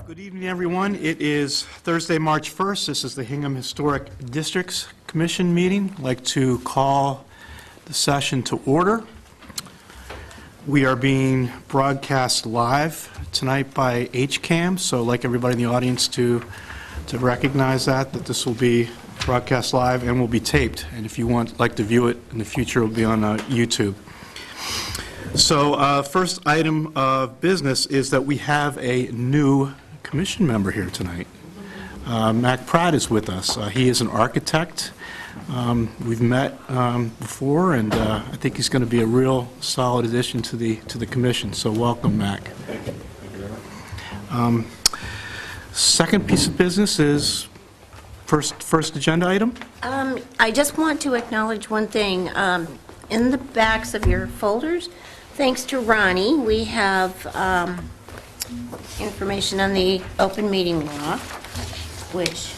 Good evening, everyone. It is Thursday, March 1st. This is the Hingham Historic Districts Commission meeting. I'd like to call the session to order. We are being broadcast live tonight by HCAM, so I'd like everybody in the audience to recognize that this will be broadcast live and will be taped. And if you like to view it in the future, it will be on YouTube. So first item of business is that we have a new commission member here tonight. Mac Pratt is with us. He is an architect. We've met before, and I think he's going to be a real solid addition to the commission. So welcome, Mac. Thank you. Thank you very much. Second piece of business is first agenda item. I just want to acknowledge one thing. In the backs of your folders, thanks to Ronnie, we have information on the open meeting law, which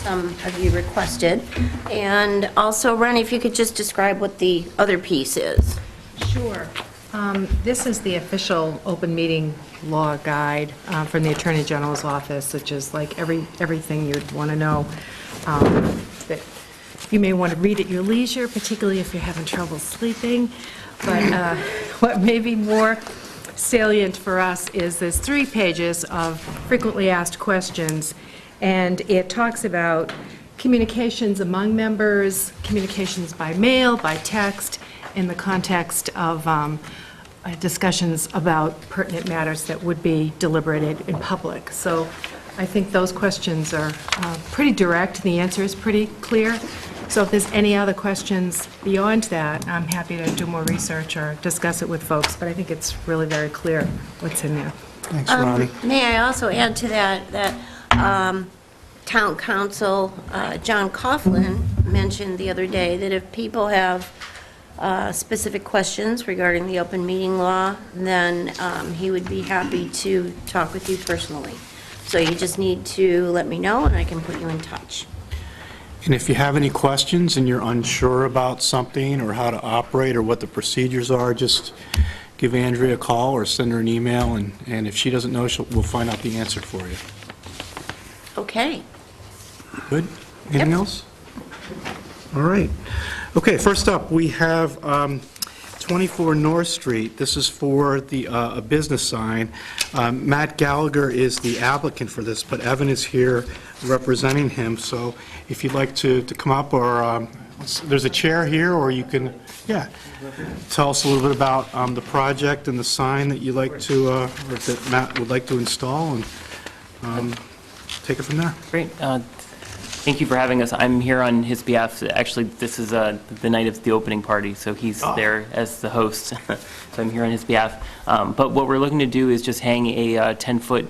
some of you requested. And also, Ronnie, if you could just describe what the other piece is. Sure. This is the official open meeting law guide from the Attorney General's office, which is like everything you'd want to know. That you may want to read at your leisure, particularly if you're having trouble sleeping. But what may be more salient for us is there's 3 pages of frequently asked questions, and it talks about communications among members, communications by mail, by text, in the context of discussions about pertinent matters that would be deliberated in public. So I think those questions are pretty direct. The answer is pretty clear. So if there's any other questions beyond that, I'm happy to do more research or discuss it with folks, but I think it's really very clear what's in there. Thanks, Ronnie. May I also add to that Town Council John Coughlin mentioned the other day that if people have specific questions regarding the open meeting law, then he would be happy to talk with you personally. So you just need to let me know, and I can put you in touch. And if you have any questions and you're unsure about something or how to operate or what the procedures are, just give Andrea a call or send her an email, and if she doesn't know, we'll find out the answer for you. Okay. Good? Anything else? All right. Okay, first up, we have 24 North Street. This is for a business sign. Matt Gallagher is the applicant for this, but Evan is here representing him. So if you'd like to come up, or there's a chair here, or you can, tell us a little bit about the project and the sign that you like to, or that Matt would like to install, and take it from there. Great. Thank you for having us. I'm here on his behalf. Actually, this is the night of the opening party, so he's there as the host. So I'm here on his behalf. But what we're looking to do is just hang a 10-foot,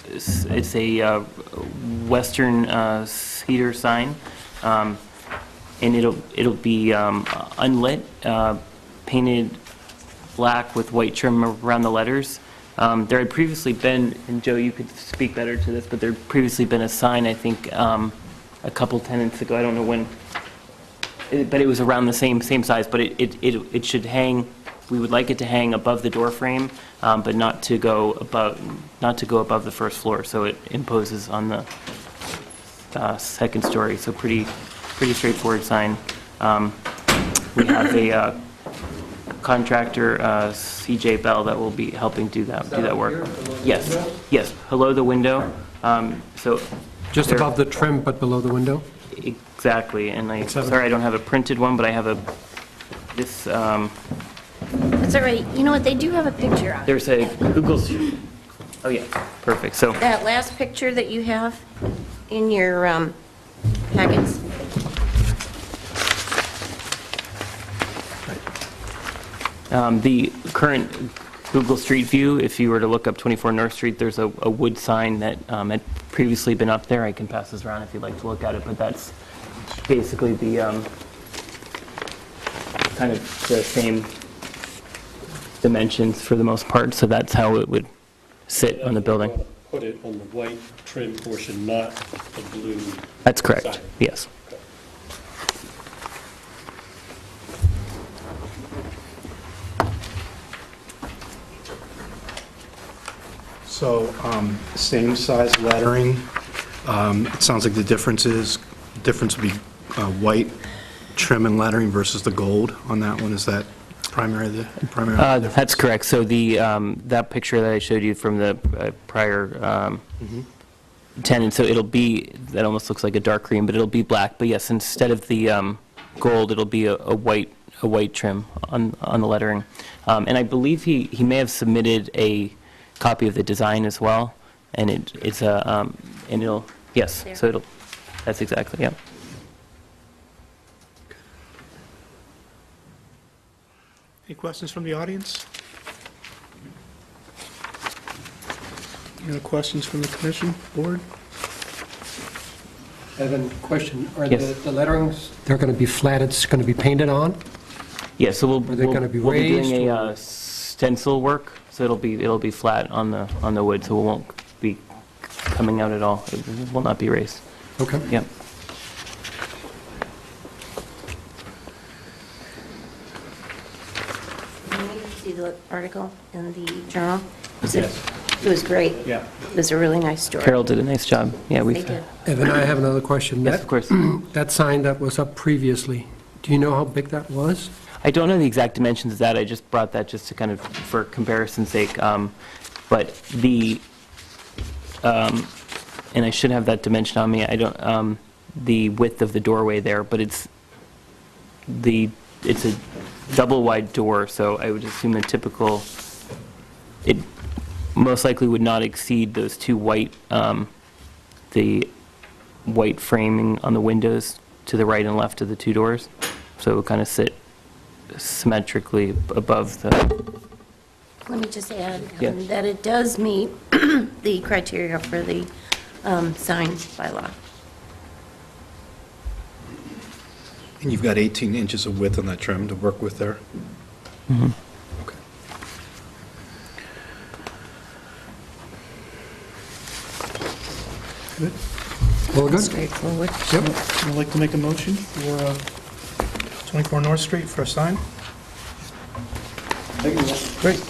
it's a Western cedar sign, and it'll be unlit, painted black with white trim around the letters. There had previously been, and Joe, you could speak better to this, but there had previously been a sign, I think, a couple tenants ago. I don't know when, but it was around the same size. But it should hang. We would like it to hang above the door frame, but not to go above the first floor. So it imposes on the second story. So pretty straightforward sign. We have a contractor, CJ Bell, that will be helping do that work. Yes. Below the window. So Just above the trim, but below the window? Exactly. And sorry, I don't have a printed one, but I have this. That's all right. You know what? They do have a picture on it. There's a Google. Oh yeah, perfect. So That last picture that you have in your packets. The current Google Street View, if you were to look up 24 North Street, there's a wood sign that had previously been up there. I can pass this around if you'd like to look at it, but that's basically the kind of the same dimensions for the most part, so that's how it would sit on the building. Put it on the white trim portion, not the blue. That's correct, side. yes. So, same size lettering. It sounds like the difference would be white trim and lettering versus the gold on that one. Is that primary? That's correct. So that picture that I showed you from the prior tenant, so that almost looks like a dark cream, but it'll be black. But yes, instead of the gold, it'll be a white trim on the lettering. And I believe he may have submitted a copy of the design as well, and it's and it'll, yes, There. so that's exactly, yeah. Any questions from the audience? Any questions from the commission, board? I have a question. Are Yes. the letterings, they're going to be flat, it's going to be painted on? Yeah, so Are they gonna be we'll be raised, doing or- a stencil work, so it'll be flat on the wood, so it won't be coming out at all. It will not be raised. Okay. Yep. Did you see the article in the journal? It was great. Yeah. It was a really nice story. Carol did a nice job. Yeah, They did. And then I have another question. Yes, of course. That sign that was up previously, do you know how big that was? I don't know the exact dimensions of that. I just brought that just to kind of, for comparison's sake. But and I should have that dimension on me. I don't, the width of the doorway there, but it's a double wide door, so I would assume the typical, it most likely would not exceed those two white, the white framing on the windows to the right and left of the two doors. So it would kind of sit symmetrically above the, Let me just add Yeah. that it does meet the criteria for the sign bylaw. And you've got 18 inches of width on that trim to work with there? Okay. Good. All good? Straightforward. Yep. Would like to make a motion for 24 North Street for a sign? Great.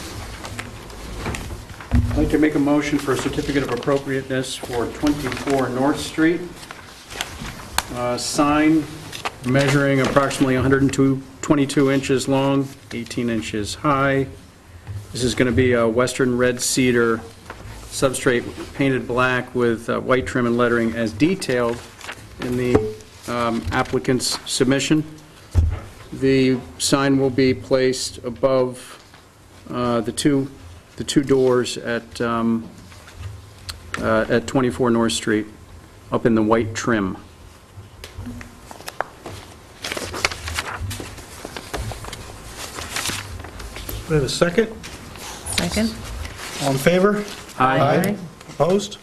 I'd like to make a motion for a certificate of appropriateness for 24 North Street. Sign measuring approximately 122 inches long, 18 inches high. This is going to be a western red cedar substrate painted black with white trim and lettering as detailed in the applicant's submission. The sign will be placed above the two doors at 24 North Street, up in the white trim. We have a second? Second? All in favor? Aye. Opposed?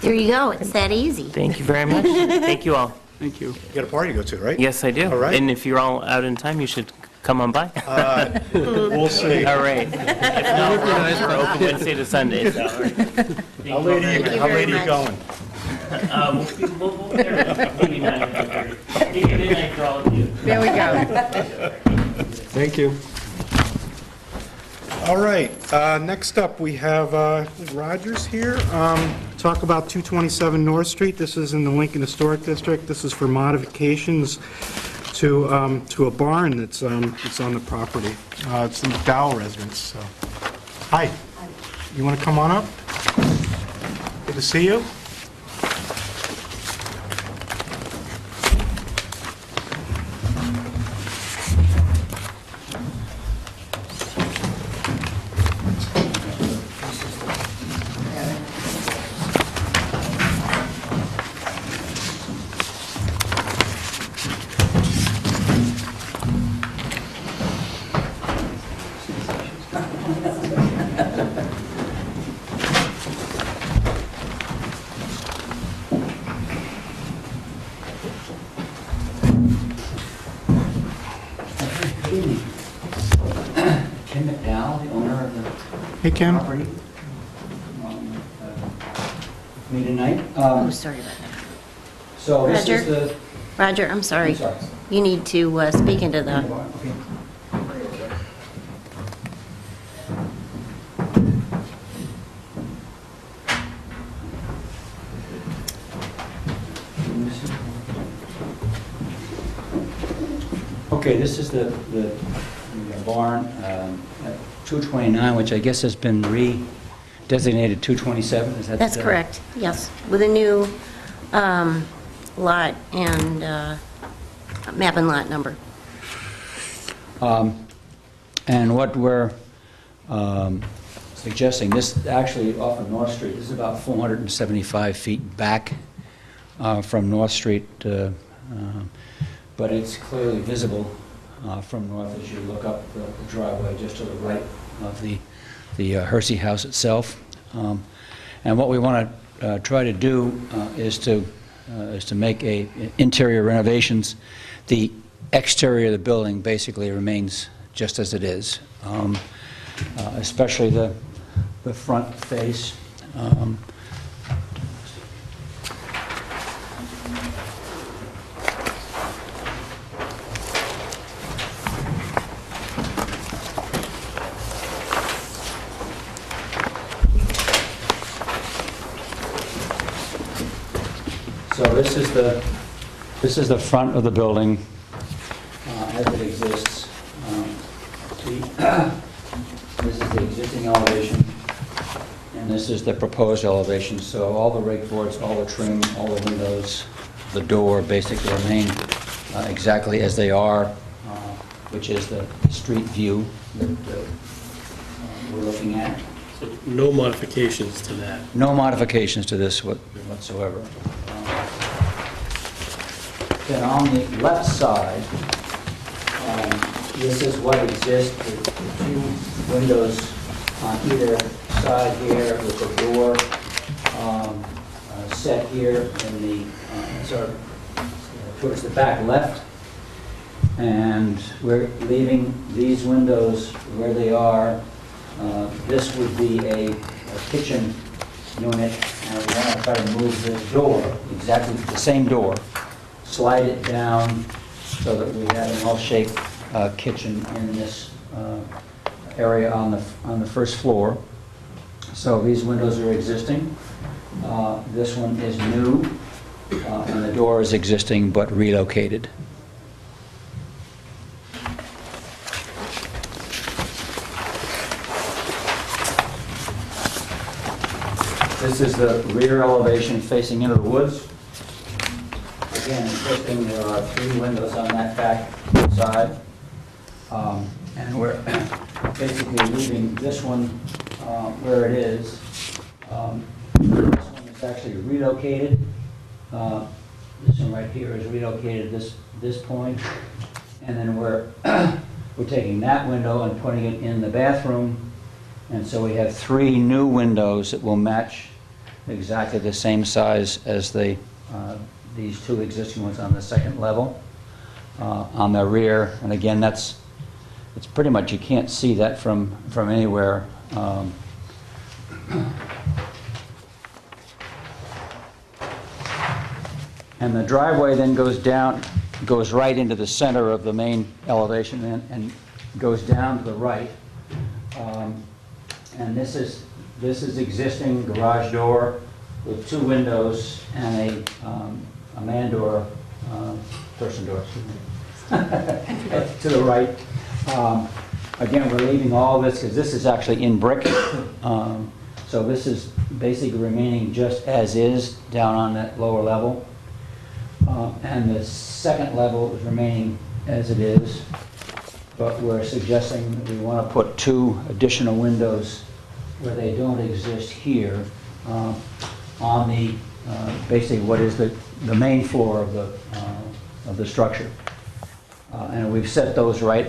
There you go, it's that easy. thank you very much. Thank you all. Thank you. You got a party to go to, right? Yes, I do. All right. And if you're all out in time, you should come on by. We'll see. All right. If not, we're open Wednesday to Sunday, so. How late are you, Thank you how very late are you much. going? We'll be there maybe 9 or 10:30. Maybe midnight for all of you. There we go. Thank you. All right, next up, we have Rogers here. Talk about 227 North Street. This is in the Lincoln Historic District. This is for modifications to a barn that's on the property. It's the McDowell residence, so. Hi. You want to come on up? Good to see you. Ken McDowell, the owner of the Hey, Ken. property. Me tonight. Oh, sorry about that. So this is Roger? the, Roger, I'm sorry. I'm sorry. You need to speak into the, Okay. Okay, this is the barn at 229, which I guess has been redesignated 227, is that? That's correct, yes, with a new lot and map and lot number. And what we're suggesting, this actually off of North Street, this is about 475 feet back from North Street, but it's clearly visible from north as you look up the driveway just to the right of the Hersey house itself. And what we want to try to do is to make interior renovations. The exterior of the building basically remains just as it is, especially the front face. So this is the front of the building as it exists. This is the existing elevation, and this is the proposed elevation. So all the rake boards, all the trim, all the windows, the door basically remain exactly as they are, which is the street view that we're looking at. So no modifications to that. No modifications to this whatsoever. Then on the left side, this is what exists, the two windows on either side here with the door set here in the, sort of towards the back left. And we're leaving these windows where they are. This would be a kitchen unit, and we want to try to move this door, exactly the same door, slide it down so that we have an L-shaped kitchen in this area on the first floor. So these windows are existing. This one is new, and the door is existing but relocated. This is the rear elevation facing into the woods. Again, existing, there are 3 windows on that back side. And we're basically leaving this one where it is. This one is actually relocated. This one right here is relocated this point. And then we're taking that window and putting it in the bathroom. And so we have 3 new windows that will match exactly the same size as these 2 existing ones on the second level. On the rear, and again, it's pretty much, you can't see that from anywhere. And the driveway then goes right into the center of the main elevation and goes down to the right. And this is existing garage door with 2 windows and a man door, person door, excuse me. To the right. Again, we're leaving all this because this is actually in brick. So this is basically remaining just as is down on that lower level. And the second level is remaining as it is. But we're suggesting that we want to put 2 additional windows where they don't exist here on the basically what is the main floor of the structure. And we've set those right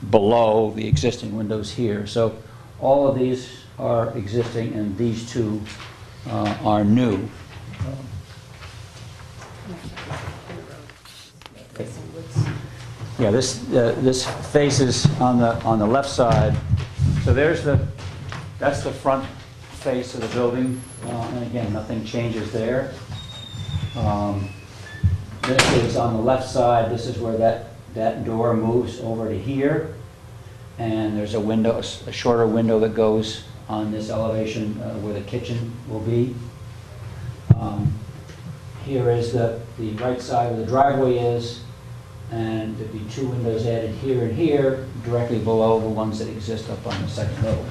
below the existing windows here. So all of these are existing and these 2 are new. Yeah, this faces on the left side. So that's the front face of the building, and again, nothing changes there. This is on the left side. This is where that door moves over to here, and there's a window, a shorter window that goes on this elevation where the kitchen will be. Here is the right side where the driveway is, and there'd be 2 windows added here and here, directly below the ones that exist up on the second level.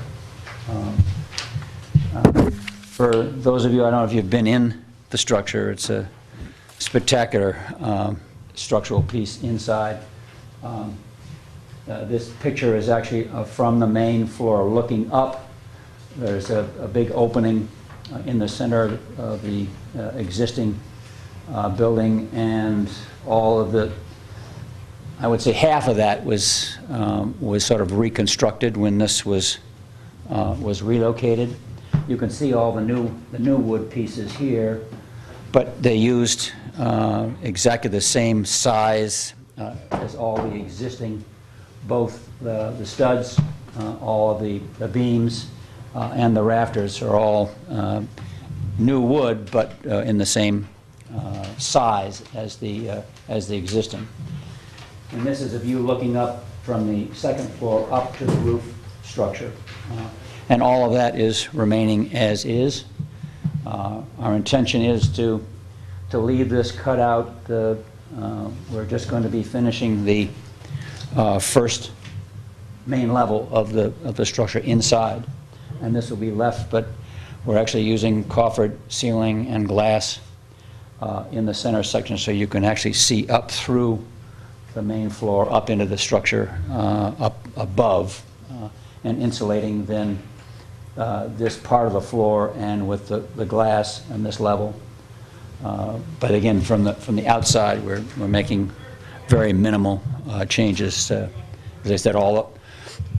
For those of you, I don't know if you've been in the structure, it's a spectacular structural piece inside. This picture is actually from the main floor looking up. There's a big opening in the center of the existing building, and all of the, I would say half of that was sort of reconstructed when this was relocated. You can see all the new wood pieces here, but they used exactly the same size as all the existing, both the studs, all of the beams, and the rafters are all new wood, but in the same size as the existing. And this is a view looking up from the second floor up to the roof structure. And all of that is remaining as is. Our intention is to leave this cut out. We're just going to be finishing the first main level of the structure inside, and this will be left, but we're actually using coffered ceiling and glass in the center section, so you can actually see up through the main floor, up into the structure up above, and insulating then this part of the floor and with the glass and this level. But again, from the outside, we're making very minimal changes. As I said, all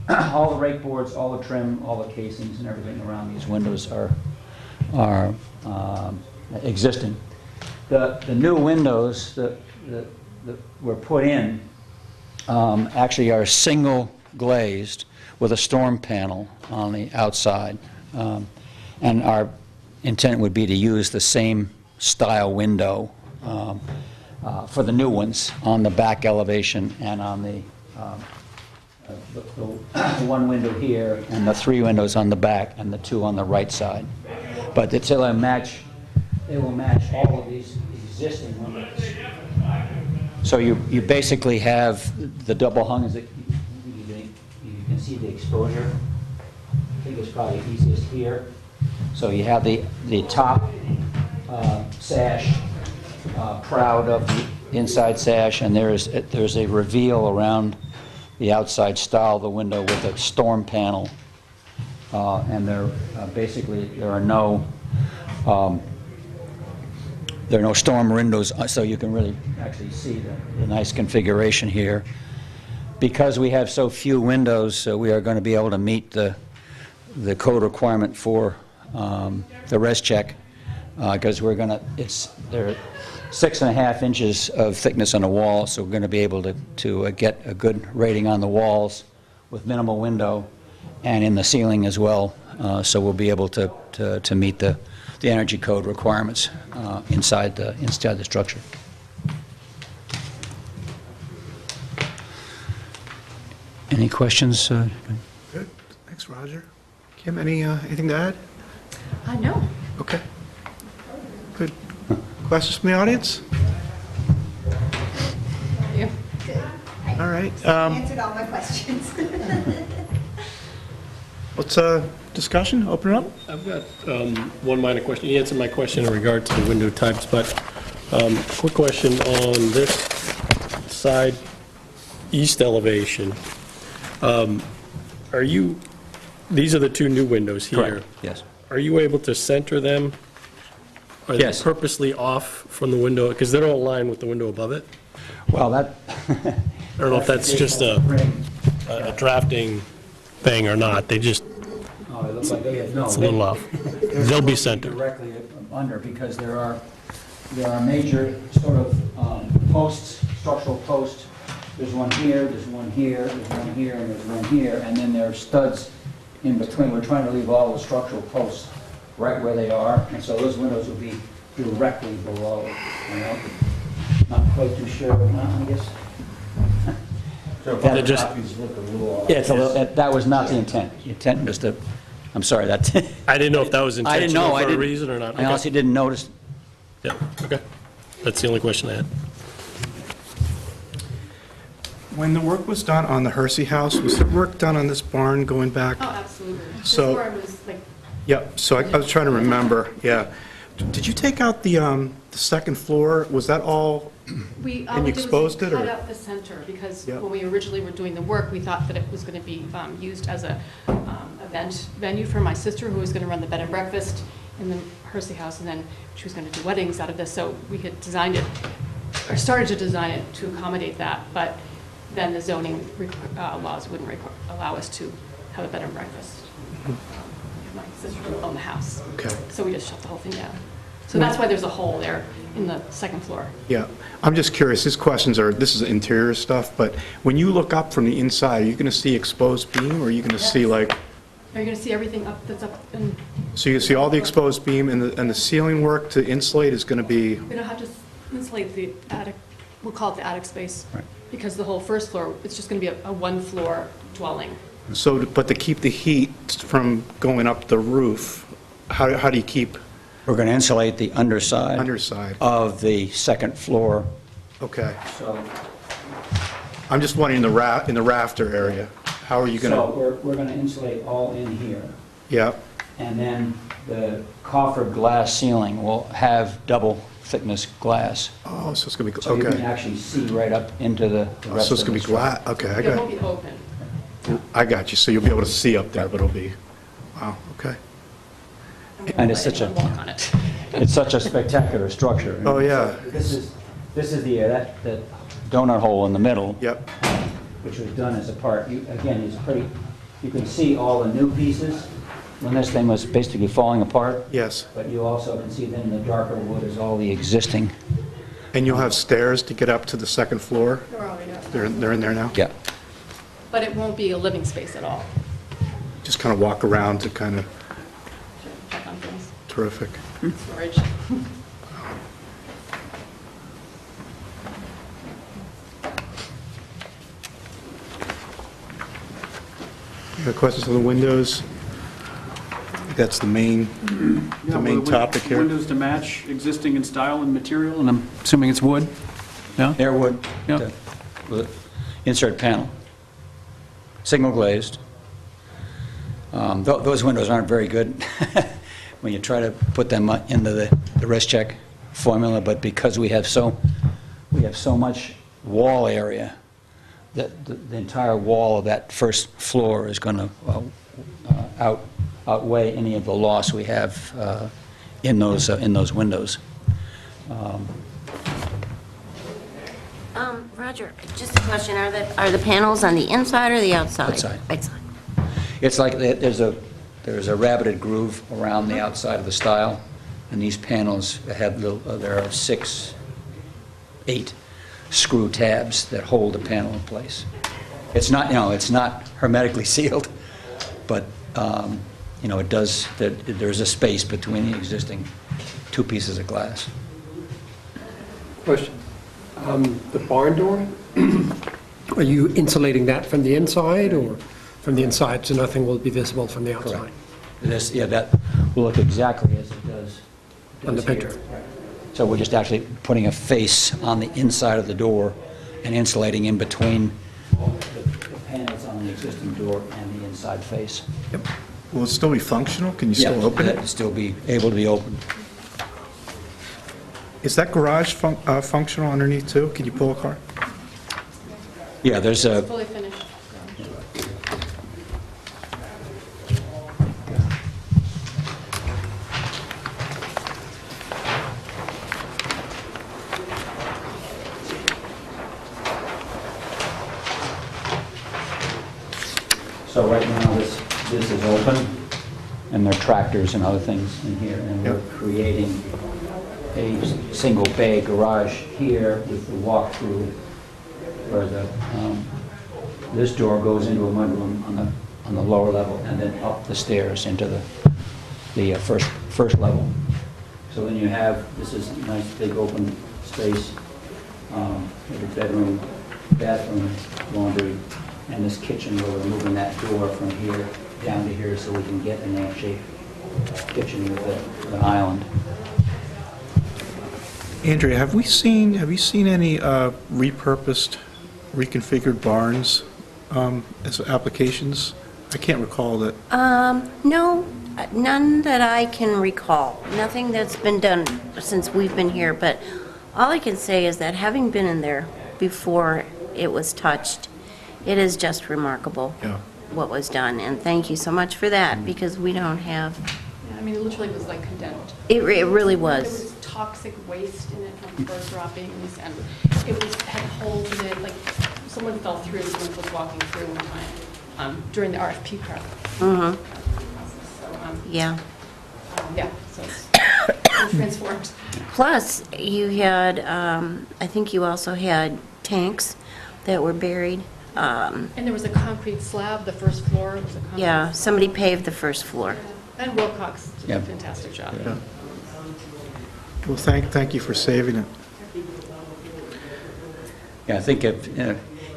the rake boards, all the trim, all the casings, and everything around these windows are existing. The new windows that were put in actually are single glazed with a storm panel on the outside, and our intent would be to use the same style window for the new ones on the back elevation and on the one window here and the 3 windows on the back and the 2 on the right side. But they will match all of these existing windows. So you basically have the double hung, as you can see the exposure. I think it's probably easiest here. So you have the top sash proud of the inside sash, and there's a reveal around the outside style of the window with a storm panel, and there are no storm windows, so you can really actually see the nice configuration here. Because we have so few windows, we are going to be able to meet the code requirement for the res check, because they're 6.5 inches of thickness on the wall, so we're going to be able to get a good rating on the walls with minimal window and in the ceiling as well. So we'll be able to meet the energy code requirements inside the structure. Any questions? Good. Thanks, Roger. Kim, anything to add? No. Okay. Good. Questions from the audience? Yeah. All right. Answered all my questions. Let's discussion. Open it up. I've got one minor question. You answered my question in regard to the window types, but quick question on this side east elevation. These are the 2 new windows here. Correct. Yes. Are you able to center them? Are Yes. they purposely off from the window? Because they don't align with the window above it. Well, that. I don't know if that's just a drafting thing or not. They just, Oh, it looks like they have, no. it's a little off. They'll be centered. Directly under, because there are major sort of posts, structural posts. There's one here, there's one here, there's one here, and there's one here, and then there are studs in between. We're trying to leave all the structural posts right where they are, and so those windows will be directly below. Not quite too sure, but I guess. So They're just- Yeah, that was not the intent. The intent was to, I'm sorry, that. I didn't know if that was I didn't know. intentional I for a didn't- reason or not. I honestly didn't notice. Yeah, okay. That's the only question I had. When the work was done on the Hersey house, was there work done on this barn going back? Oh, absolutely. So- This barn was like, Yep, so I was trying to remember, yeah. Did you take out the second floor? Was that all, we, And you exposed it, or- cut out the center, because Yeah. when we originally were doing the work, we thought that it was going to be used as a event venue for my sister, who was going to run the bed and breakfast in the Hersey house, and then she was going to do weddings out of this, so we had designed it, or started to design it to accommodate that, but then the zoning laws wouldn't allow us to have a bed and breakfast. My sister would own the house. okay, So we just shut the whole thing down. So that's why there's a hole there in the second floor. yeah. I'm just curious, these questions are, this is interior stuff, but when you look up from the inside, are you going to see exposed beam, or are you going to see like, Are you going to see everything up that's up? And so you see all the exposed beam, and the ceiling work to insulate is going to be, we don't have to insulate the attic, we'll call it the attic space. Right. Because the whole first floor, it's just going to be a one-floor dwelling. so, but to keep the heat from going up the roof, how do you keep We're going to insulate the underside underside? of the second floor, Okay. so... I'm just wondering in the rafter area, how are you going So to, we're going to insulate all in here, yeah, and then the coffered glass ceiling will have double thickness glass. oh, so it's going to be, So you can okay. actually see right up into the Oh, rest so it's of going the to be glass, okay, It won't be open. I got you, so you'll be able to see up there, but it'll be, wow, okay. And it's Let such a- anyone walk on it. It's such a spectacular structure. Oh, yeah. This is the, that donut hole in the middle. Yep, Which was done as a part, again, it's pretty, you can see all the new pieces when this thing was basically falling apart, yes. but you also can see then in the darker wood is all the existing. And you'll have stairs to get up to the second floor? They're already up. They're in there now? Yeah. But it won't be a living space at all. Just kind of walk around to kind of, Check on things, terrific. storage. Any questions on the windows? That's the main topic here. Windows to match existing in style and material, and I'm assuming it's wood? Yeah? Air wood. Yeah. With insert panel. Signal glazed. Those windows aren't very good when you try to put them into the risk check formula, but because we have so much wall area, that the entire wall of that first floor is going to outweigh any of the loss we have in those windows. Roger, just a question, are the panels on the inside or the outside? Outside. Outside. It's like there's a rabbited groove around the outside of the stile, and these panels have there are 6, 8 screw tabs that hold the panel in place. It's not, it's not hermetically sealed, but, it does, there's a space between the existing 2 pieces of glass. Question. The barn door, are you insulating that from the inside or from the inside, so nothing will be visible from the outside? That will look exactly as it does. On the here. picture. So we're just actually putting a face on the inside of the door and insulating in between the panels on the existing door and the inside face. Will it still be functional? Can you still open It'll it? still be able to be opened. Is that garage functional underneath too? Can you pull a car? Yeah, there's a, Fully finished. so right now this is open, and there are tractors and other things in here, and we're creating a single bay garage here with the walk-through where this door goes into a mudroom on the lower level and then up the stairs into the first level. So then you have, this is a nice big open space, with a bedroom, bathroom, laundry, and this kitchen where we're moving that door from here down to here so we can get an A-shaped kitchen with an island. Andrea, have you seen any repurposed reconfigured barns as applications? I can't recall that. No, none that I can recall. Nothing that's been done since we've been here, but all I can say is that having been in there before it was touched, it is just remarkable Yeah. what was done, and thank you so much for that, because we don't have, Yeah, I mean, it literally was like condemned. it really There was. was toxic waste in it from bird droppings, and it was, had holes in it, like, someone fell through, someone was walking through one time during the RFP process. Mm-hmm, So, yeah. yeah, so it's been transformed. Plus, you had, I think you also had tanks that were buried. And there was a concrete slab, the first floor was a concrete. Yeah, somebody paved the first floor. And Wilcox did a Yep. fantastic job. Yeah. Well, thank you for saving it. Yeah, I think if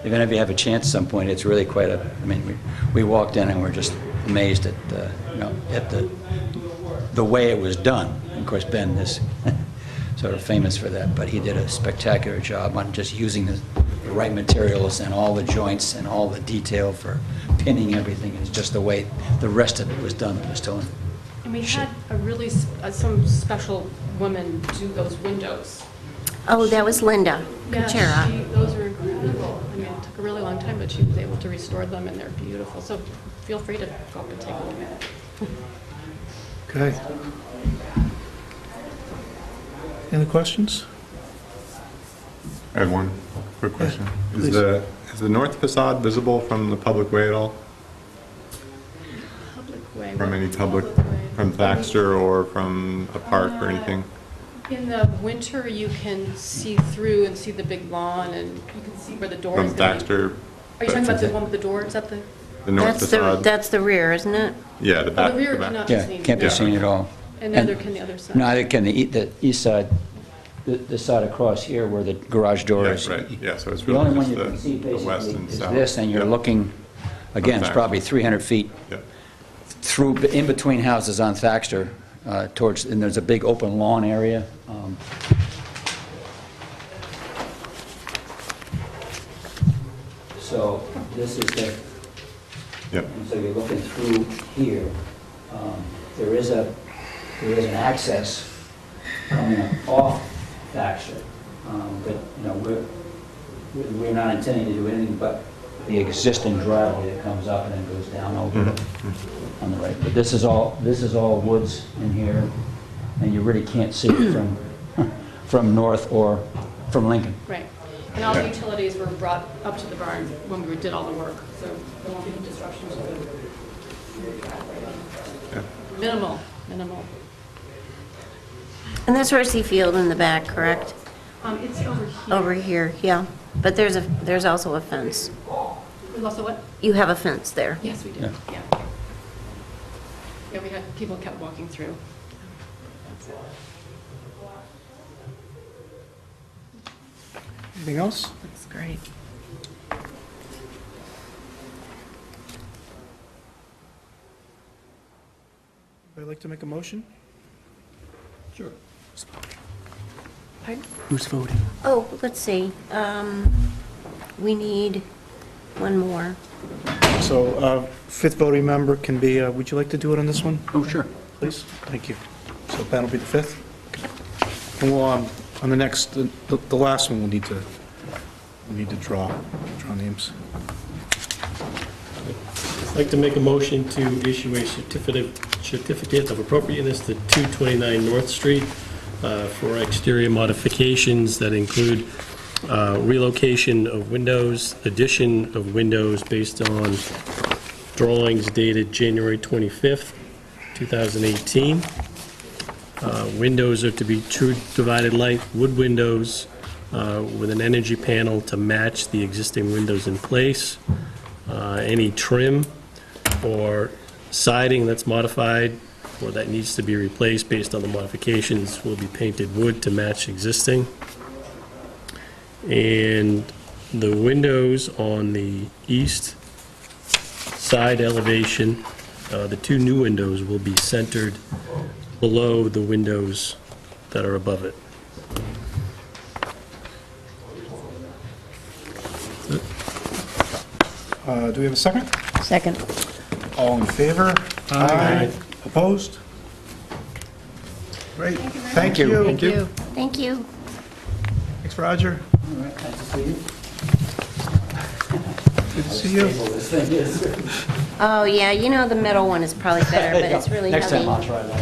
any of you have a chance at some point, it's really quite a, I mean, we walked in and we're just amazed at, at the way it was done. And of course, Ben is sort of famous for that, but he did a spectacular job on just using the right materials and all the joints and all the detail for pinning everything. It's just the way the rest of it was done was still. And we had a really, some special woman do those windows. Oh, that was Linda Yeah, Kuchera. those are incredible. I mean, it took a really long time, but she was able to restore them, and they're beautiful. So feel free to go up and take a look at it. Okay. Any questions? I have one quick question. please. Is the north facade visible from the public way at all? Public way. From any public, Public way. from Thaxter or from a park or anything? In the winter, you can see through and see the big lawn, and you can see where the door is From gonna be. Thaxter? Are you talking about the one with the door? Is that the? The north facade? That's the rear, isn't it? Yeah, the Oh, back. the rear the back. cannot be Yeah, seen. can't be Yeah. seen at all. And neither can the other side. Neither can the east side, the side across here where the garage door Yeah, is. right, yeah, so it's The only really one you can just see the west basically and is south. this, and you're Yeah. looking, again, it's Thaxter. probably 300 feet Yeah. through, in between houses on Thaxter, towards, and there's a big open lawn area. So this is the, Yep. and so you're looking through here. There is an access coming off Thaxter, but, we're not intending to do anything but the existing driveway that comes up and then goes down over on the right. But this is all woods in here, and you really can't see it from north or from Lincoln. Right. And all the utilities were brought up to the barn when we did all the work, so there won't be any disruption to the driveway. Yeah. Minimal. And that's Horsey Field in the back, correct? It's over here. Over here, yeah. But there's also a fence. There's also what? You have a fence there. Yes, we did, Yeah. yeah. Yeah, we had, people kept walking through. Anything else? That's great. Would like to make a motion? Sure. Pardon? Who's voting? Oh, let's see. We need one more. So, fifth voting member can be, would you like to do it on this one, Oh, sure. please? Thank you. So Ben will be the fifth? Okay. And we'll, on the next, the last one, we'll need to draw names. I'd like to make a motion to issue a certificate of appropriateness to 229 North Street for exterior modifications that include relocation of windows, addition of windows based on drawings dated January 25th, 2018. Windows are to be true divided light wood windows with an energy panel to match the existing windows in place. Any trim or siding that's modified or that needs to be replaced based on the modifications will be painted wood to match existing. And the windows on the east side elevation, the two new windows will be centered below the windows that are above it. That's it. Do we have a second? Second. All in favor? Aye. Opposed? Great. Thank you. Thank you. Thank you. Thanks, Roger. All right, nice to see you. Good to see you. This thing is. Oh, yeah, you know, the middle one is probably better, but it's really heavy. Next time I'll try that.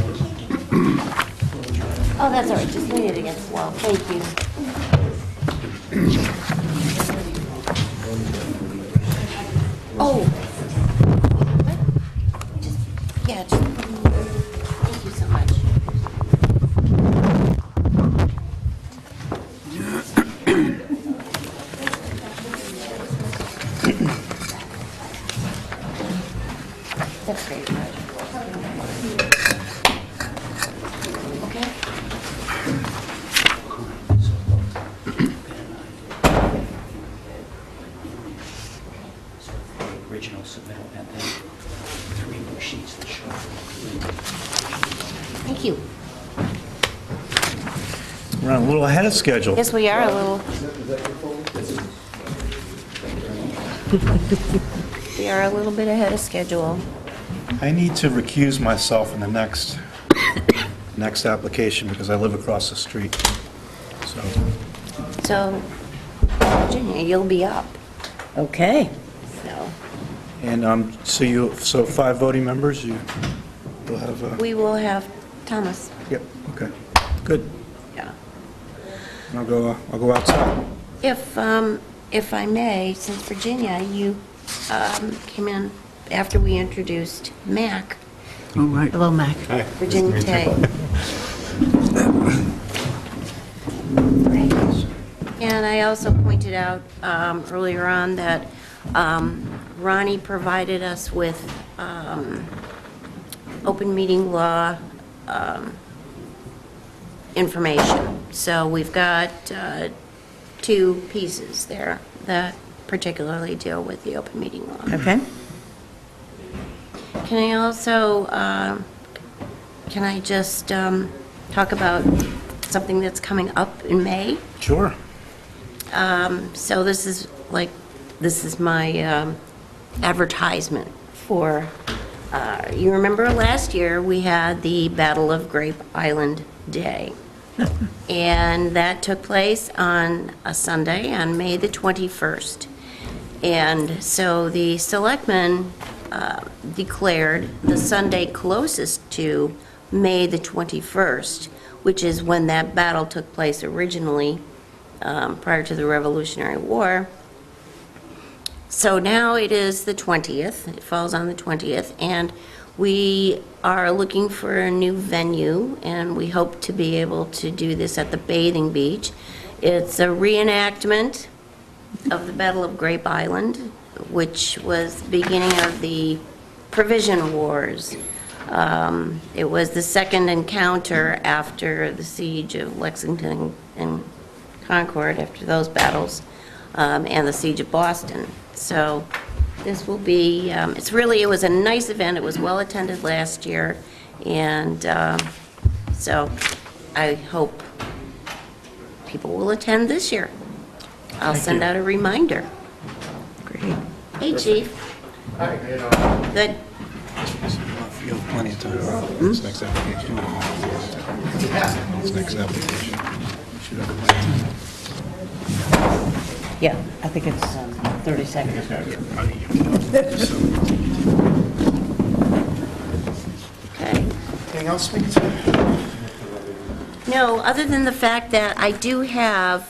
Oh, that's all right, just lean it against the wall, thank you. Oh. What? Just, thank you so much. That's great, Roger. Okay. Original submittal and then 3 more sheets that show. Thank you. We're on a little ahead of schedule. Yes, we are a little. We are a little bit ahead of schedule. I need to recuse myself in the next application because I live across the street. So, So, Virginia, you'll be up. Okay. So, and so 5 voting members, you'll have, we will have Thomas. yep, okay, good. Yeah. I'll go outside. If I may, since Virginia, you came in after we introduced Mac, All right. Hello, Mac. Virginia Tay. And I also pointed out earlier on that Ronnie provided us with open meeting law information. So we've got 2 pieces there that particularly deal with the open meeting law. Okay. Can I also, can I just talk about something that's coming up in May? Sure. So this is my advertisement for, you remember last year, we had the Battle of Grape Island Day. And that took place on a Sunday, on May the 21st. And so the selectmen declared the Sunday closest to May the 21st, which is when that battle took place originally, prior to the Revolutionary War. So now it is the 20th, it falls on the 20th, and we are looking for a new venue, and we hope to be able to do this at the bathing beach. It's a reenactment of the Battle of Grape Island, which was the beginning of the Provision Wars. It was the second encounter after the siege of Lexington and Concord, after those battles, and the siege of Boston. So this will be, it was a nice event. It was well attended last year, and so I hope people will attend this year. I'll send out a reminder. Great. Hey, Chief. Hi, Good. You have plenty of time. This next application. This next application. Should have plenty of time. Yeah, I think it's 30 seconds. Okay. Anything else we can say? No, other than the fact that I do have,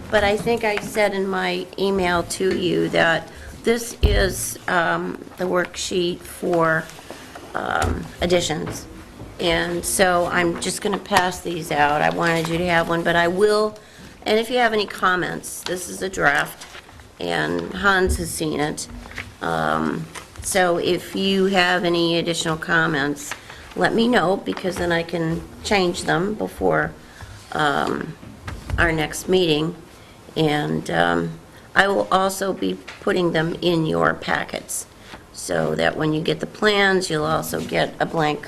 but I think I said in my email to you that this is the worksheet for additions. And so I'm just going to pass these out. I wanted you to have one, but I will, and if you have any comments, this is a draft, and Hans has seen it. So if you have any additional comments, let me know, because then I can change them before our next meeting. And I will also be putting them in your packets, so that when you get the plans, you'll also get a blank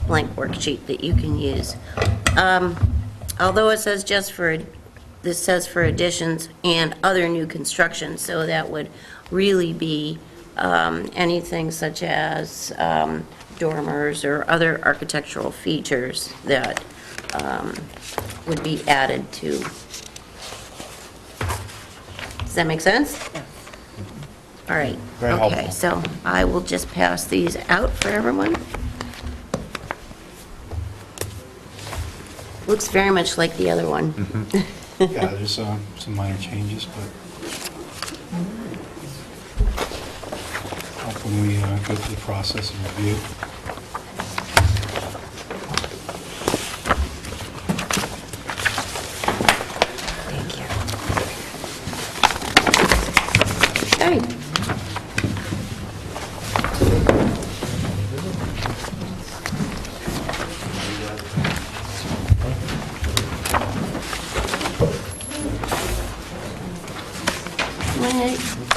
worksheet that you can use. Although it says this says for additions and other new construction, so that would really be anything such as dormers or other architectural features that would be added to. Does that make sense? Yeah. All right. Very Okay, helpful. so I will just pass these out for everyone. Looks very much like the other one. Yeah, there's some minor changes, but help when we go through the process and review. Okay.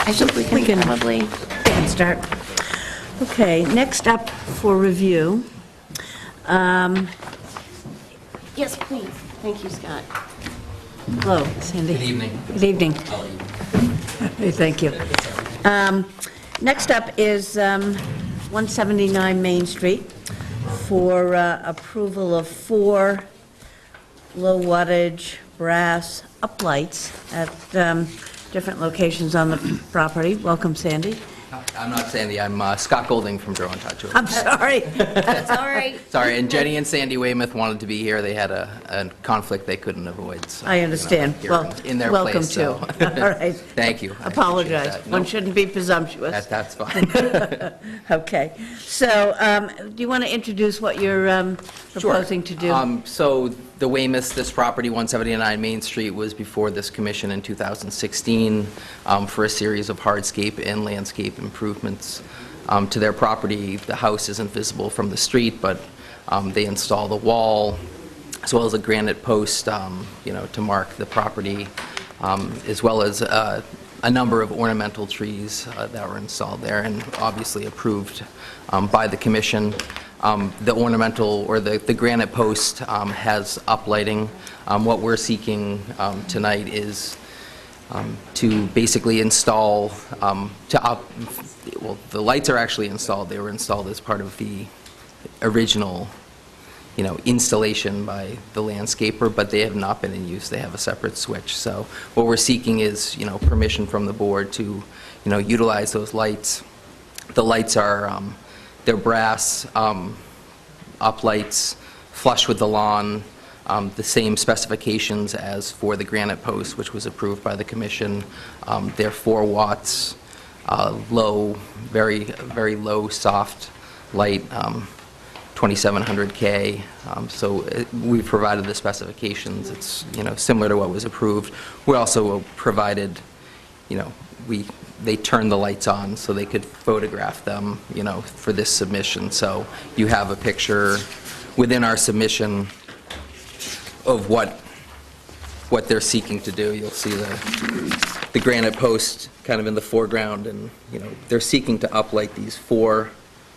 I think we can probably, We can start. Okay, next up for review. yes, please. Thank you, Scott. Hello, Sandy. Good evening. Good evening. I'll eat. Hey, thank you. Next up is 179 Main Street for approval of 4 low-wattage brass uplights at different locations on the property. Welcome, Sandy. I'm not Sandy, I'm Scott Golding from Joe and Todd Jewelry. I'm sorry. That's all right. Sorry, and Jenny and Sandy Weymouth wanted to be here. They had a conflict they couldn't avoid. So, I understand. here Well, in their welcome place, too. so. All right. Thank you. I appreciate Apologize. that. One Nope. shouldn't be presumptuous. That's fine. Okay. So, do you want to introduce what you're proposing to do? So the Weymouths, this property, 179 Main Street, was before this commission in 2016 for a series of hardscape and landscape improvements to their property. The house isn't visible from the street, but they installed a wall as well as a granite post, to mark the property, as well as a number of ornamental trees that were installed there and obviously approved by the commission. The ornamental or the granite post has uplighting. What we're seeking tonight is to basically install, well, the lights are actually installed. They were installed as part of the original, installation by the landscaper, but they have not been in use. They have a separate switch. So what we're seeking is, permission from the board to, utilize those lights. The lights are, they're brass uplights, flush with the lawn, the same specifications as for the granite post, which was approved by the commission. They're 4 watts, low, very, very low, soft light, 2700K. So we provided the specifications. It's, similar to what was approved. We also provided, they turned the lights on so they could photograph them, for this submission. So you have a picture within our submission of what they're seeking to do. You'll see the granite post kind of in the foreground, and, they're seeking to uplight these 4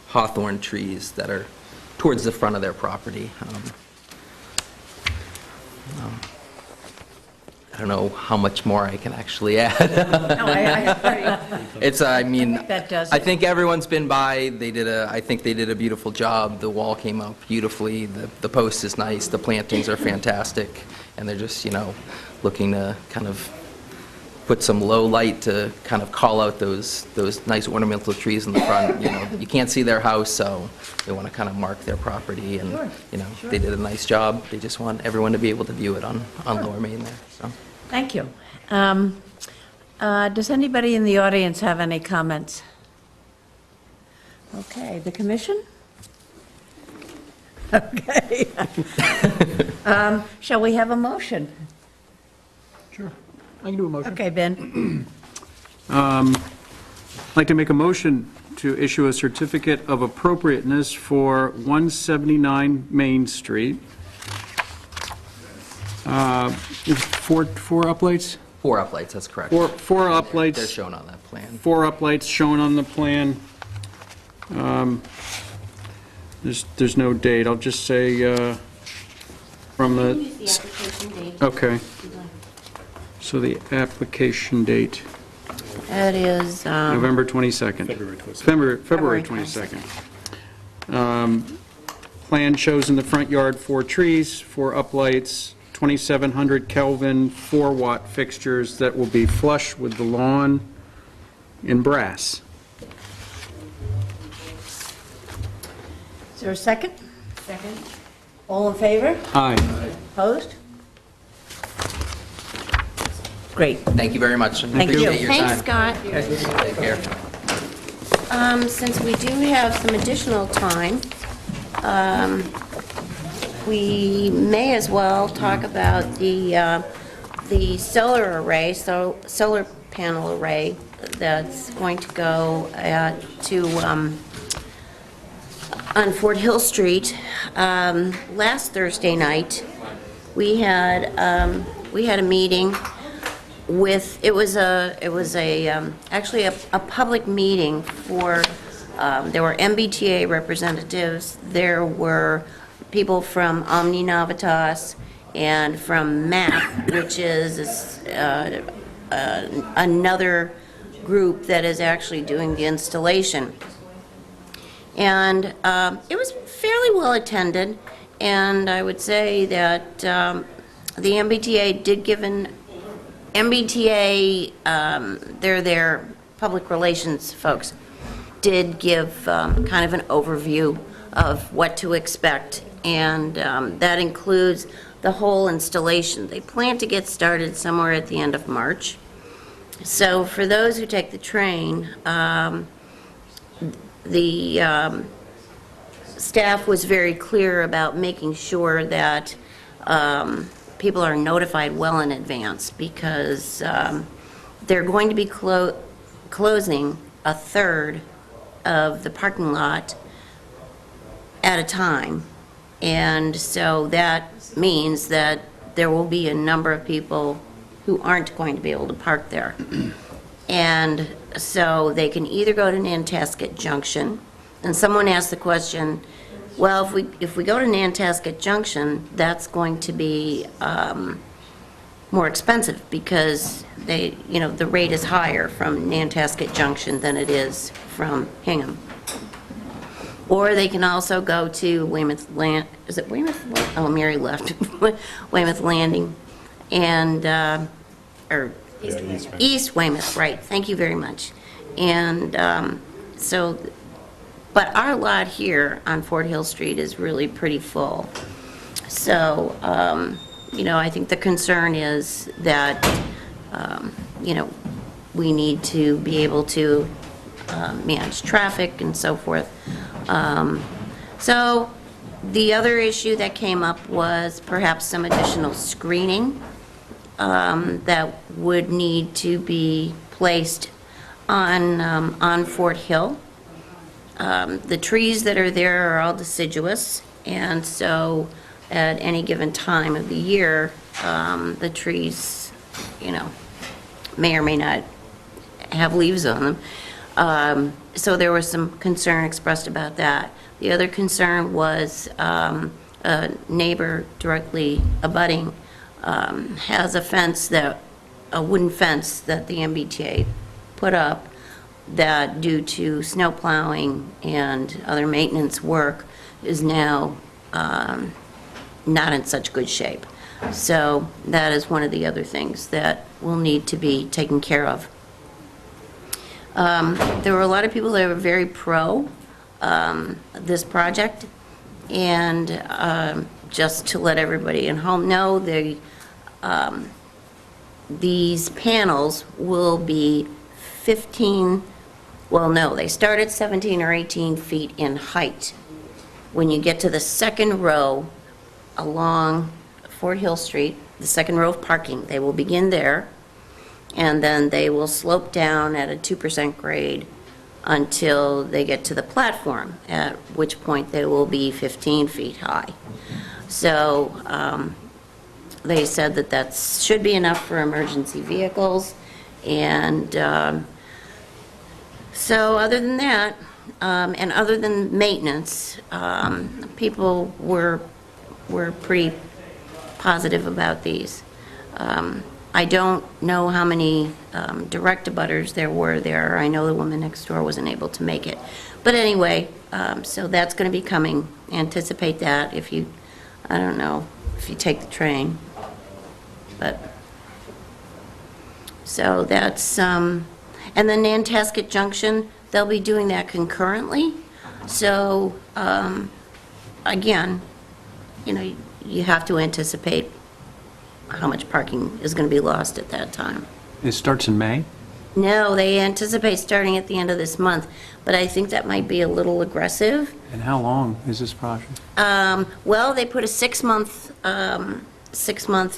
hawthorn trees that are towards the front of their property. I don't know how much more I can actually add. No, It's, I mean, that does I it. think everyone's been by. I think they did a beautiful job. The wall came up beautifully. The post is nice. The plantings are fantastic. And they're just, looking to kind of put some low light to kind of call out those nice ornamental trees in the front. You can't see their house, so they want to kind of mark their property. And, they did a nice job. They just want everyone to be able to view it on Lower Main there, so. Thank you. Does anybody in the audience have any comments? Okay, the commission? Okay. Shall we have a motion? Sure. I can do a motion. Okay, Ben. I'd like to make a motion to issue a certificate of appropriateness for 179 Main Street. Four uplights? 4 uplights, that's correct. Four uplights. They're shown on that plan. 4 uplights shown on the plan. There's no date. I'll just say from the... Use the application date. Okay. So the application date. That is, November 22nd. February 22nd. February 22nd. Plan shows in the front yard 4 trees, 4 uplights, 2,700 Kelvin 4-watt fixtures that will be flush with the lawn in brass. Is there a second? Second. All in favor? Aye. Opposed? Great. Thank you very much. Thank you. Appreciate your thanks, time. Scott. Take care. Since we do have some additional time, we may as well talk about the solar array, solar panel array that's going to go on Fort Hill Street. Last Thursday night, we had a meeting with, it was actually a public meeting for, there were MBTA representatives, there were people from Omni Navitas, and from MAP, which is another group that is actually doing the installation. And it was fairly well attended, and I would say that the MBTA did give an MBTA, they're their public relations folks, did give kind of an overview of what to expect, and that includes the whole installation. They plan to get started somewhere at the end of March. So for those who take the train, the staff was very clear about making sure that people are notified well in advance, because they're going to be closing a third of the parking lot at a time. And so that means that there will be a number of people who aren't going to be able to park there. And so they can either go to Nantasket Junction, and someone asked the question, well, if we go to Nantasket Junction, that's going to be more expensive, because the rate is higher from Nantasket Junction than it is from Hingham. Or they can also go to Weymouth is it Weymouth? Oh, Mary left. Weymouth Landing, and East Weymouth, right? Thank you very much. And but our lot here on Fort Hill Street is really pretty full. So, I think the concern is that, we need to be able to manage traffic and so forth. So the other issue that came up was perhaps some additional screening that would need to be placed on Fort Hill. The trees that are there are all deciduous, and so at any given time of the year, the trees, may or may not have leaves on them. So there was some concern expressed about that. The other concern was a neighbor directly abutting has a wooden fence that the MBTA put up that, due to snow plowing and other maintenance work, is now not in such good shape. So that is one of the other things that will need to be taken care of. There were a lot of people that were very pro this project, and just to let everybody at home know, these panels will be 15, well, no, they start at 17 or 18 feet in height. When you get to the second row along Fort Hill Street, the second row of parking, they will begin there, and then they will slope down at a 2% grade until they get to the platform, at which point they will be 15 feet high. So they said that should be enough for emergency vehicles, and so other than that, and other than maintenance, people were pretty positive about these. I don't know how many direct abutters there were there. I know the woman next door wasn't able to make it. But anyway, so that's going to be coming. Anticipate that if you, I don't know, if you take the train. But, so that's, and then Nantasket Junction, they'll be doing that concurrently. So, again, you know, you have to anticipate how much parking is going to be lost at that time. It starts in May? No, they anticipate starting at the end of this month, but I think that might be a little aggressive. And how long is this project? Well, they put a six-month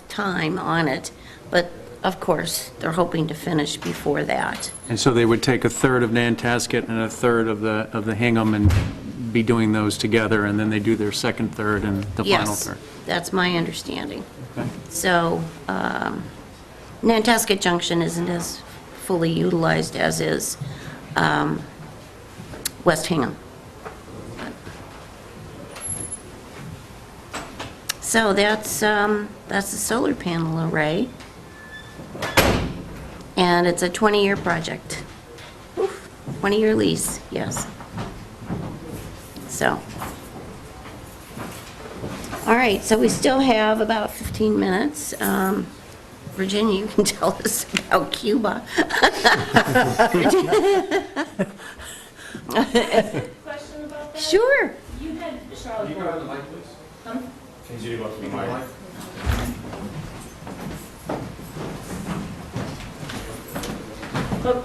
time on it, but of course, they're hoping to finish before that. And so they would take a third of Nantasket and a third of the Hingham and be doing those together, and then they do their second third and the final third? Yes, that's my understanding. Okay. So, Nantasket Junction isn't as fully utilized as is West Hingham. So that's the solar panel array, and it's a 20-year project. 20-year lease, yes. So, all right, so we still have about 15 minutes. Virginia, you can tell us about Cuba. Question about that? Sure. You had Charlotte Bourne.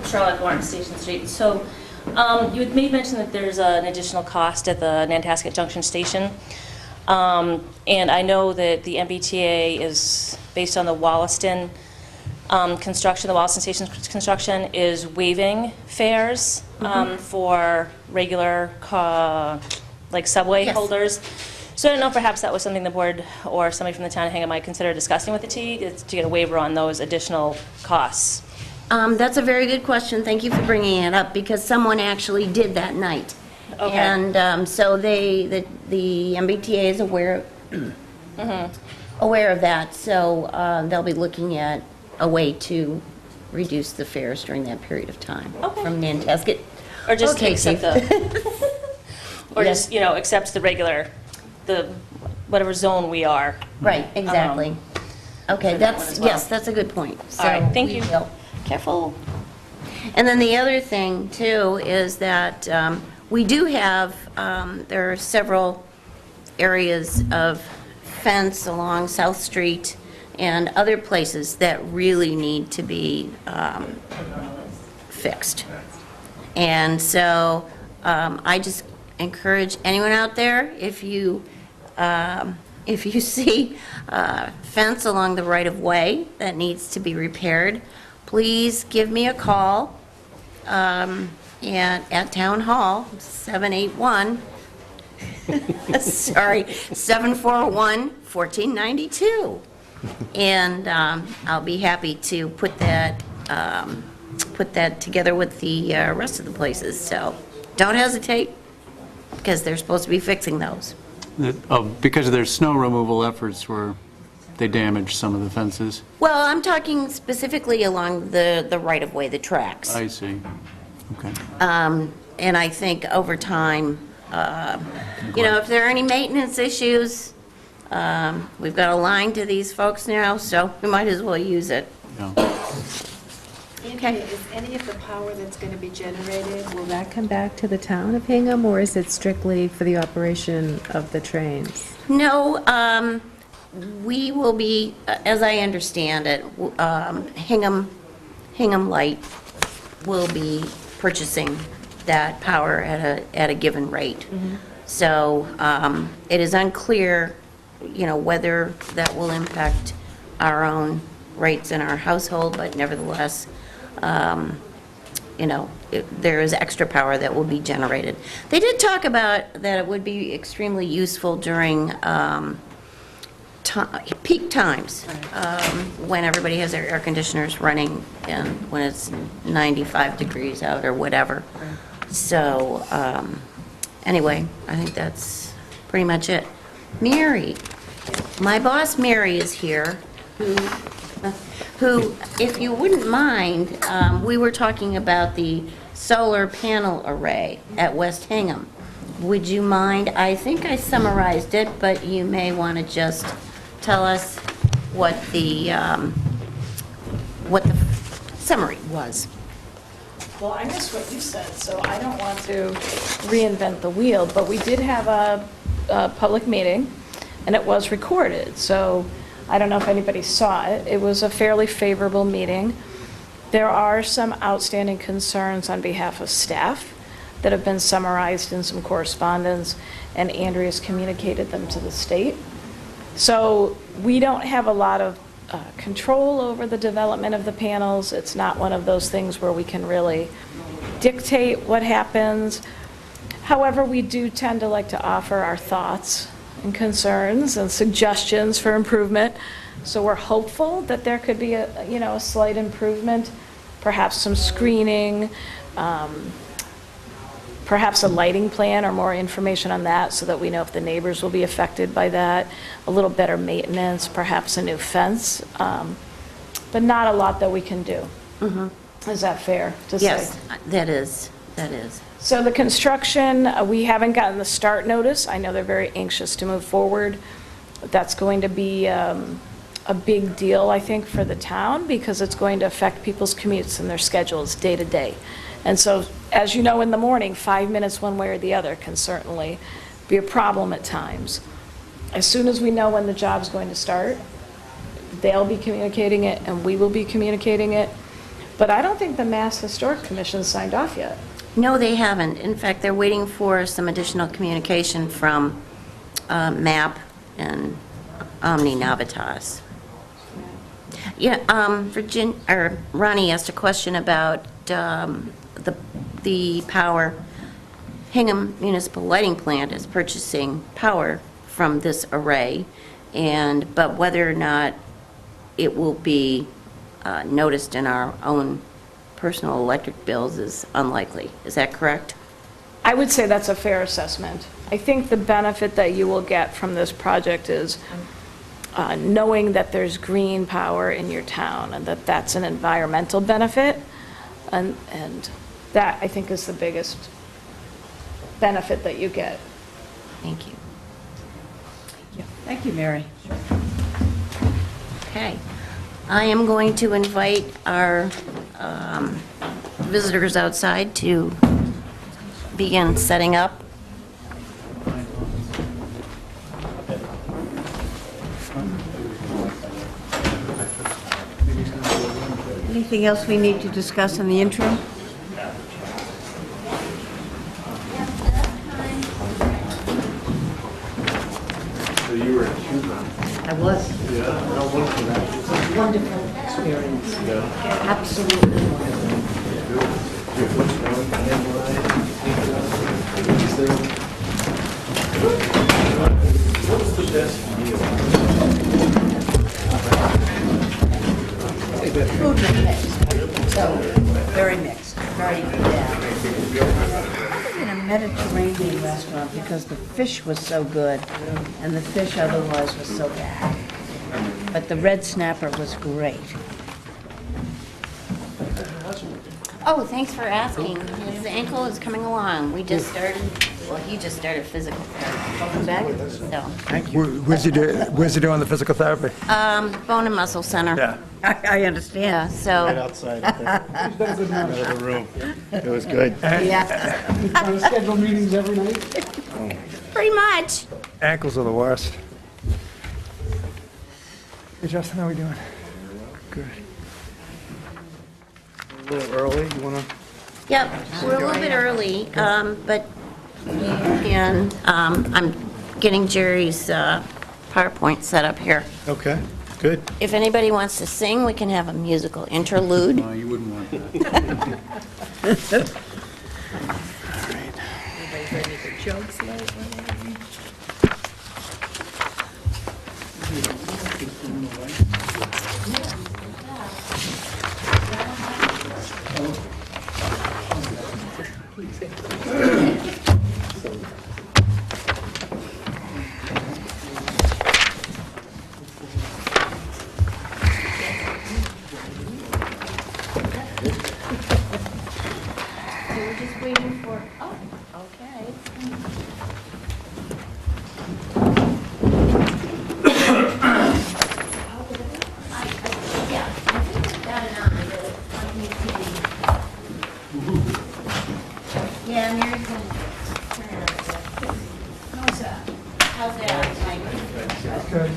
Charlotte Bourne, Station Street. So you had made mention that there's an additional cost at the Nantasket Junction Station. And I know that the MBTA is based on the Wollaston construction, the Wollaston Station construction is waiving fares for regular like subway holders. So I don't know, perhaps that was something the board or somebody from the town of Hingham might consider discussing with the T to get a waiver on those additional costs. That's a very good question. Thank you for bringing it up, because someone actually did that night. Okay. And so the MBTA is aware of that, so they'll be looking at a way to reduce the fares during that period of time from Nantasket. Or just Okay, accept Chief. the, or just, you know, accept the regular, the whatever zone we are. Right, exactly. Okay, for that one that's, as well. yes, that's a good point. All right, thank So you. we will- Careful. And then the other thing, too, is that we do have, there are several areas of fence along South Street and other places that really need to be fixed. And so I just encourage anyone out there, if you see fence along the right-of-way that needs to be repaired, please give me a call at Town Hall, 781, sorry, 741-1492. And I'll be happy to put that together with the rest of the places. So don't hesitate, because they're supposed to be fixing those. Because of their snow removal efforts where they damaged some of the fences? Well, I'm talking specifically along the right-of-way, the tracks. I see. Okay. And I think over time, you know, if there are any maintenance issues, we've got a line to these folks now, so we might as well use it. Yeah. Okay. Is any of the power that's going to be generated, will that come back to the town of Hingham, or is it strictly for the operation of the trains? No, we will be, as I understand it, Hingham Light will be purchasing that power at a given rate. So it is unclear, you know, whether that will impact our own rates in our household, but nevertheless, you know, there is extra power that will be generated. They did talk about that it would be extremely useful during peak times, when everybody has their air conditioners running and when it's 95 degrees out or whatever. So, anyway, I think that's pretty much it. Mary, my boss Mary is here, who who, if you wouldn't mind, we were talking about the solar panel array at West Hingham. Would you mind, I think I summarized it, but you may want to just tell us what the summary was. Well, I missed what you said, so I don't want to reinvent the wheel, but we did have a public meeting, and it was recorded, so I don't know if anybody saw it. It was a fairly favorable meeting. There are some outstanding concerns on behalf of staff that have been summarized in some correspondence, and Andrea's communicated them to the state. So we don't have a lot of control over the development of the panels. It's not one of those things where we can really dictate what happens. However, we do tend to like to offer our thoughts and concerns and suggestions for improvement. So we're hopeful that there could be a slight improvement, perhaps some screening, perhaps a lighting plan or more information on that so that we know if the neighbors will be affected by that, a little better maintenance, perhaps a new fence, but not a lot that we can do. Is that fair to say? Yes, that is. So the construction, we haven't gotten the start notice. I know they're very anxious to move forward. That's going to be a big deal, I think, for the town because it's going to affect people's commutes and their schedules day to day. And so, as you know, in the morning, 5 minutes one way or the other can certainly be a problem at times. As soon as we know when the job's going to start, they'll be communicating it and we will be communicating it. But I don't think the Mass Historic Commission signed off yet. No, they haven't. In fact, they're waiting for some additional communication from MAP and Omni Navitas. Yeah, Ronnie asked a question about the power. Hingham Municipal Lighting Plant is purchasing power from this array, but whether or not it will be noticed in our own personal electric bills is unlikely. Is that correct? I would say that's a fair assessment. I think the benefit that you will get from this project is knowing that there's green power in your town and that that's an environmental benefit. And that, I think, is the biggest benefit that you get. Thank you. Thank you, Mary. Okay. I am going to invite our visitors outside to begin setting up. Anything else we need to discuss in the interim? So you were in Cuba? I was. Yeah, how wonderful that is. It's a wonderful experience. Yeah. Absolutely wonderful. What was the best meal? Food was mixed. So, very mixed. Very, in a Mediterranean restaurant because the fish was so good and the fish otherwise was so bad. But the red snapper was great. Oh, thanks for asking. His ankle is coming along. We just started, well, he just started physical therapy. Welcome back. So, Where's he doing the physical therapy? Bone and Muscle Center. Yeah. I understand. Yeah, so. Right outside of the room. It was good. Yeah. You trying to schedule meetings every night? Pretty much. Ankles are the worst. Hey, Justin, how we doing? Good. A little early, you want to? Yep, we're a little bit early, but you can, I'm getting Jerry's PowerPoint set up here. Okay, good. If anybody wants to sing, we can have a musical interlude. No, you wouldn't want that. Everybody ready for jokes lately? Okay.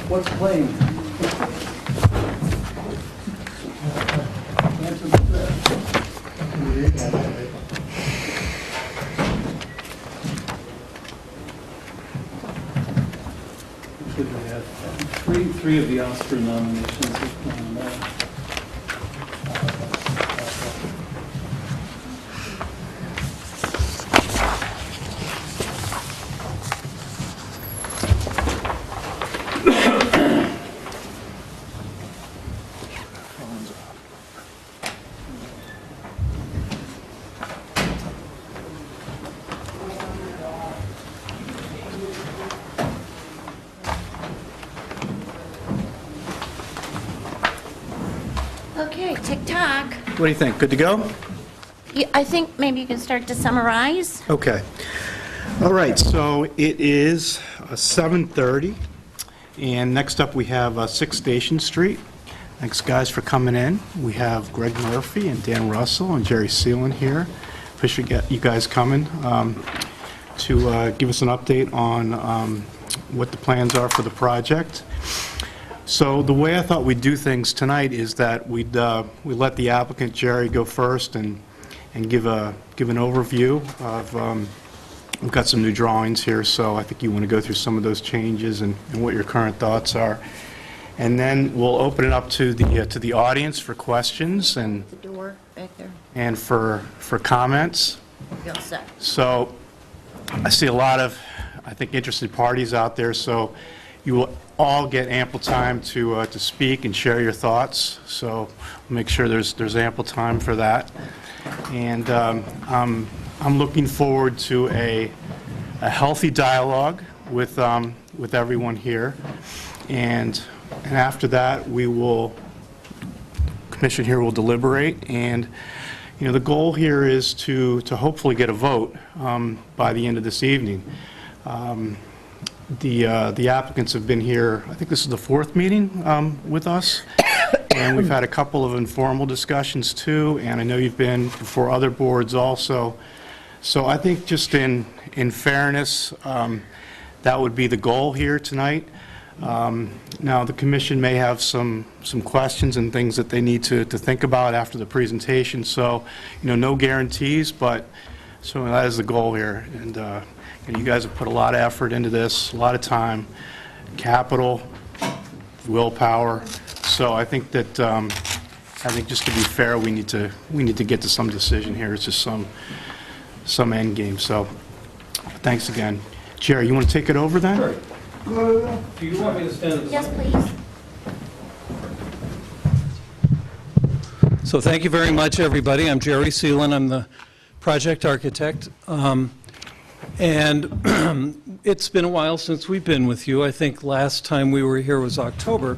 What's playing? Three of the Oscar nominations have gone there. Okay, tick-tock. What do you think? Good to go? Yeah, I think maybe you can start to summarize. Okay. All right, so it is 7:30, and next up we have 6 Station Street. Thanks, guys, for coming in. We have Greg Murphy and Dan Russell and Jerry Seelan here. Appreciate you guys coming to give us an update on what the plans are for the project. So the way I thought we'd do things tonight is that we let the applicant, Jerry, go first and give an overview of, we've got some new drawings here, so I think you want to go through some of those changes and what your current thoughts are. And then we'll open it up to the audience for questions and The door back there. and for comments. You're all set. So I see a lot of, I think, interested parties out there, so you will all get ample time to speak and share your thoughts, so make sure there's ample time for that. And I'm looking forward to a healthy dialogue with everyone here, and after that we will, commission here will deliberate, and the goal here is to hopefully get a vote by the end of this evening. The applicants have been here, I think this is the 4th meeting with us, and we've had a couple of informal discussions too, and I know you've been before other boards also. So I think just in fairness, that would be the goal here tonight. Now, the commission may have some questions and things that they need to think about after the presentation, so no guarantees, but so that is the goal here. And you guys have put a lot of effort into this, a lot of time, capital, willpower. So I think that just to be fair, we need to get to some decision here. It's just some end game. So thanks again, Jerry. You want to take it over then? Sure. Do you want me to stand? Yes, please. So thank you very much, everybody. I'm Jerry Seelan. I'm the project architect. And it's been a while since we've been with you. I think last time we were here was October,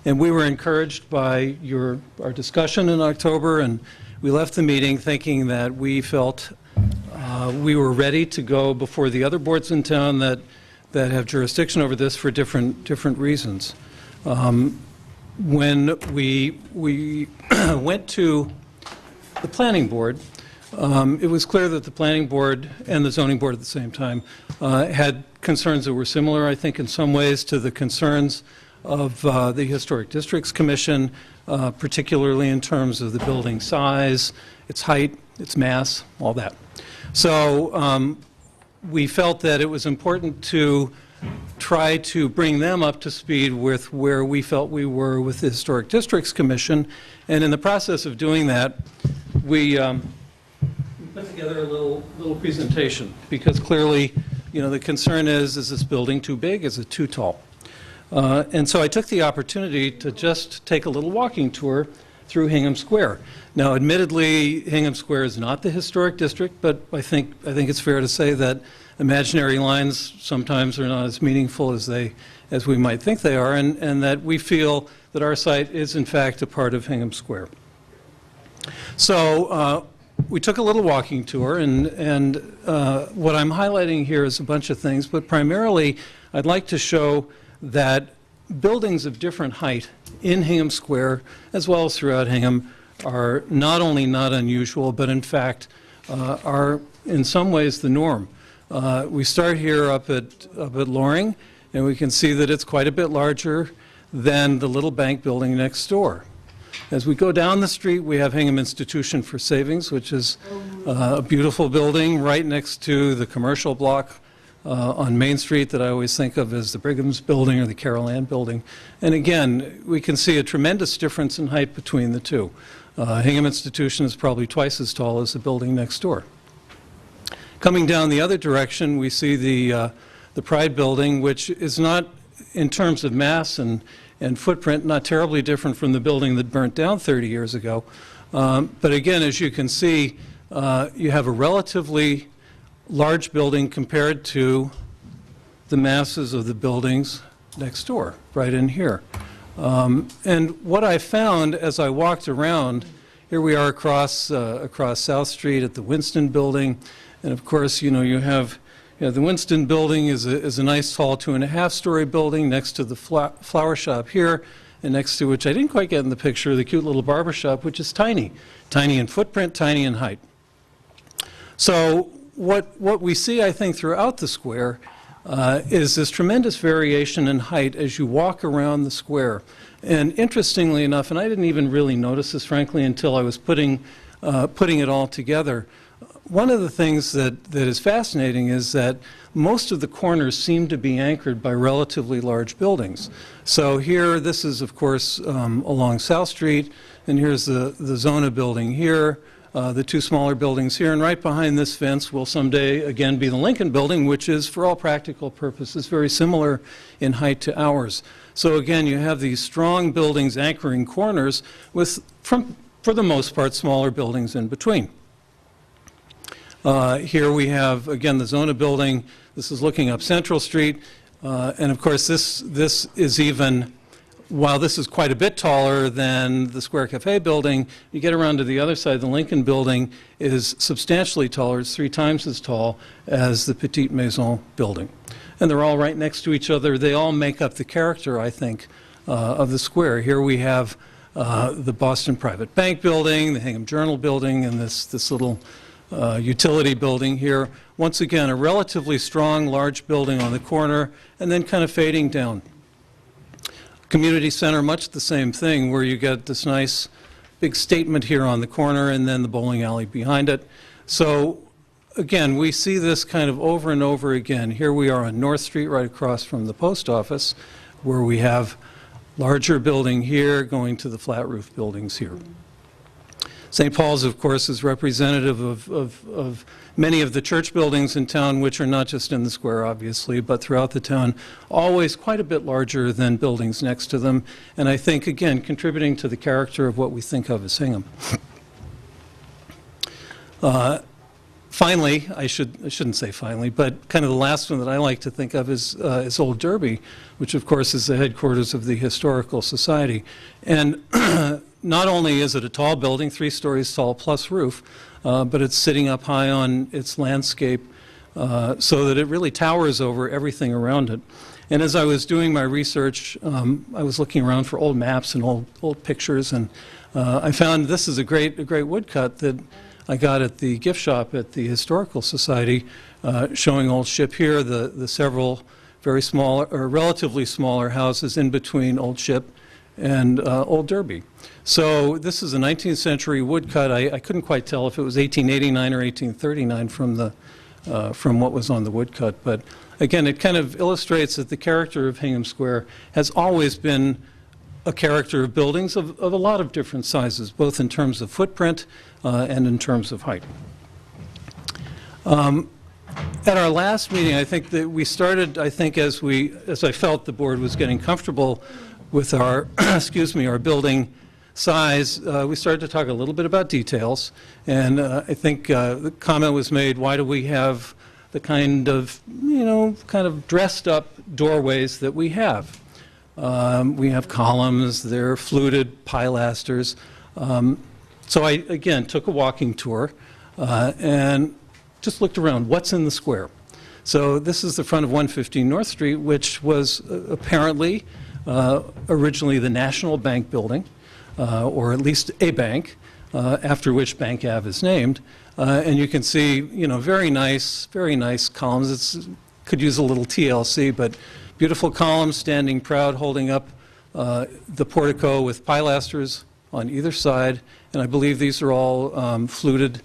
and we were encouraged by our discussion in October, and we left the meeting thinking that we felt we were ready to go before the other boards in town that have jurisdiction over this for different reasons. When we went to the planning board, it was clear that the planning board and the zoning board at the same time had concerns that were similar, I think, in some ways to the concerns of the Historic Districts Commission, particularly in terms of the building size, its height, its mass, all that. So we felt that it was important to try to bring them up to speed with where we felt we were with the Historic Districts Commission, and in the process of doing that, we put together a little presentation, because clearly, the concern is this building too big? Is it too tall? And so I took the opportunity to just take a little walking tour through Hingham Square. Now, admittedly, Hingham Square is not the historic district, but I think it's fair to say that imaginary lines sometimes are not as meaningful as we might think they are, and that we feel that our site is, in fact, a part of Hingham Square. So we took a little walking tour, and what I'm highlighting here is a bunch of things, but primarily I'd like to show that buildings of different height in Hingham Square, as well as throughout Hingham, are not only not unusual, but in fact are in some ways the norm. We start here up at Loring, and we can see that it's quite a bit larger than the little bank building next door. As we go down the street, we have Hingham Institution for Savings, which is a beautiful building right next to the commercial block on Main Street that I always think of as the Brigham's Building or the Carol Ann Building. And again, we can see a tremendous difference in height between the two. Hingham Institution is probably twice as tall as the building next door. Coming down the other direction, we see the Pride Building, which is not, in terms of mass and footprint, not terribly different from the building that burnt down 30 years ago. But again, as you can see, you have a relatively large building compared to the masses of the buildings next door, right in here. And what I found as I walked around, here we are across South Street at the Winston Building, and of course, you have the Winston Building is a nice tall 2.5-story building next to the flower shop here, and next to which I didn't quite get in the picture, the cute little barber shop, which is tiny in footprint, tiny in height. So what we see, I think, throughout the square is this tremendous variation in height as you walk around the square. And interestingly enough, and I didn't even really notice this, frankly, until I was putting it all together, one of the things that is fascinating is that most of the corners seem to be anchored by relatively large buildings. So here, this is, of course, along South Street, and here's the Zona building here, the two smaller buildings here, and right behind this fence will someday again be the Lincoln Building, which is, for all practical purposes, very similar in height to ours. So again, you have these strong buildings anchoring corners with, for the most part, smaller buildings in between. Here we have, again, the Zona building. This is looking up Central Street. And of course, this is even, while this is quite a bit taller than the Square Cafe building, you get around to the other side, the Lincoln building is substantially taller. It's 3 times as tall as the Petite Maison building. And they're all right next to each other. They all make up the character, I think, of the square. Here we have the Boston Private Bank building, the Hingham Journal building, and this little utility building here. Once again, a relatively strong, large building on the corner, and then kind of fading down. Community center, much the same thing, where you get this nice big statement here on the corner, and then the bowling alley behind it. So again, we see this kind of over and over again. Here we are on North Street, right across from the post office, where we have larger building here going to the flat roof buildings here. St. Paul's, of course, is representative of many of the church buildings in town, which are not just in the square, obviously, but throughout the town, always quite a bit larger than buildings next to them, and I think, again, contributing to the character of what we think of as Hingham. Finally, I shouldn't say finally, but kind of the last one that I like to think of is Old Derby, which, of course, is the headquarters of the Historical Society. And not only is it a tall building, 3 stories tall plus roof, but it's sitting up high on its landscape so that it really towers over everything around it. And as I was doing my research, I was looking around for old maps and old pictures, and I found this is a great woodcut that I got at the gift shop at the Historical Society, showing Old Ship here, the several very small or relatively smaller houses in between Old Ship and Old Derby. So this is a 19th century woodcut. I couldn't quite tell if it was 1889 or 1839 from what was on the woodcut, but again, it kind of illustrates that the character of Hingham Square has always been a character of buildings of a lot of different sizes, both in terms of footprint and in terms of height. At our last meeting, I think that we started, I think, as I felt the board was getting comfortable with our, our building size, we started to talk a little bit about details, and I think the comment was made, why do we have the kind of dressed up doorways that we have? We have columns, they're fluted pilasters. So I, again, took a walking tour and just looked around. What's in the square? So this is the front of 115 North Street, which was apparently originally the National Bank building, or at least a bank. after which Bank Ave is named. And you can see, very nice columns. Could use a little TLC, but beautiful columns standing proud, holding up the portico with pilasters on either side. And I believe these are all fluted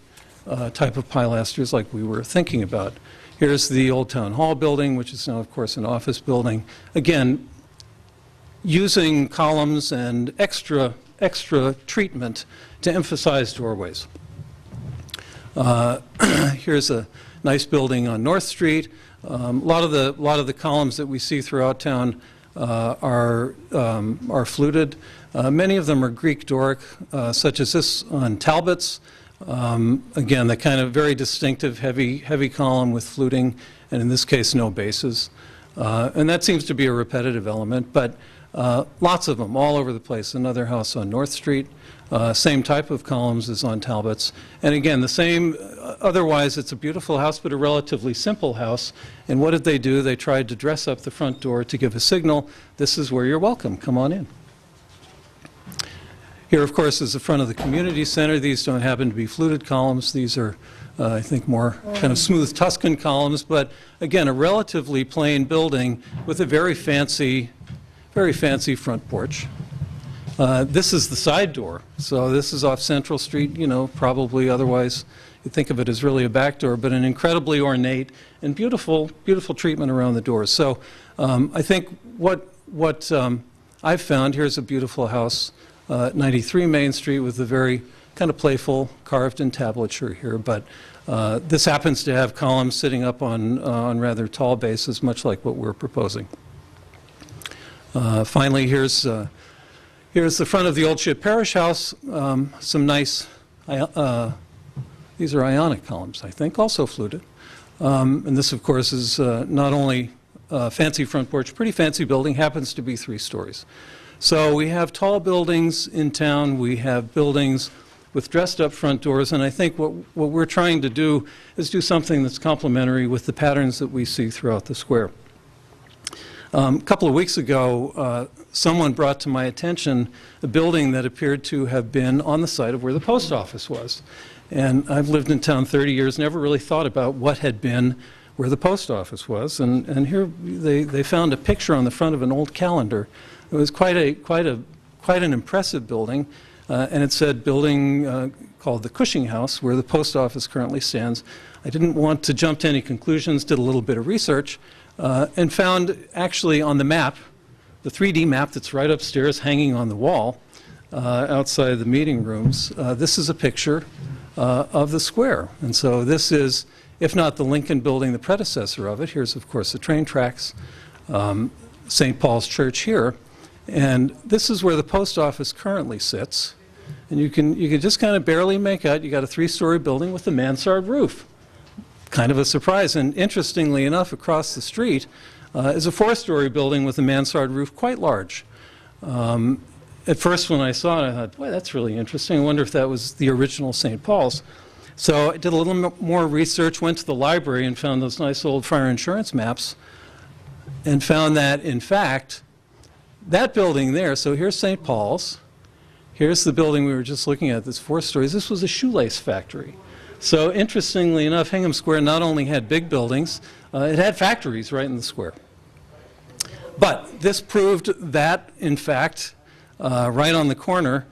type of pilasters like we were thinking about. Here's the Old Town Hall building, which is now, of course, an office building. Again, using columns and extra treatment to emphasize doorways. Here's a nice building on North Street. A lot of the columns that we see throughout town are fluted. Many of them are Greek Doric, such as this on Talbot's. Again, the kind of very distinctive heavy column with fluting, and in this case, no bases. And that seems to be a repetitive element, but lots of them all over the place. Another house on North Street, same type of columns as on Talbot's. And again, the same, otherwise it's a beautiful house, but a relatively simple house. And what did they do? They tried to dress up the front door to give a signal, this is where you're welcome, come on in. Here, of course, is the front of the community center. These don't happen to be fluted columns. These are, I think, more kind of smooth Tuscan columns, but again, a relatively plain building with a very fancy front porch. This is the side door. So this is off Central Street, probably otherwise you'd think of it as really a back door, but an incredibly ornate and beautiful treatment around the doors. So I think what I've found, here's a beautiful house, 93 Main Street with a very kind of playful carved entablature here, but this happens to have columns sitting up on rather tall bases, much like what we're proposing. Finally, here's the front of the old Ship Parish House. Some nice, these are ionic columns, I think, also fluted. And this, of course, is not only a fancy front porch, pretty fancy building, happens to be 3 stories. So we have tall buildings in town, we have buildings with dressed up front doors, and I think what we're trying to do is do something that's complementary with the patterns that we see throughout the square. A couple of weeks ago, someone brought to my attention a building that appeared to have been on the site of where the post office was. And I've lived in town 30 years, never really thought about what had been where the post office was. And here they found a picture on the front of an old calendar. It was quite an impressive building, and it said building called the Cushing House, where the post office currently stands. I didn't want to jump to any conclusions, did a little bit of research, and found actually on the map, the 3D map that's right upstairs hanging on the wall outside the meeting rooms, this is a picture of the square. And so this is, if not the Lincoln building, the predecessor of it. Here's, of course, the train tracks, St. Paul's Church here. And this is where the post office currently sits. And you can just kind of barely make out, you got a 3-story building with a mansard roof. Kind of a surprise. And interestingly enough, across the street is a 4-story building with a mansard roof, quite large. At first when I saw it, I thought, boy, that's really interesting. I wonder if that was the original St. Paul's. So I did a little more research, went to the library and found those nice old fire insurance maps, and found that, in fact, that building there, so here's St. Paul's, here's the building we were just looking at, that's 4 stories. This was a shoelace factory. So interestingly enough, Hingham Square not only had big buildings, it had factories right in the square. But this proved that, in fact, right on the corner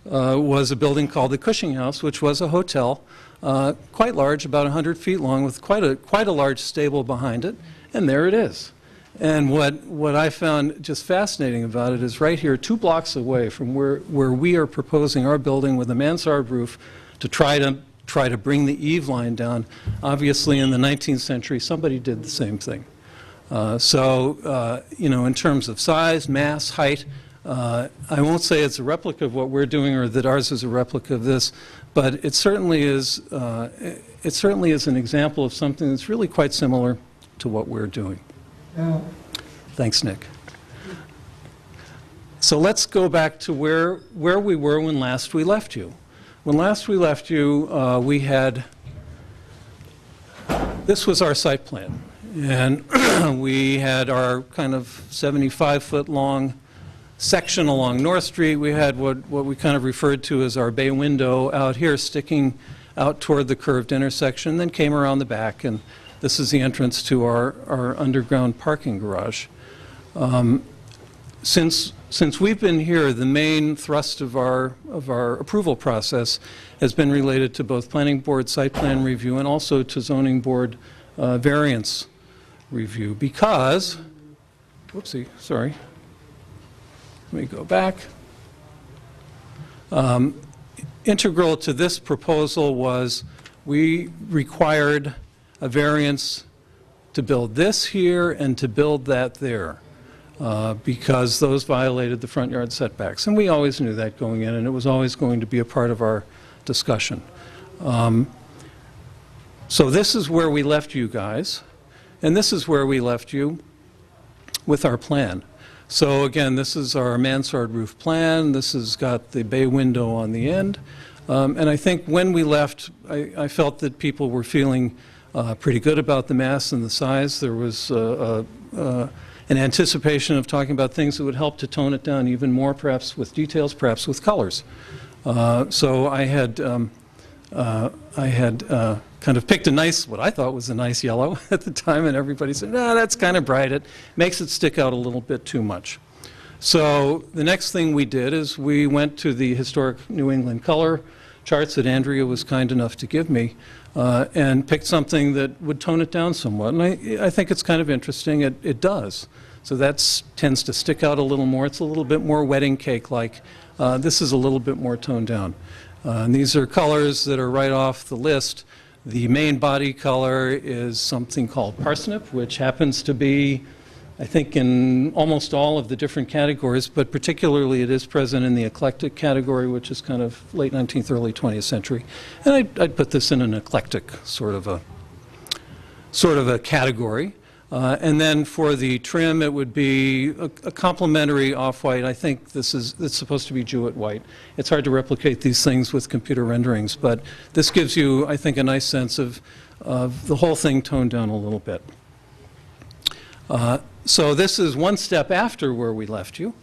was a building called the Cushing House, which was a hotel, quite large, about 100 feet long, with quite a large stable behind it, and there it is. And what I found just fascinating about it is right here, 2 blocks away from where we are proposing our building with a mansard roof to try to bring the eave line down. Obviously, in the 19th century, somebody did the same thing. In terms of size, mass, height, I won't say it's a replica of what we're doing or that ours is a replica of this, but it certainly is an example of something that's really quite similar to what we're doing. Thanks, Nick. So let's go back to where we were when last we left you. When last we left you, this was our site plan. And we had our kind of 75-foot long section along North Street. We had what we kind of referred to as our bay window out here sticking out toward the curved intersection, then came around the back, and this is the entrance to our underground parking garage. Since we've been here, the main thrust of our approval process has been related to both planning board site plan review and also to zoning board variance review, because, whoopsie, sorry, let me go back. Integral to this proposal was we required a variance to build this here and to build that there, because those violated the front yard setbacks. And we always knew that going in, and it was always going to be a part of our discussion. So this is where we left you guys, and this is where we left you with our plan. So again, this is our mansard roof plan. This has got the bay window on the end. And I think when we left, I felt that people were feeling pretty good about the mass and the size. There was an anticipation of talking about things that would help to tone it down even more, perhaps with details, perhaps with colors. So I had kind of picked a nice, what I thought was a nice yellow at the time, and everybody said, no, that's kind of bright. It makes it stick out a little bit too much. So the next thing we did is we went to the historic New England color charts that Andrea was kind enough to give me, and picked something that would tone it down somewhat. And I think it's kind of interesting. It does. So that tends to stick out a little more. It's a little bit more wedding cake-like. This is a little bit more toned down. And these are colors that are right off the list. The main body color is something called parsnip, which happens to be, I think, in almost all of the different categories, but particularly it is present in the eclectic category, which is kind of late 19th, early 20th century. And I'd put this in an eclectic sort of a category. And then for the trim, it would be a complementary off-white. I think it's supposed to be Jewett white. It's hard to replicate these things with computer renderings, but this gives you, I think, a nice sense of the whole thing toned down a little bit. So this is one step after where we left you.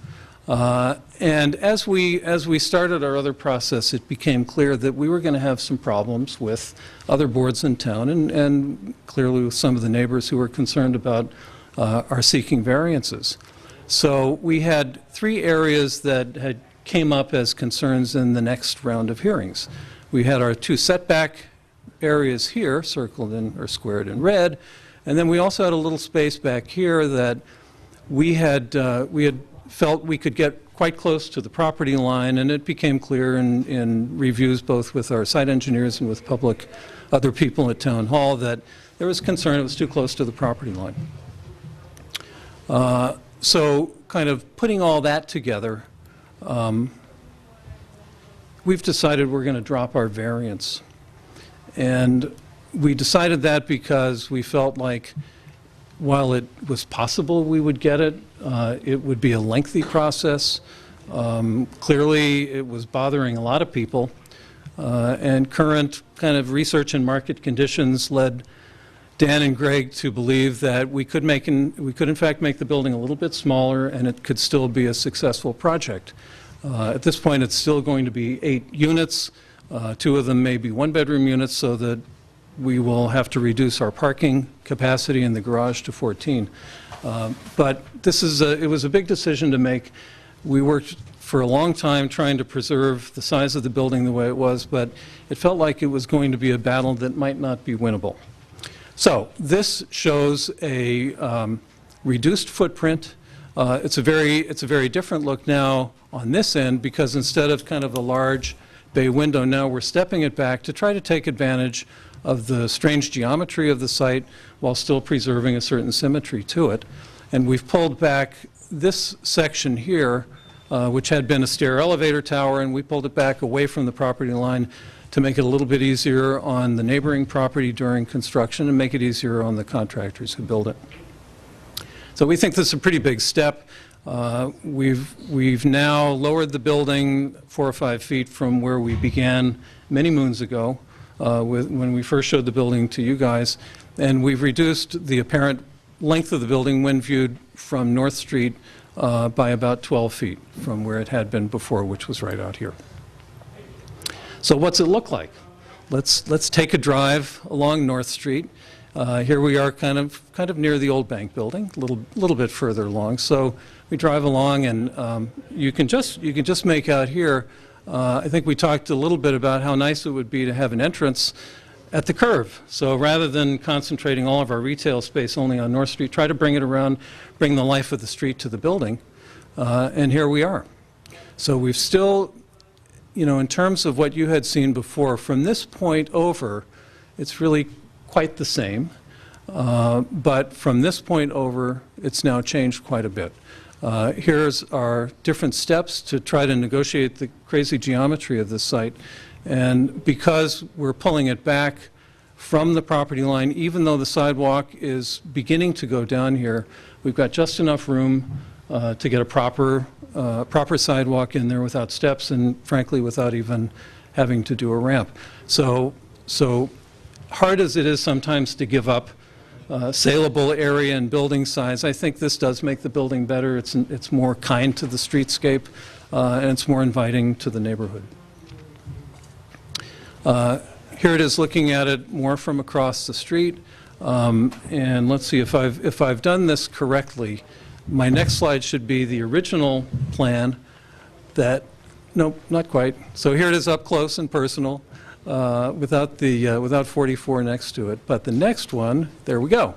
And as we started our other process, it became clear that we were going to have some problems with other boards in town, and clearly with some of the neighbors who were concerned about our seeking variances. So we had 3 areas that had came up as concerns in the next round of hearings. We had our 2 setback areas here, circled in or squared in red, and then we also had a little space back here that we had felt we could get quite close to the property line, and it became clear in reviews both with our site engineers and with other people at Town Hall that there was concern it was too close to the property line. So kind of putting all that together, we've decided we're going to drop our variance. And we decided that because we felt like while it was possible we would get it, it would be a lengthy process. Clearly, it was bothering a lot of people, and current kind of research and market conditions led Dan and Greg to believe that we could in fact make the building a little bit smaller, and it could still be a successful project. At this point, it's still going to be 8 units. 2 of them may be 1-bedroom units, so that we will have to reduce our parking capacity in the garage to 14. But it was a big decision to make. We worked for a long time trying to preserve the size of the building the way it was, but it felt like it was going to be a battle that might not be winnable. So this shows a reduced footprint. It's a very different look now on this end, because instead of kind of a large bay window, now we're stepping it back to try to take advantage of the strange geometry of the site while still preserving a certain symmetry to it. And we've pulled back this section here, which had been a stair elevator tower, and we pulled it back away from the property line to make it a little bit easier on the neighboring property during construction and make it easier on the contractors who build it. So we think this is a pretty big step. We've now lowered the building 4 or 5 feet from where we began many moons ago when we first showed the building to you guys, and we've reduced the apparent length of the building when viewed from North Street by about 12 feet from where it had been before, which was right out here. So what's it look like? Let's take a drive along North Street. Here we are kind of near the old bank building, a little bit further along. So we drive along, and you can just make out here. I think we talked a little bit about how nice it would be to have an entrance at the curve. So rather than concentrating all of our retail space only on North Street, try to bring it around, bring the life of the street to the building. And here we are. So we've still, in terms of what you had seen before, from this point over, it's really quite the same. But from this point over, it's now changed quite a bit. Here's our different steps to try to negotiate the crazy geometry of this site. And because we're pulling it back from the property line, even though the sidewalk is beginning to go down here, we've got just enough room to get a proper sidewalk in there without steps and, frankly, without even having to do a ramp. So hard as it is sometimes to give up saleable area and building size, I think this does make the building better. It's more kind to the streetscape, and it's more inviting to the neighborhood. Here it is looking at it more from across the street. And let's see if I've done this correctly. My next slide should be the original plan that, nope, not quite. So here it is up close and personal without 44 next to it. But the next one, there we go.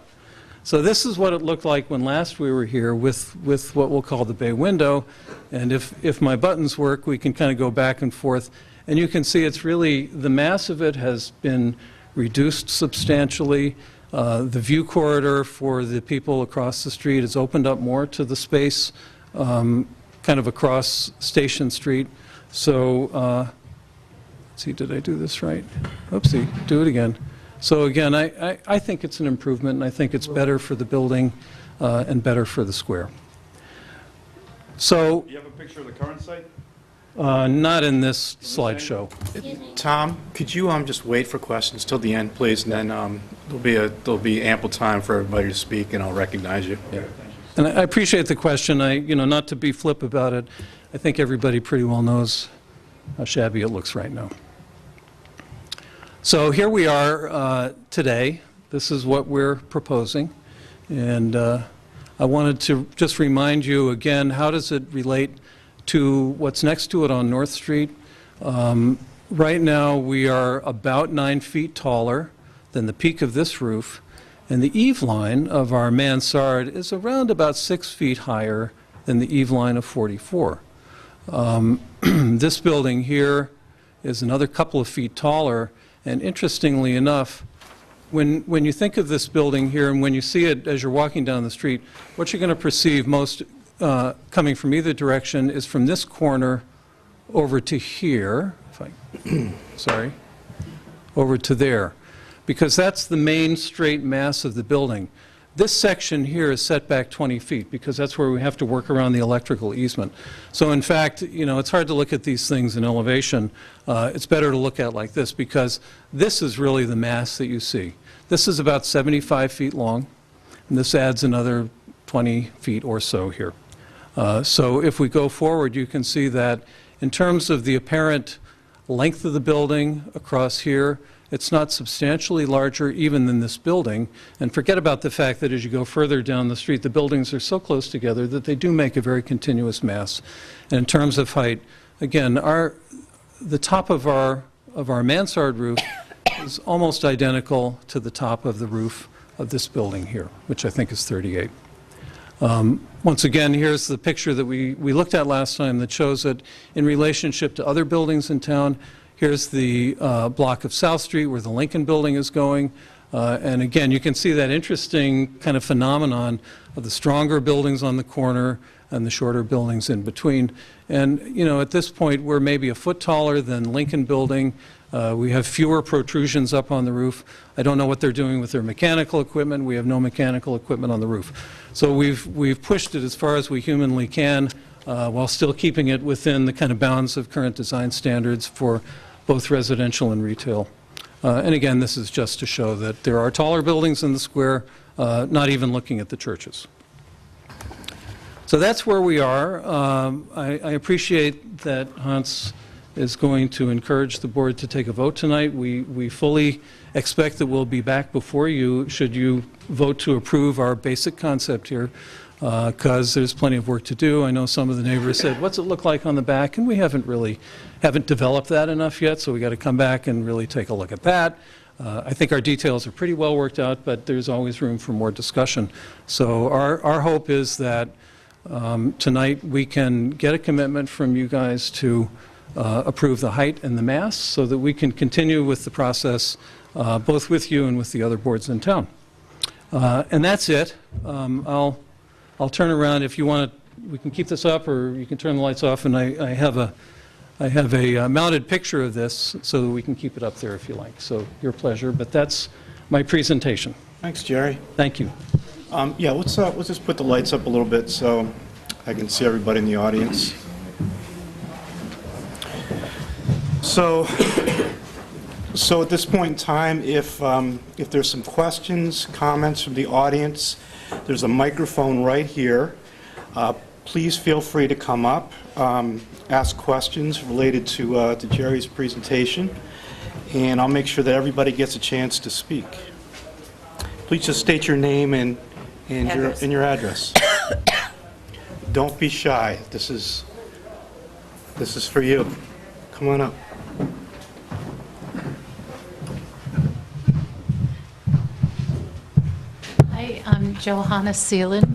So this is what it looked like when last we were here with what we'll call the bay window. And if my buttons work, we can kind of go back and forth. And you can see it's really, the mass of it has been reduced substantially. The view corridor for the people across the street has opened up more to the space, kind of across Station Street. So, let's see, did I do this right? Oopsie, do it again. So again, I think it's an improvement, and I think it's better for the building and better for the square. So, Do you have a picture of the current site? not in this slideshow. Tom, could you just wait for questions till the end, please, and then there'll be ample time for everybody to speak, and I'll recognize you. Yeah. And I appreciate the question. Not to be flip about it, I think everybody pretty well knows how shabby it looks right now. So here we are today. This is what we're proposing, and I wanted to just remind you again, how does it relate to what's next to it on North Street? Right now, we are about 9 feet taller than the peak of this roof, and the eave line of our mansard is around about 6 feet higher than the eave line of 44. This building here is another couple of feet taller, and interestingly enough, when you think of this building here and when you see it as you're walking down the street, what you're going to perceive most coming from either direction is from this corner over to here, sorry, over to there, because that's the main straight mass of the building. This section here is set back 20 feet because that's where we have to work around the electrical easement. So in fact, it's hard to look at these things in elevation. It's better to look at like this because this is really the mass that you see. This is about 75 feet long, and this adds another 20 feet or so here. So if we go forward, you can see that in terms of the apparent length of the building across here, it's not substantially larger even than this building. And forget about the fact that as you go further down the street, the buildings are so close together that they do make a very continuous mass. And in terms of height, again, the top of our mansard roof is almost identical to the top of the roof of this building here, which I think is 38. Once again, here's the picture that we looked at last time that shows it in relationship to other buildings in town. Here's the block of South Street where the Lincoln Building is going. And again, you can see that interesting kind of phenomenon of the stronger buildings on the corner and the shorter buildings in between. And, at this point, we're maybe a foot taller than Lincoln Building. We have fewer protrusions up on the roof. I don't know what they're doing with their mechanical equipment. We have no mechanical equipment on the roof. So we've pushed it as far as we humanly can while still keeping it within the kind of bounds of current design standards for both residential and retail. And again, this is just to show that there are taller buildings in the square, not even looking at the churches. So that's where we are. I appreciate that Hans is going to encourage the board to take a vote tonight. We fully expect that we'll be back before you, should you vote to approve our basic concept here, because there's plenty of work to do. I know some of the neighbors said, what's it look like on the back? And we haven't developed that enough yet, so we got to come back and really take a look at that. I think our details are pretty well worked out, but there's always room for more discussion. So our hope is that tonight we can get a commitment from you guys to approve the height and the mass so that we can continue with the process both with you and with the other boards in town. And that's it. I'll turn around if you want. We can keep this up, or you can turn the lights off, and I have a mounted picture of this so that we can keep it up there if you like. So your pleasure, but that's my presentation. Thanks, Jerry. Thank you. Yeah, let's just put the lights up a little bit so I can see everybody in the audience. So at this point in time, if there's some questions, comments from the audience, there's a microphone right here. Please feel free to come up, ask questions related to Jerry's presentation, and I'll make sure that everybody gets a chance to speak. Please just state your name and your address. Don't be shy. This is for you. Come on up. Hi, I'm Johanna Seelan,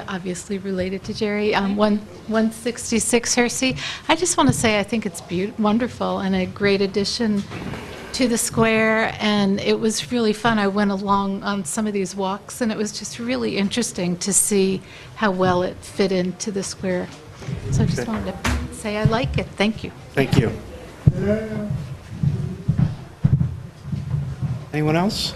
obviously related to Jerry. 166 Hersey. I just want to say I think it's wonderful and a great addition to the square, and it was really fun. I went along on some of these walks, and it was just really interesting to see how well it fit into the square. So I just wanted to say I like it. Thank you. Thank you. Anyone else?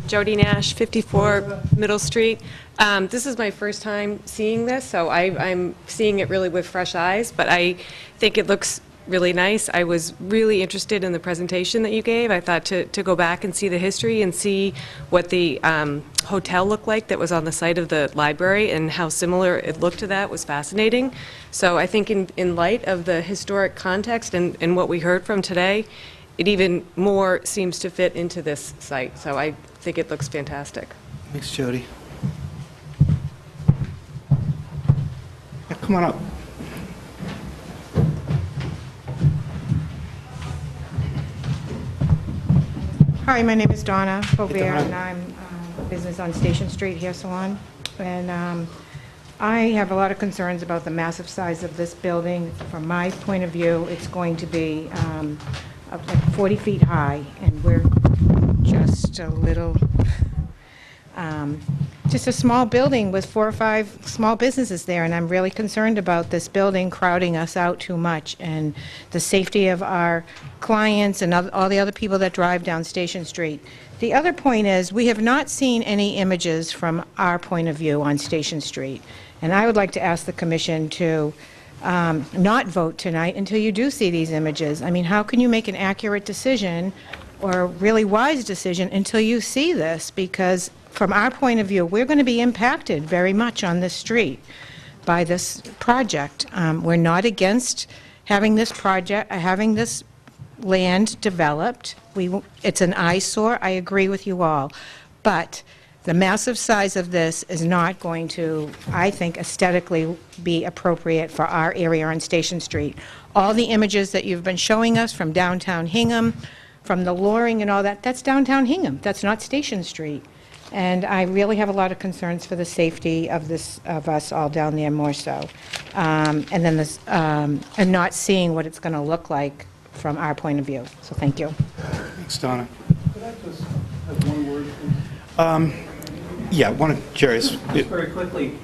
Jody Nash, 54 Middle Street. This is my first time seeing this, so I'm seeing it really with fresh eyes, but I think it looks really nice. I was really interested in the presentation that you gave. I thought to go back and see the history and see what the hotel looked like that was on the site of the library and how similar it looked to that was fascinating. So I think in light of the historic context and what we heard from today, it even more seems to fit into this site. So I think it looks fantastic. Thanks, Jody. Yeah, come on up. Hi, my name is Donna Beauvais, and I'm business on Station Street hair salon. And I have a lot of concerns about the massive size of this building. From my point of view, it's going to be like 40 feet high, and we're just a little, just a small building with 4 or 5 small businesses there, and I'm really concerned about this building crowding us out too much, and the safety of our clients and all the other people that drive down Station Street. The other point is, we have not seen any images from our point of view on Station Street, and I would like to ask the Commission to not vote tonight until you do see these images. I mean, how can you make an accurate decision or a really wise decision until you see this? Because from our point of view, we're going to be impacted very much on this street by this project. We're not against having this project, having this land developed. It's an eyesore, I agree with you all. But the massive size of this is not going to, I think, aesthetically be appropriate for our area on Station Street. All the images that you've been showing us from downtown Hingham, from the Loring and all that, that's downtown Hingham. That's not Station Street. And I really have a lot of concerns for the safety of us all down there more so. And then this, and not seeing what it's going to look like from our point of view. So thank you. Thanks, Donna. Could I just have one word, please? Yeah, one of Jerry's. Just very quickly,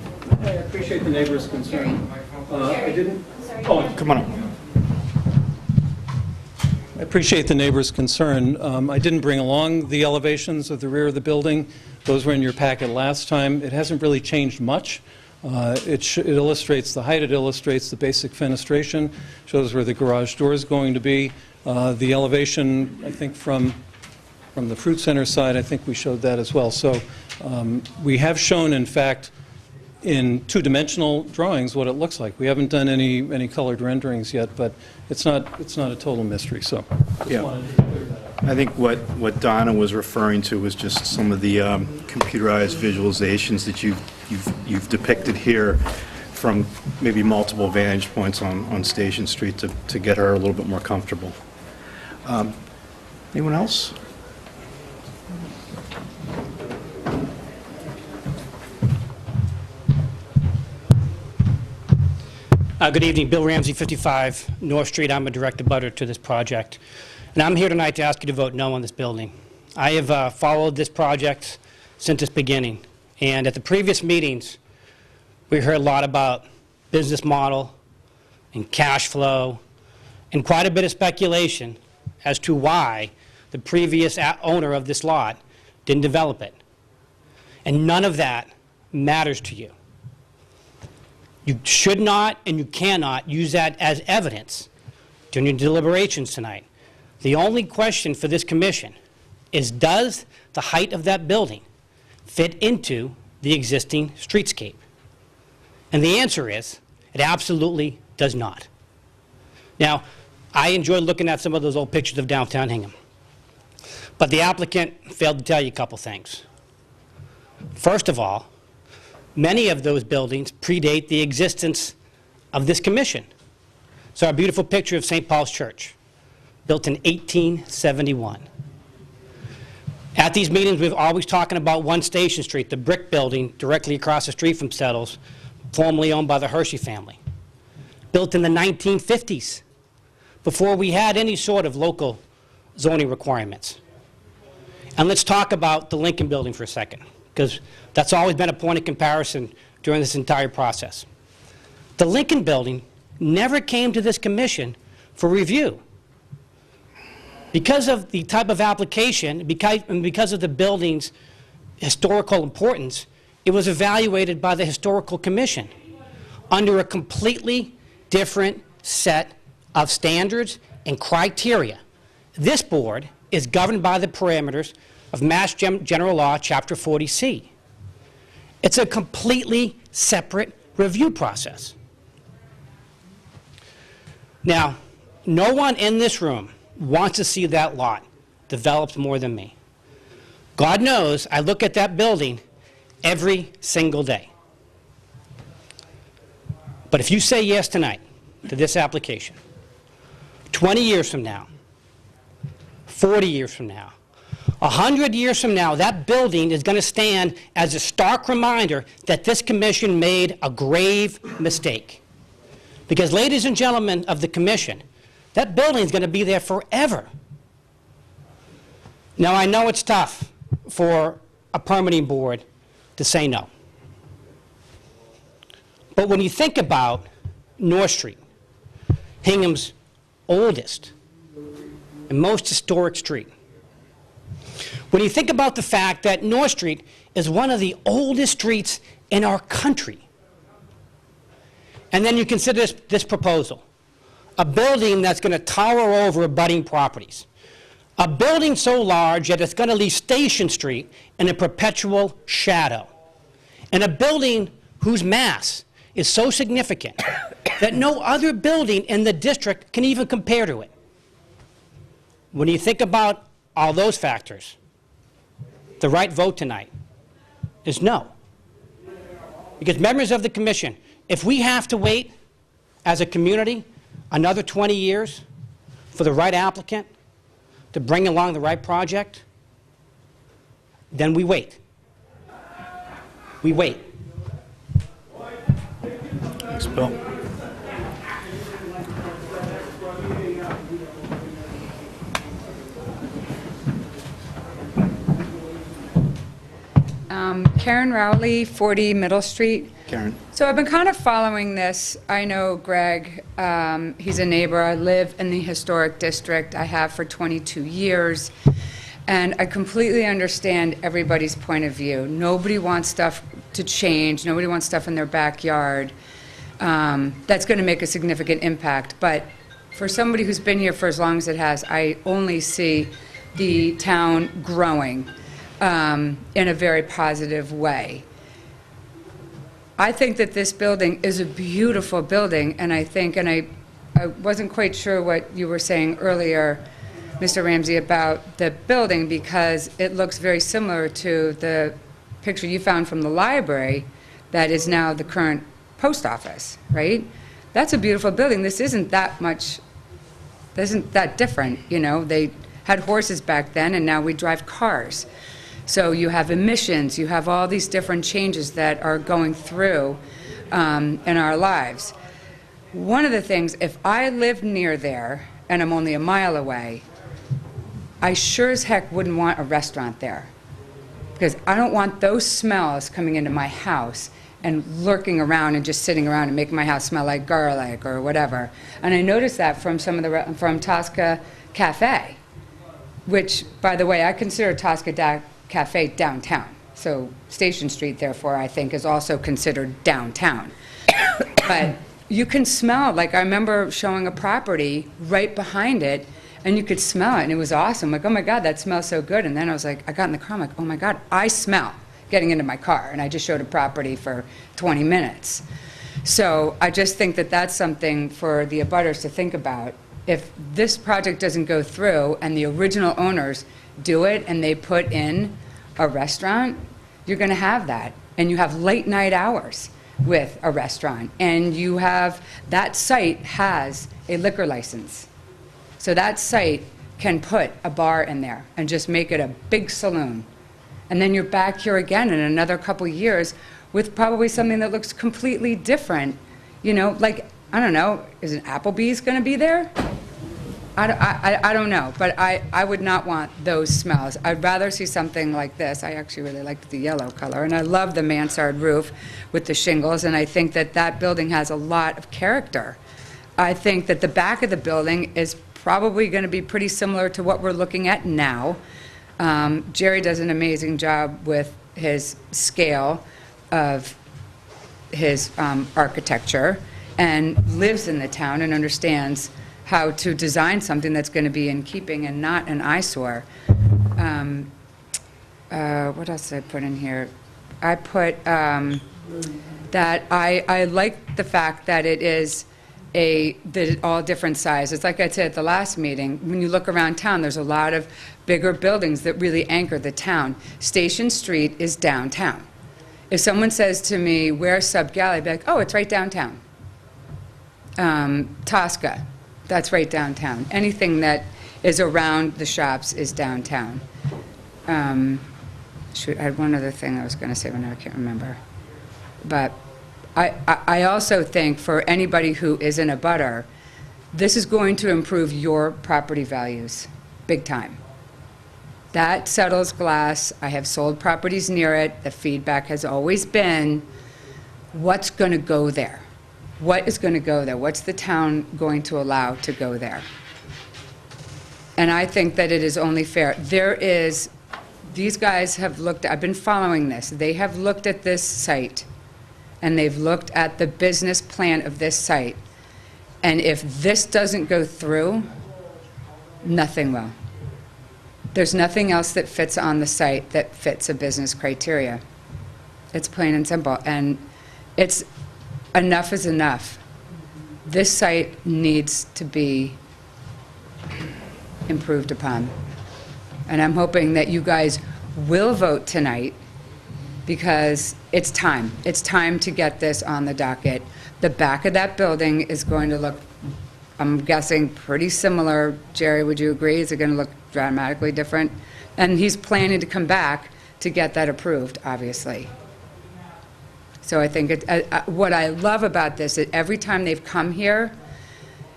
I appreciate the neighbor's concern. I didn't. Oh, come on up. I appreciate the neighbor's concern. I didn't bring along the elevations of the rear of the building. Those were in your packet last time. It hasn't really changed much. It illustrates the height. It illustrates the basic fenestration. Shows where the garage door is going to be. The elevation, I think, from From the fruit center side, I think we showed that as well. So we have shown, in fact, in two-dimensional drawings what it looks like. We haven't done any colored renderings yet, but it's not a total mystery, so. Yeah. I think what Donna was referring to was just some of the computerized visualizations that you've depicted here from maybe multiple vantage points on Station Street to get her a little bit more comfortable. Anyone else? Good evening, Bill Ramsey, 55 North Street. I'm a direct abutter to this project. And I'm here tonight to ask you to vote no on this building. I have followed this project since its beginning. And at the previous meetings, we heard a lot about business model and cash flow and quite a bit of speculation as to why the previous owner of this lot didn't develop it. And none of that matters to you. You should not and you cannot use that as evidence during your deliberations tonight. The only question for this commission is, does the height of that building fit into the existing streetscape? And the answer is, it absolutely does not. Now, I enjoyed looking at some of those old pictures of downtown Hingham. But the applicant failed to tell you a couple things. First of all, many of those buildings predate the existence of this commission. So our beautiful picture of St. Paul's Church, built in 1871. At these meetings, we're always talking about 1 Station Street, the brick building directly across the street from Settles, formerly owned by the Hershey family. Built in the 1950s, before we had any sort of local zoning requirements. And let's talk about the Lincoln building for a second, because that's always been a point of comparison during this entire process. The Lincoln building never came to this commission for review. Because of the type of application, because of the building's historical importance, it was evaluated by the Historical Commission under a completely different set of standards and criteria. This board is governed by the parameters of Mass General Law, Chapter 40C. It's a completely separate review process. Now, no one in this room wants to see that lot developed more than me. God knows I look at that building every single day. But if you say yes tonight to this application, 20 years from now, 40 years from now, 100 years from now, that building is going to stand as a stark reminder that this commission made a grave mistake. Because, ladies and gentlemen of the commission, that building is going to be there forever. Now, I know it's tough for a permitting board to say no. But when you think about North Street, Hingham's oldest and most historic street, when you think about the fact that North Street is one of the oldest streets in our country, and then you consider this proposal, a building that's going to tower over abutting properties, a building so large that it's going to leave Station Street in a perpetual shadow, and a building whose mass is so significant that no other building in the district can even compare to it. When you think about all those factors, the right vote tonight is no. Because members of the commission, if we have to wait as a community another 20 years for the right applicant to bring along the right project, then we wait. We wait. Thanks, Bill. Karen Rowley, 40 Middle Street. Karen. So I've been kind of following this. I know Greg, he's a neighbor. I live in the historic district. I have for 22 years. And I completely understand everybody's point of view. Nobody wants stuff to change. Nobody wants stuff in their backyard. That's going to make a significant impact. But for somebody who's been here for as long as it has, I only see the town growing in a very positive way. I think that this building is a beautiful building, and I think, and I wasn't quite sure what you were saying earlier, Mr. Ramsey, about the building, because it looks very similar to the picture you found from the library that is now the current post office, right? That's a beautiful building. This isn't that different, you know? They had horses back then, and now we drive cars. So you have emissions, you have all these different changes that are going through in our lives. One of the things, if I lived near there, and I'm only a mile away, I sure as heck wouldn't want a restaurant there, because I don't want those smells coming into my house and lurking around and just sitting around and making my house smell like garlic or whatever. And I noticed that from from Tosca Cafe, which, by the way, I consider Tosca Cafe downtown. So Station Street, therefore, I think is also considered downtown. But you can smell, like I remember showing a property right behind it, and you could smell it, and it was awesome. Like, oh my God, that smells so good. And then I was like, I got in the car, I'm like, oh my God, I smell getting into my car. And I just showed a property for 20 minutes. So I just think that that's something for the abutters to think about. If this project doesn't go through and the original owners do it and they put in a restaurant, you're going to have that. And you have late night hours with a restaurant. And you have, that site has a liquor license. So that site can put a bar in there and just make it a big saloon. And then you're back here again in another couple years with probably something that looks completely different. You know, like, I don't know, is an Applebee's going to be there? I don't know, but I would not want those smells. I'd rather see something like this. I actually really like the yellow color, and I love the mansard roof with the shingles, and I think that that building has a lot of character. I think that the back of the building is probably going to be pretty similar to what we're looking at now. Jerry does an amazing job with his scale of his architecture and lives in the town and understands how to design something that's going to be in keeping and not an eyesore. What else did I put in here? I put that I like the fact that it is all different sizes. Like I said at the last meeting, when you look around town, there's a lot of bigger buildings that really anchor the town. Station Street is downtown. If someone says to me, where's Sub Galley, I'd be like, oh, it's right downtown. Tosca, that's right downtown. Anything that is around the shops is downtown. Shoot, I had one other thing I was going to say, but now I can't remember. But I also think for anybody who is in a butter, this is going to improve your property values, big time. That settles glass. I have sold properties near it. The feedback has always been, what's going to go there? What is going to go there? What's the town going to allow to go there? And I think that it is only fair. These guys have looked, I've been following this. They have looked at this site, and they've looked at the business plan of this site. And if this doesn't go through, nothing will. There's nothing else that fits on the site that fits a business criteria. It's plain and simple. And it's enough is enough. This site needs to be improved upon. And I'm hoping that you guys will vote tonight, because it's time. It's time to get this on the docket. The back of that building is going to look, I'm guessing, pretty similar. Jerry, would you agree? Is it going to look dramatically different? And he's planning to come back to get that approved, obviously. So I think what I love about this is every time they've come here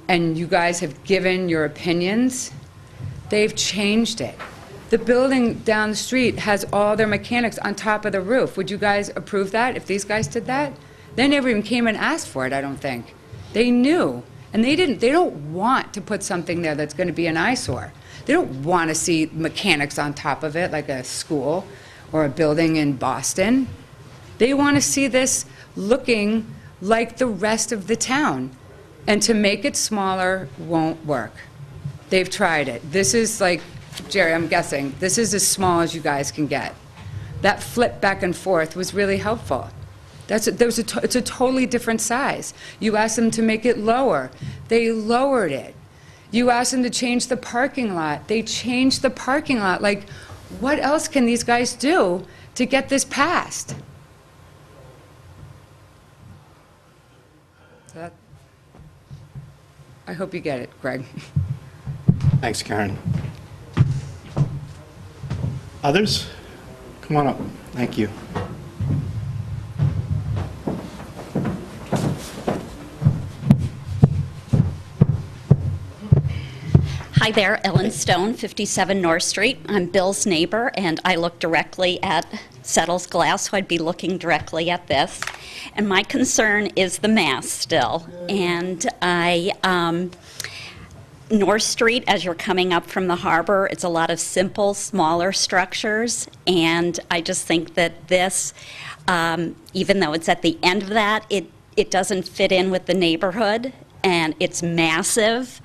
and you guys have given your opinions, they've changed it. The building down the street has all their mechanics on top of the roof. Would you guys approve that if these guys did that? They never even came and asked for it, I don't think. They knew. And they don't want to put something there that's going to be an eyesore. They don't want to see mechanics on top of it like a school or a building in Boston. They want to see this looking like the rest of the town. And to make it smaller won't work. They've tried it. This is like Jerry, I'm guessing, this is as small as you guys can get. That flip back and forth was really helpful. It's a totally different size. You asked them to make it lower. They lowered it. You asked them to change the parking lot. They changed the parking lot. Like, what else can these guys do to get this passed? I hope you get it, Greg. Thanks, Karen. Others? Come on up. Thank you. Hi there, Ellen Stone, 57 North Street. I'm Bill's neighbor, and I look directly at Settles Glass, so I'd be looking directly at this. And my concern is the mass still. And North Street, as you're coming up from the harbor, it's a lot of simple, smaller structures. And I just think that this, even though it's at the end of that, it doesn't fit in with the neighborhood, and it's massive.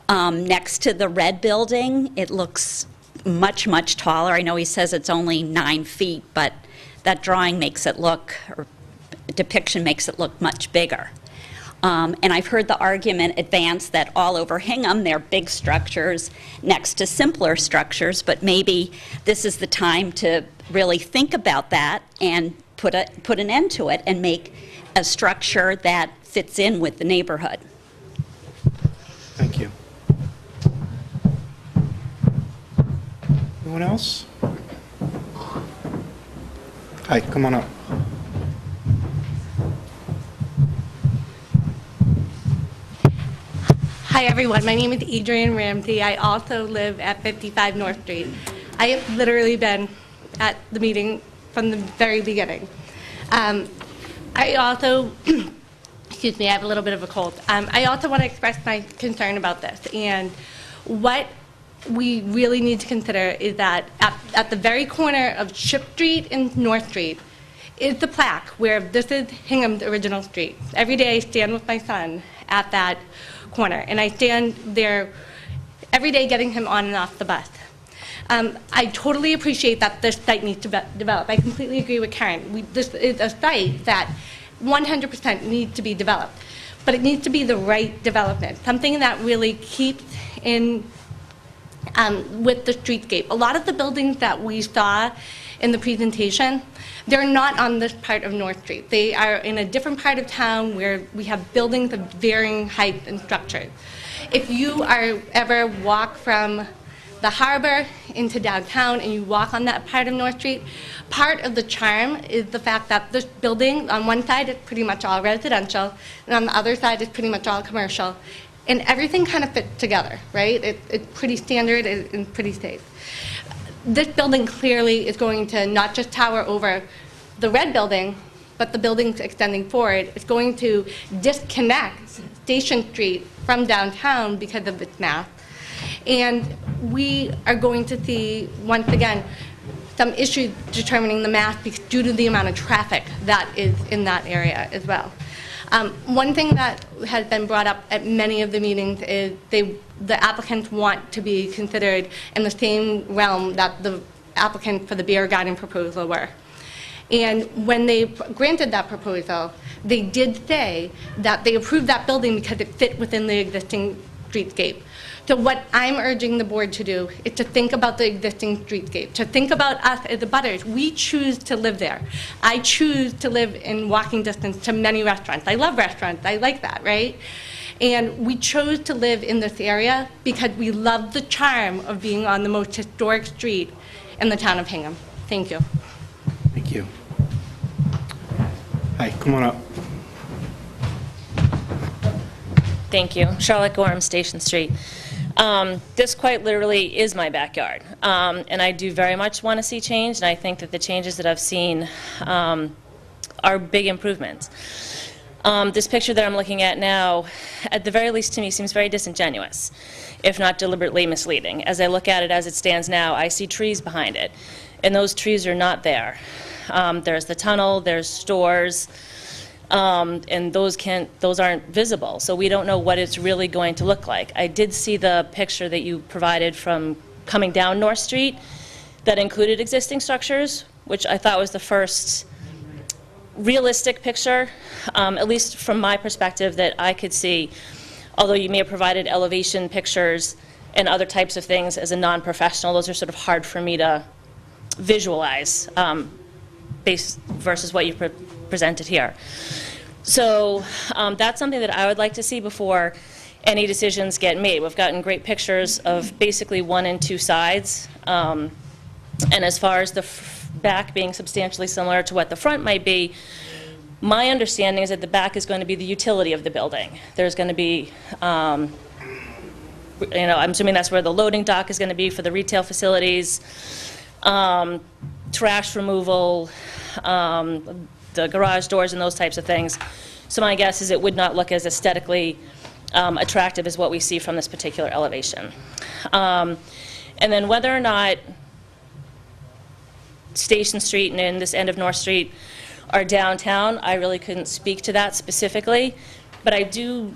Next to the red building, it looks much, much taller. I know he says it's only 9 feet, but that drawing makes it look, or depiction makes it look much bigger. And I've heard the argument advanced that all over Hingham, there are big structures next to simpler structures, but maybe this is the time to really think about that and put an end to it and make a structure that fits in with the neighborhood. Thank you. Anyone else? Hi, come on up. Hi, everyone. My name is Adrienne Ramsey. I also live at 55 North Street. I have literally been at the meeting from the very beginning. I also, excuse me, I have a little bit of a cold. I also want to express my concern about this. And what we really need to consider is that at the very corner of Ship Street and North Street is the plaque where this is Hingham's original street. Every day I stand with my son at that corner, and I stand there every day getting him on and off the bus. I totally appreciate that this site needs to be developed. I completely agree with Karen. This is a site that 100% needs to be developed, but it needs to be the right development, something that really keeps in with the streetscape. A lot of the buildings that we saw in the presentation, they're not on this part of North Street. They are in a different part of town where we have buildings of varying heights and structures. If you ever walk from the harbor into downtown and you walk on that part of North Street, part of the charm is the fact that this building, on one side is pretty much all residential, and on the other side is pretty much all commercial. And everything kind of fits together, right? It's pretty standard and pretty safe. This building clearly is going to not just tower over the red building, but the buildings extending forward. It's going to disconnect Station Street from downtown because of its mass. And we are going to see, once again, some issues determining the mass due to the amount of traffic that is in that area as well. One thing that has been brought up at many of the meetings is the applicants want to be considered in the same realm that the applicants for the beer garden proposal were. And when they granted that proposal, they did say that they approved that building because it fit within the existing streetscape. So what I'm urging the board to do is to think about the existing streetscape, to think about us as abutters. We choose to live there. I choose to live in walking distance to many restaurants. I love restaurants. I like that, right? And we chose to live in this area because we love the charm of being on the most historic street in the town of Hingham. Thank you. Thank you. Hi, come on up. Thank you. Charlotte Gorham, Station Street. This quite literally is my backyard, and I do very much want to see change, and I think that the changes that I've seen are big improvements. This picture that I'm looking at now, at the very least to me, seems very disingenuous, if not deliberately misleading. As I look at it as it stands now, I see trees behind it, and those trees are not there. There's the tunnel, there's stores, and those aren't visible, so we don't know what it's really going to look like. I did see the picture that you provided from coming down North Street that included existing structures, which I thought was the first realistic picture, at least from my perspective, that I could see. Although you may have provided elevation pictures and other types of things as a non-professional, those are sort of hard for me to visualize versus what you've presented here. So that's something that I would like to see before any decisions get made. We've gotten great pictures of basically 1 and 2 sides. And as far as the back being substantially similar to what the front might be, my understanding is that the back is going to be the utility of the building. There's going to be, I'm assuming that's where the loading dock is going to be for the retail facilities, trash removal, the garage doors and those types of things. So my guess is it would not look as aesthetically attractive as what we see from this particular elevation. And then whether or not Station Street and this end of North Street are downtown, I really couldn't speak to that specifically, but I do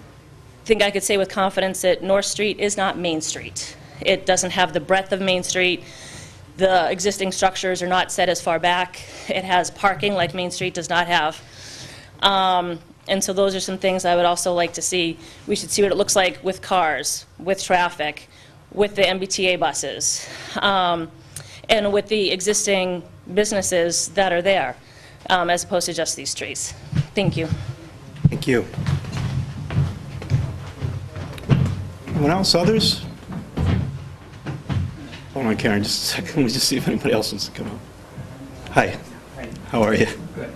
think I could say with confidence that North Street is not Main Street. It doesn't have the breadth of Main Street. The existing structures are not set as far back. It has parking like Main Street does not have. And so those are some things I would also like to see. We should see what it looks like with cars, with traffic, with the MBTA buses, and with the existing businesses that are there, as opposed to just these trees. Thank you. Thank you. Anyone else? Others? Hold on, Karen, just a second. Let me just see if anybody else wants to come up. Hi. How are you? Good.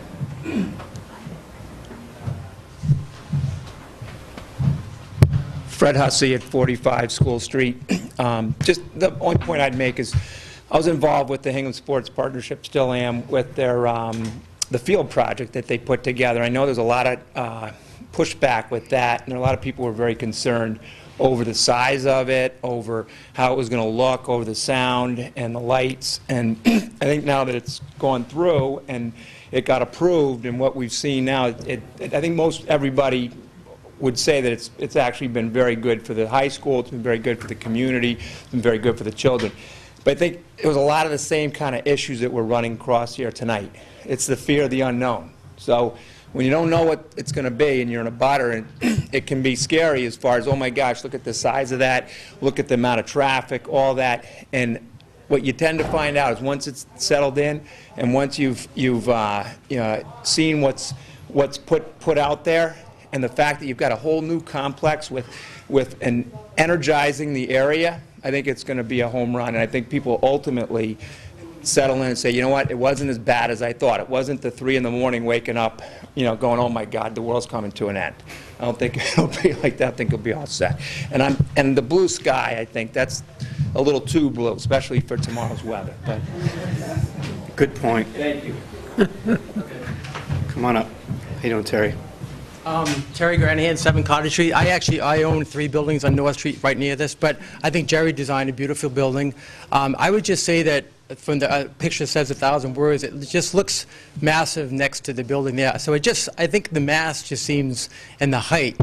Fred Hussey at 45 School Street. Just the only point I'd make is I was involved with the Hingham Sports Partnership, still am, with their the field project that they put together. I know there's a lot of pushback with that, and a lot of people were very concerned over the size of it, over how it was going to look, over the sound and the lights. And I think now that it's gone through and it got approved, and what we've seen now, I think most everybody would say that it's actually been very good for the high school, it's been very good for the community, it's been very good for the children. But I think it was a lot of the same kind of issues that we're running across here tonight. It's the fear of the unknown. So when you don't know what it's going to be and you're in a butter, and it can be scary as far as, oh my gosh, look at the size of that, look at the amount of traffic, all that. And what you tend to find out is once it's settled in, and once you've seen what's put out there, and the fact that you've got a whole new complex with an energizing the area, I think it's going to be a home run. And I think people ultimately settle in and say, you know what, it wasn't as bad as I thought. It wasn't the 3 in the morning waking up, going, oh my God, the world's coming to an end. I don't think it'll be like that. I think it'll be all set. And the blue sky, I think that's a little too blue, especially for tomorrow's weather. But good point. Thank you. Come on up. How you doing, Terry? Terry Granahan, 7 Cottage Street. I own 3 buildings on North Street right near this, but I think Jerry designed a beautiful building. I would just say that from the picture says 1,000 words, it just looks massive next to the building there. So I think the mass just seems, and the height,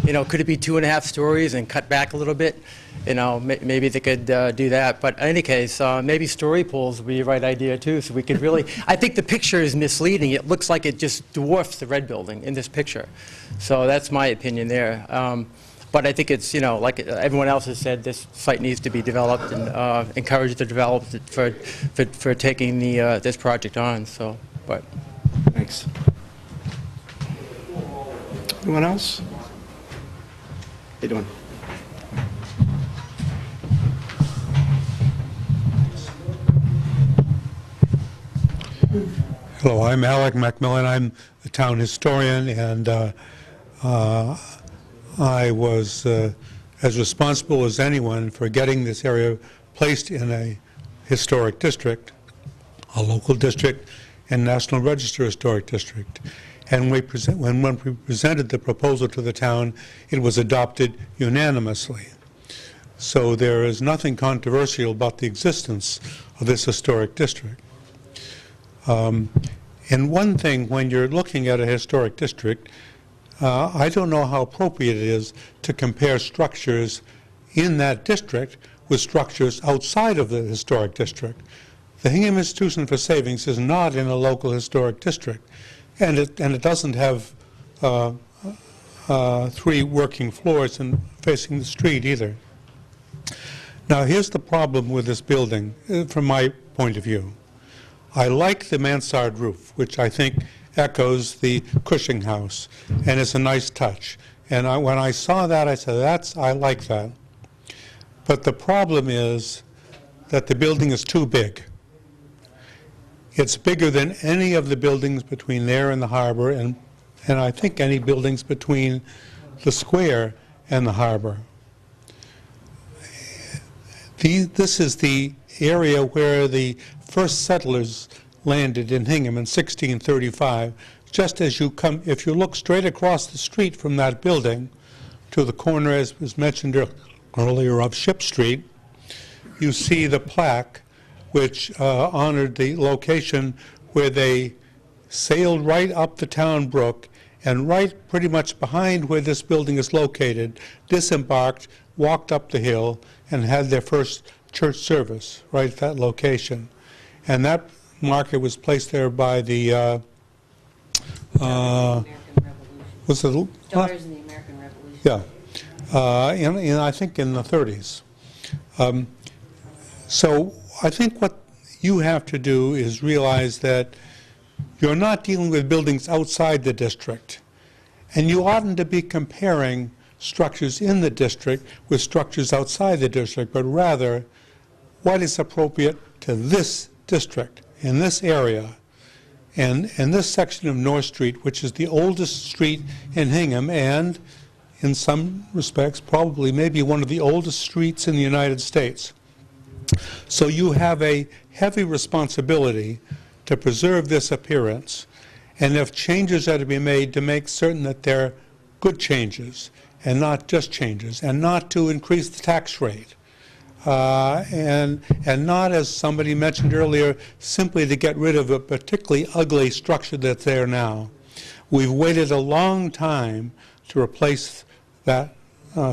could it be 2.5 stories and cut back a little bit? Maybe they could do that. But in any case, maybe story poles would be the right idea too, so we could really, I think the picture is misleading. It looks like it just dwarfs the red building in this picture. So that's my opinion there. But I think it's, like everyone else has said, this site needs to be developed and encouraged to develop for taking this project on. So, but thanks. Anyone else? How you doing? Hello, I'm Alec Macmillan. I'm the town historian, and I was as responsible as anyone for getting this area placed in a historic district, a local district, and National Register Historic District. And when we presented the proposal to the town, it was adopted unanimously. So there is nothing controversial about the existence of this historic district. And one thing, when you're looking at a historic district, I don't know how appropriate it is to compare structures in that district with structures outside of the historic district. The Hingham Institution for Savings is not in a local historic district, and it doesn't have 3 working floors and facing the street either. Now, here's the problem with this building, from my point of view. I like the mansard roof, which I think echoes the Cushing house, and it's a nice touch. And when I saw that, I said, I like that. But the problem is that the building is too big. It's bigger than any of the buildings between there and the harbor, and I think any buildings between the square and the harbor. This is the area where the first settlers landed in Hingham in 1635. Just as you come, if you look straight across the street from that building to the corner, as was mentioned earlier, of Ship Street, you see the plaque which honored the location where they sailed right up the town brook and right pretty much behind where this building is located, disembarked, walked up the hill, and had their first church service right at that location. And that marker was placed there by the was it Daughters in the American Revolution. yeah, I think in the 30s. So I think what you have to do is realize that you're not dealing with buildings outside the district, and you oughtn't to be comparing structures in the district with structures outside the district, but rather what is appropriate to this district, in this area, and this section of North Street, which is the oldest street in Hingham, and in some respects probably maybe one of the oldest streets in the United States. So you have a heavy responsibility to preserve this appearance, and if changes are to be made, to make certain that they're good changes and not just changes, and not to increase the tax rate, and not, as somebody mentioned earlier, simply to get rid of a particularly ugly structure that's there now. We've waited a long time to replace that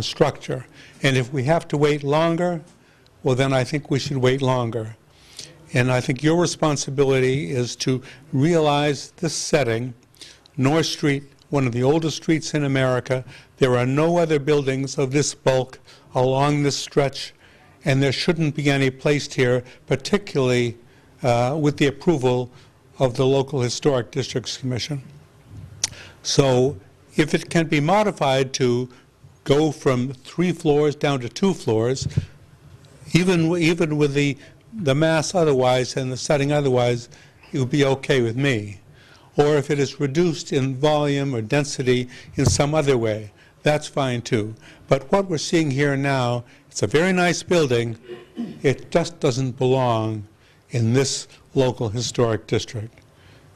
structure, and if we have to wait longer, well, then I think we should wait longer. And I think your responsibility is to realize this setting, North Street, one of the oldest streets in America. There are no other buildings of this bulk along this stretch, and there shouldn't be any placed here, particularly with the approval of the local Historic Districts Commission. So if it can be modified to go from 3 floors down to 2 floors, even with the mass otherwise and the setting otherwise, it would be okay with me. Or if it is reduced in volume or density in some other way, that's fine too. But what we're seeing here now, it's a very nice building. It just doesn't belong in this local historic district.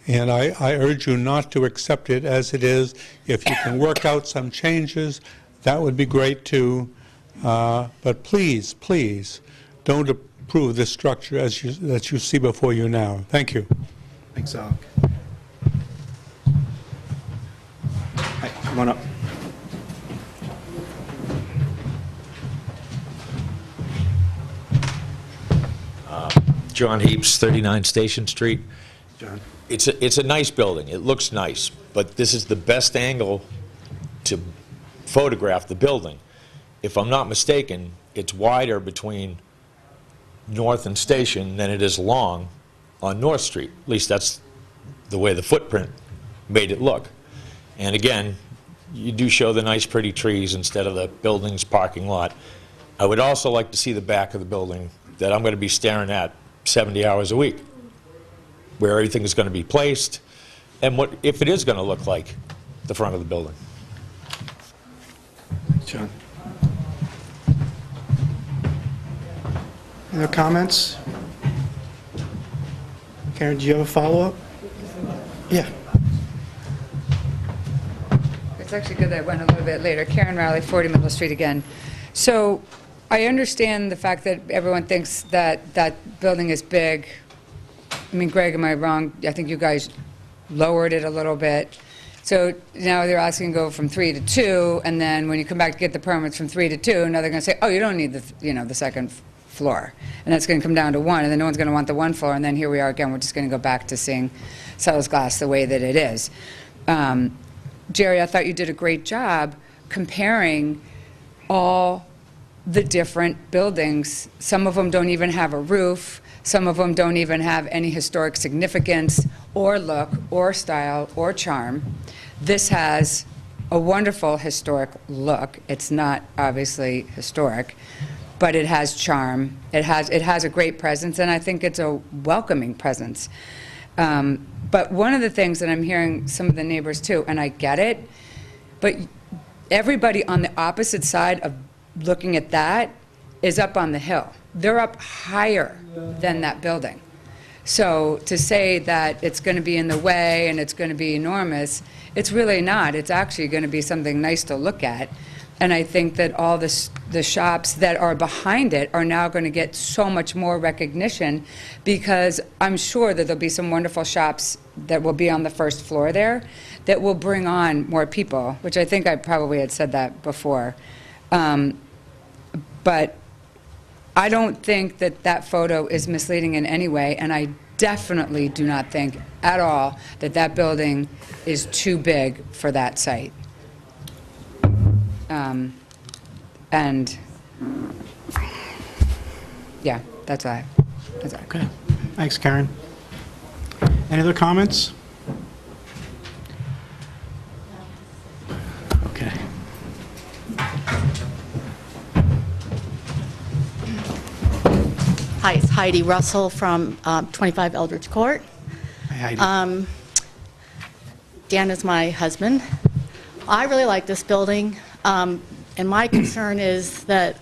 And I urge you not to accept it as it is. If you can work out some changes, that would be great too. But please, please, don't approve this structure that you see before you now. Thank you. Thanks, Alec. Hi, come on up. John Heaps, 39 Station Street. John. It's a nice building. It looks nice, but this is the best angle to photograph the building. If I'm not mistaken, it's wider between North and Station than it is long on North Street. At least that's the way the footprint made it look. And again, you do show the nice pretty trees instead of the building's parking lot. I would also like to see the back of the building that I'm going to be staring at 70 hours a week, where everything is going to be placed, and what if it is going to look like the front of the building. John. Other comments? Karen, do you have a follow-up? Yeah. It's actually good that I went a little bit later. Karen Rowley, 40 Middle Street again. So I understand the fact that everyone thinks that that building is big. I mean, Greg, am I wrong? I think you guys lowered it a little bit. So now they're asking to go from 3 to 2, and then when you come back to get the permits from 3 to 2, now they're going to say, oh, you don't need the second floor. And that's going to come down to 1, and then no one's going to want the 1 floor, and then here we are again, we're just going to go back to seeing Sellers Glass the way that it is. Jerry, I thought you did a great job comparing all the different buildings. Some of them don't even have a roof. Some of them don't even have any historic significance or look or style or charm. This has a wonderful historic look. It's not obviously historic, but it has charm. It has a great presence, and I think it's a welcoming presence. But one of the things that I'm hearing some of the neighbors too, and I get it, but everybody on the opposite side of looking at that is up on the hill. They're up higher than that building. So to say that it's going to be in the way and it's going to be enormous, it's really not. It's actually going to be something nice to look at. And I think that all the shops that are behind it are now going to get so much more recognition, because I'm sure that there'll be some wonderful shops that will be on the first floor there that will bring on more people, which I think I probably had said that before. But I don't think that that photo is misleading in any way, and I definitely do not think at all that that building is too big for that site. And yeah, that's all. Okay. Thanks, Karen. Any other comments? Okay. Hi, it's Heidi Russell from 25 Eldridge Court. Hi, Heidi. Dan is my husband. I really like this building, and my concern is that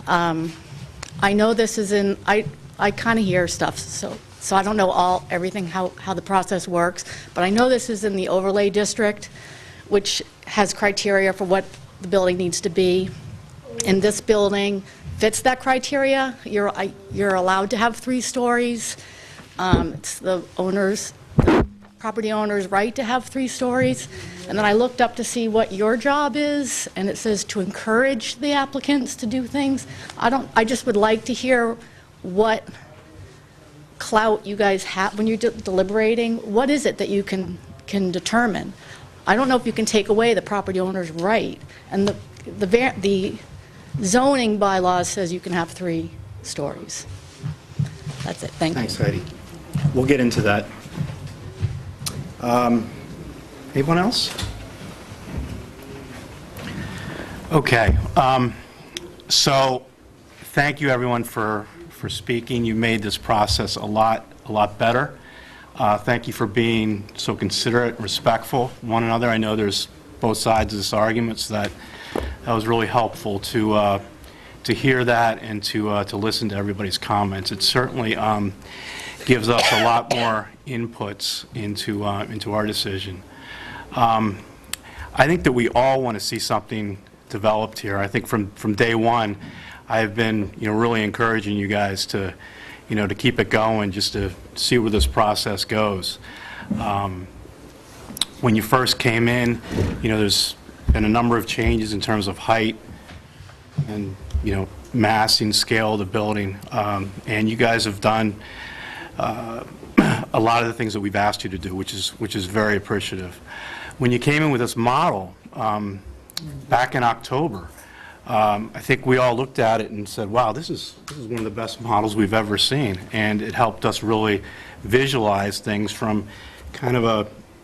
I know this is in, I kind of hear stuff, so I don't know everything how the process works, but I know this is in the overlay district, which has criteria for what the building needs to be. And this building fits that criteria. You're allowed to have 3 stories. It's the property owner's right to have 3 stories. And then I looked up to see what your job is, and it says to encourage the applicants to do things. I just would like to hear what clout you guys have when you're deliberating. What is it that you can determine? I don't know if you can take away the property owner's right. And the zoning bylaws says you can have 3 stories. That's it. Thank you. Thanks, Heidi. We'll get into that. Anyone else? Okay. So thank you, everyone, for speaking. You made this process a lot better. Thank you for being so considerate and respectful of one another. I know there's both sides of this argument, so that was really helpful to hear that and to listen to everybody's comments. It certainly gives us a lot more inputs into our decision. I think that we all want to see something developed here. I think from day one, I've been really encouraging you guys to keep it going, just to see where this process goes. When you first came in, there's been a number of changes in terms of height and massing, scale of the building, and you guys have done a lot of the things that we've asked you to do, which is very appreciative. When you came in with this model back in October, I think we all looked at it and said, wow, this is one of the best models we've ever seen, and it helped us really visualize things from kind of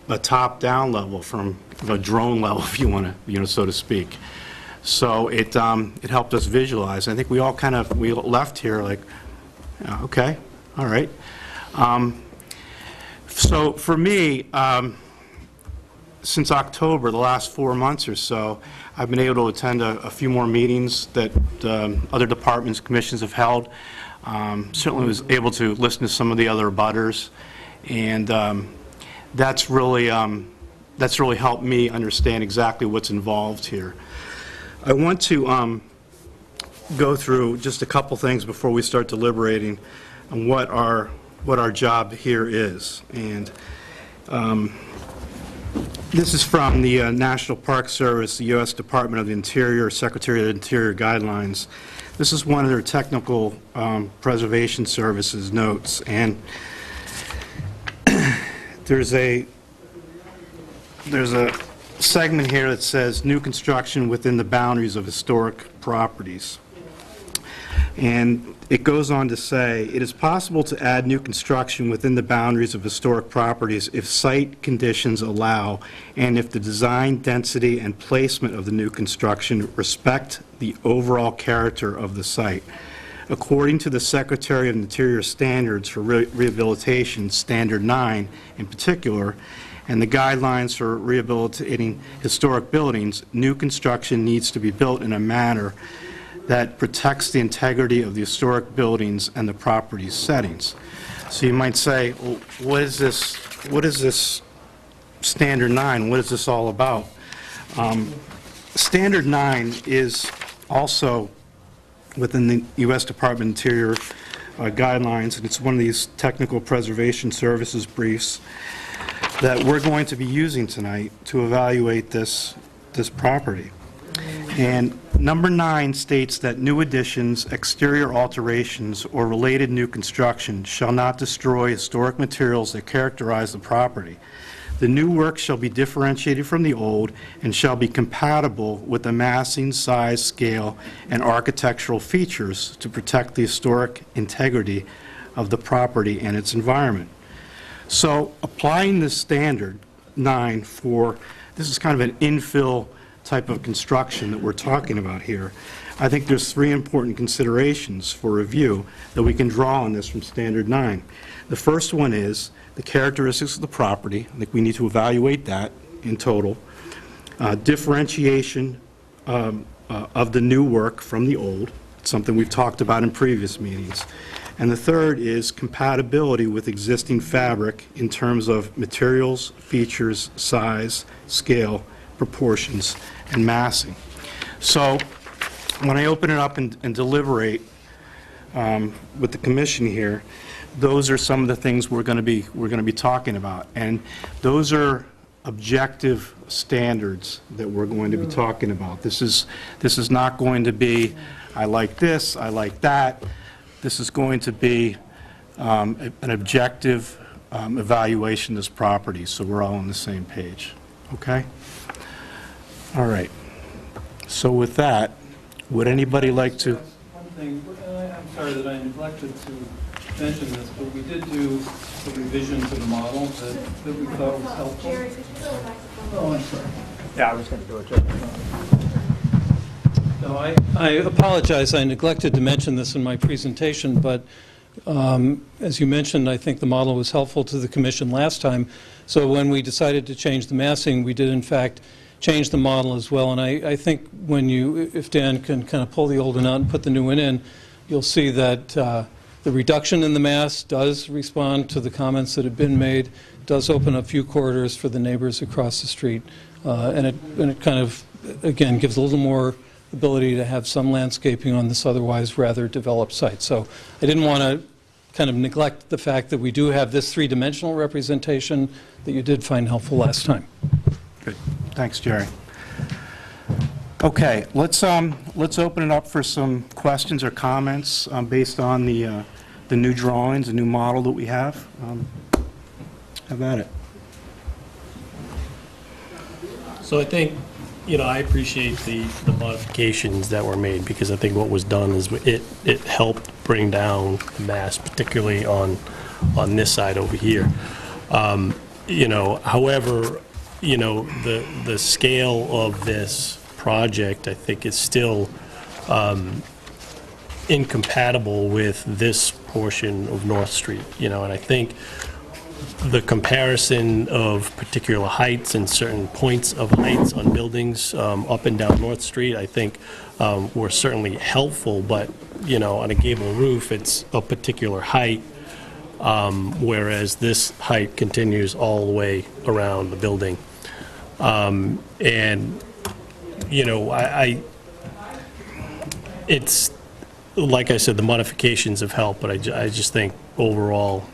a top-down level, from a drone level, if you want to, so to speak. So it helped us visualize. I think we all we left here like, okay, all right. So for me, since October, the last 4 months or so, I've been able to attend a few more meetings that other departments, commissions have held. Certainly was able to listen to some of the other abutters, and that's really helped me understand exactly what's involved here. I want to go through just a couple things before we start deliberating on what our job here is. And This is from the National Park Service, the U.S. Department of the Interior, Secretary of the Interior guidelines. This is one of their technical preservation services notes, and there's a segment here that says new construction within the boundaries of historic properties. And it goes on to say, it is possible to add new construction within the boundaries of historic properties if site conditions allow and if the design, density, and placement of the new construction respect the overall character of the site. According to the Secretary of Interior Standards for Rehabilitation, Standard 9 in particular, and the guidelines for rehabilitating historic buildings, new construction needs to be built in a manner that protects the integrity of the historic buildings and the property's settings. So you might say, well, what is this Standard 9? What is this all about? Standard 9 is also within the U.S. Department of Interior guidelines, and it's one of these technical preservation services briefs that we're going to be using tonight to evaluate this property. And number 9 states that new additions, exterior alterations, or related new construction shall not destroy historic materials that characterize the property. The new work shall be differentiated from the old and shall be compatible with the massing, size, scale, and architectural features to protect the historic integrity of the property and its environment. So applying this standard 9 for, this is kind of an infill type of construction that we're talking about here, I think there's 3 important considerations for review that we can draw on this from Standard 9. The first one is the characteristics of the property. I think we need to evaluate that in total. Differentiation of the new work from the old, something we've talked about in previous meetings. And the third is compatibility with existing fabric in terms of materials, features, size, scale, proportions, and massing. So when I open it up and deliberate with the commission here, those are some of the things we're going to be talking about, and those are objective standards that we're going to be talking about. This is not going to be, I like this, I like that. This is going to be an objective evaluation of this property, so we're all on the same page. Okay? All right. So with that, would anybody like to? One thing, I'm sorry that I neglected to mention this, but we did do a revision to the model that we thought was helpful. Oh, I'm sorry. Yeah, I was going to do it, Jeff. No, I apologize. I neglected to mention this in my presentation, but as you mentioned, I think the model was helpful to the commission last time. So when we decided to change the massing, we did in fact change the model as well. And I think when if Dan can kind of pull the old one out and put the new one in, you'll see that the reduction in the mass does respond to the comments that have been made, does open up a few corridors for the neighbors across the street, and it kind of, again, gives a little more ability to have some landscaping on this otherwise rather developed site. So I didn't want to kind of neglect the fact that we do have this 3-dimensional representation that you did find helpful last time. Good. Thanks, Jerry. Okay, let's open it up for some questions or comments based on the new drawings, the new model that we have. Have at it. So I think, I appreciate the modifications that were made, because I think what was done is it helped bring down the mass, particularly on this side over here. However, the scale of this project, I think, is still incompatible with this portion of North Street, and I think the comparison of particular heights and certain points of heights on buildings up and down North Street, I think were certainly helpful, but, on a gable roof, it's a particular height, whereas this height continues all the way around the building. It's, like I said, the modifications have helped, but I just think overall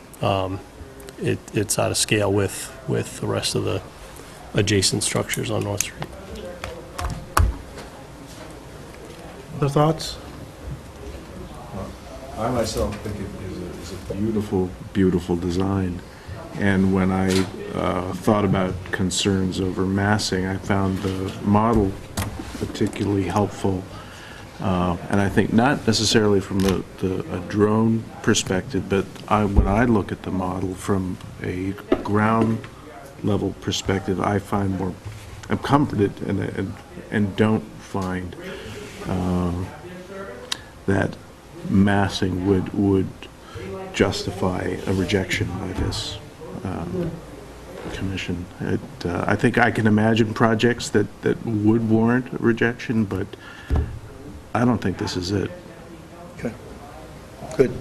it's out of scale with the rest of adjacent structures on North Street. Other thoughts? I myself think it is a beautiful, beautiful design. And when I thought about concerns over massing, I found the model particularly helpful. And I think not necessarily from a drone perspective, but when I look at the model from a ground level perspective, I find I'm comforted and don't find that massing would justify a rejection by this commission. I think I can imagine projects that would warrant a rejection, but I don't think this is it. Okay. Good.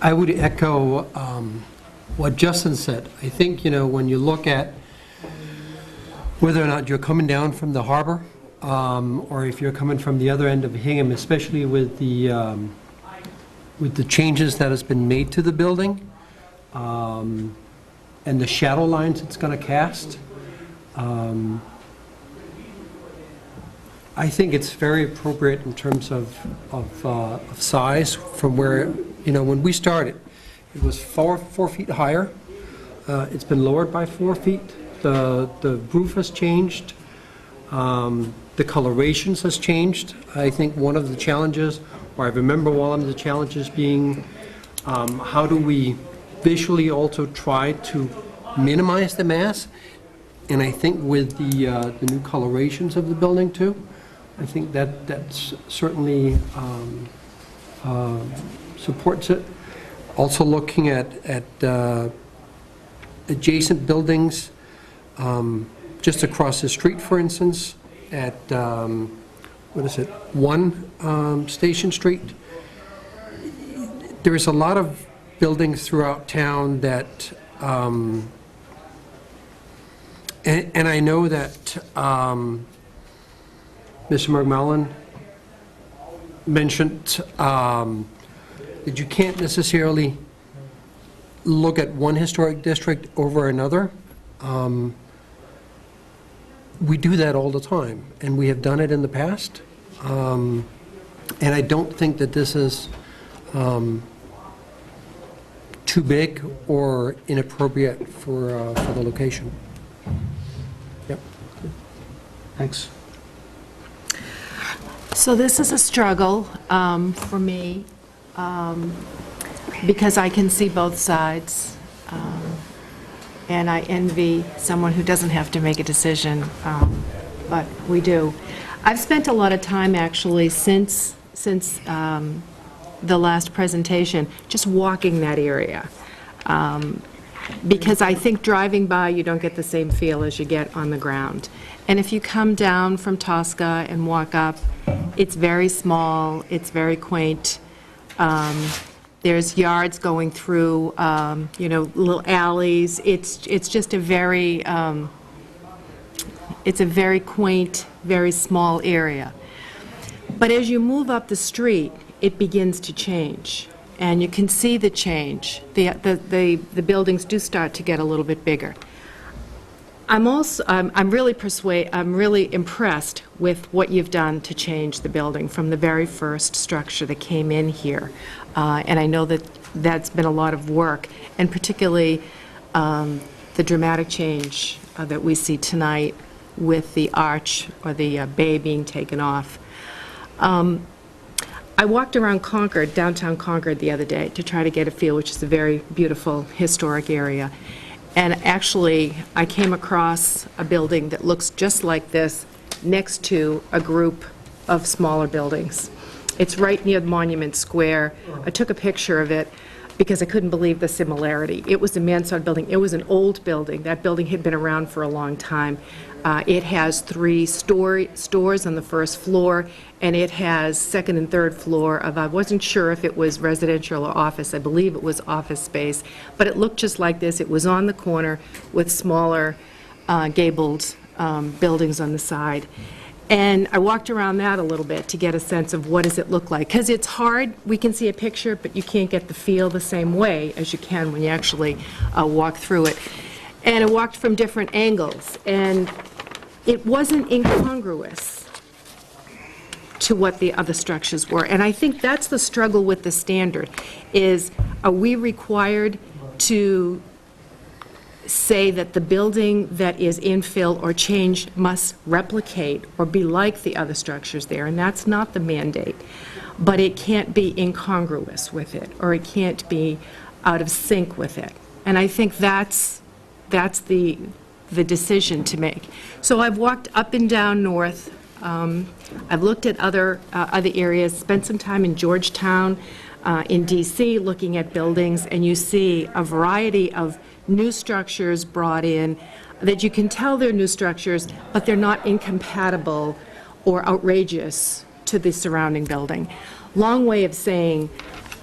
I would echo what Justin said. I think, when you look at whether or not you're coming down from the harbor, or if you're coming from the other end of Hingham, especially with the changes that has been made to the building, and the shadow lines it's going to cast, I think it's very appropriate in terms of size from where, when we started, it was 4 feet higher. It's been lowered by 4 feet. The roof has changed. The colorations has changed. I think one of the challenges, or I remember one of the challenges being, how do we visually also try to minimize the mass? And I think with the new colorations of the building too, I think that's certainly supports it. Also looking at adjacent buildings, just across the street, for instance, at, 1 Station Street. There's a lot of buildings throughout town that, and I know that Mr. McMullen mentioned that you can't necessarily look at one historic district over another. We do that all the time, and we have done it in the past. And I don't think that this is too big or inappropriate for the location. Yep. Thanks. So this is a struggle for me because I can see both sides. And I envy someone who doesn't have to make a decision, but we do. I've spent a lot of time actually since the last presentation just walking that area. Because I think driving by you don't get the same feel as you get on the ground. And if you come down from Tosca and walk up, it's very small, it's very quaint. There's yards going through, little alleys. It's just a very, it's a very quaint, very small area. But as you move up the street, it begins to change, and you can see the change. The buildings do start to get a little bit bigger. I'm really impressed with what you've done to change the building from the very first structure that came in here. And I know that that's been a lot of work, and particularly the dramatic change that we see tonight with the arch or the bay being taken off. I walked around Concord, downtown Concord, the other day to try to get a feel, which is a very beautiful historic area. And actually, I came across a building that looks just like this next to a group of smaller buildings. It's right near Monument Square. I took a picture of it because I couldn't believe the similarity. It was a mansard building. It was an old building. That building had been around for a long time. It has 3 stores on the first floor, and it has second and third floor of, I wasn't sure if it was residential or office. I believe it was office space, but it looked just like this. It was on the corner with smaller gabled buildings on the side. And I walked around that a little bit to get a sense of what does it look like. Because it's hard, we can see a picture, but you can't get the feel the same way as you can when you actually walk through it. And I walked from different angles, and it wasn't incongruous to what the other structures were. And I think that's the struggle with the standard, is are we required to say that the building that is infill or changed must replicate or be like the other structures there, and that's not the mandate. But it can't be incongruous with it, or it can't be out of sync with it. And I think that's the decision to make. So I've walked up and down North. I've looked at other areas, spent some time in Georgetown, in D.C., looking at buildings, and you see a variety of new structures brought in that you can tell they're new structures, but they're not incompatible or outrageous to the surrounding building. Long way of saying,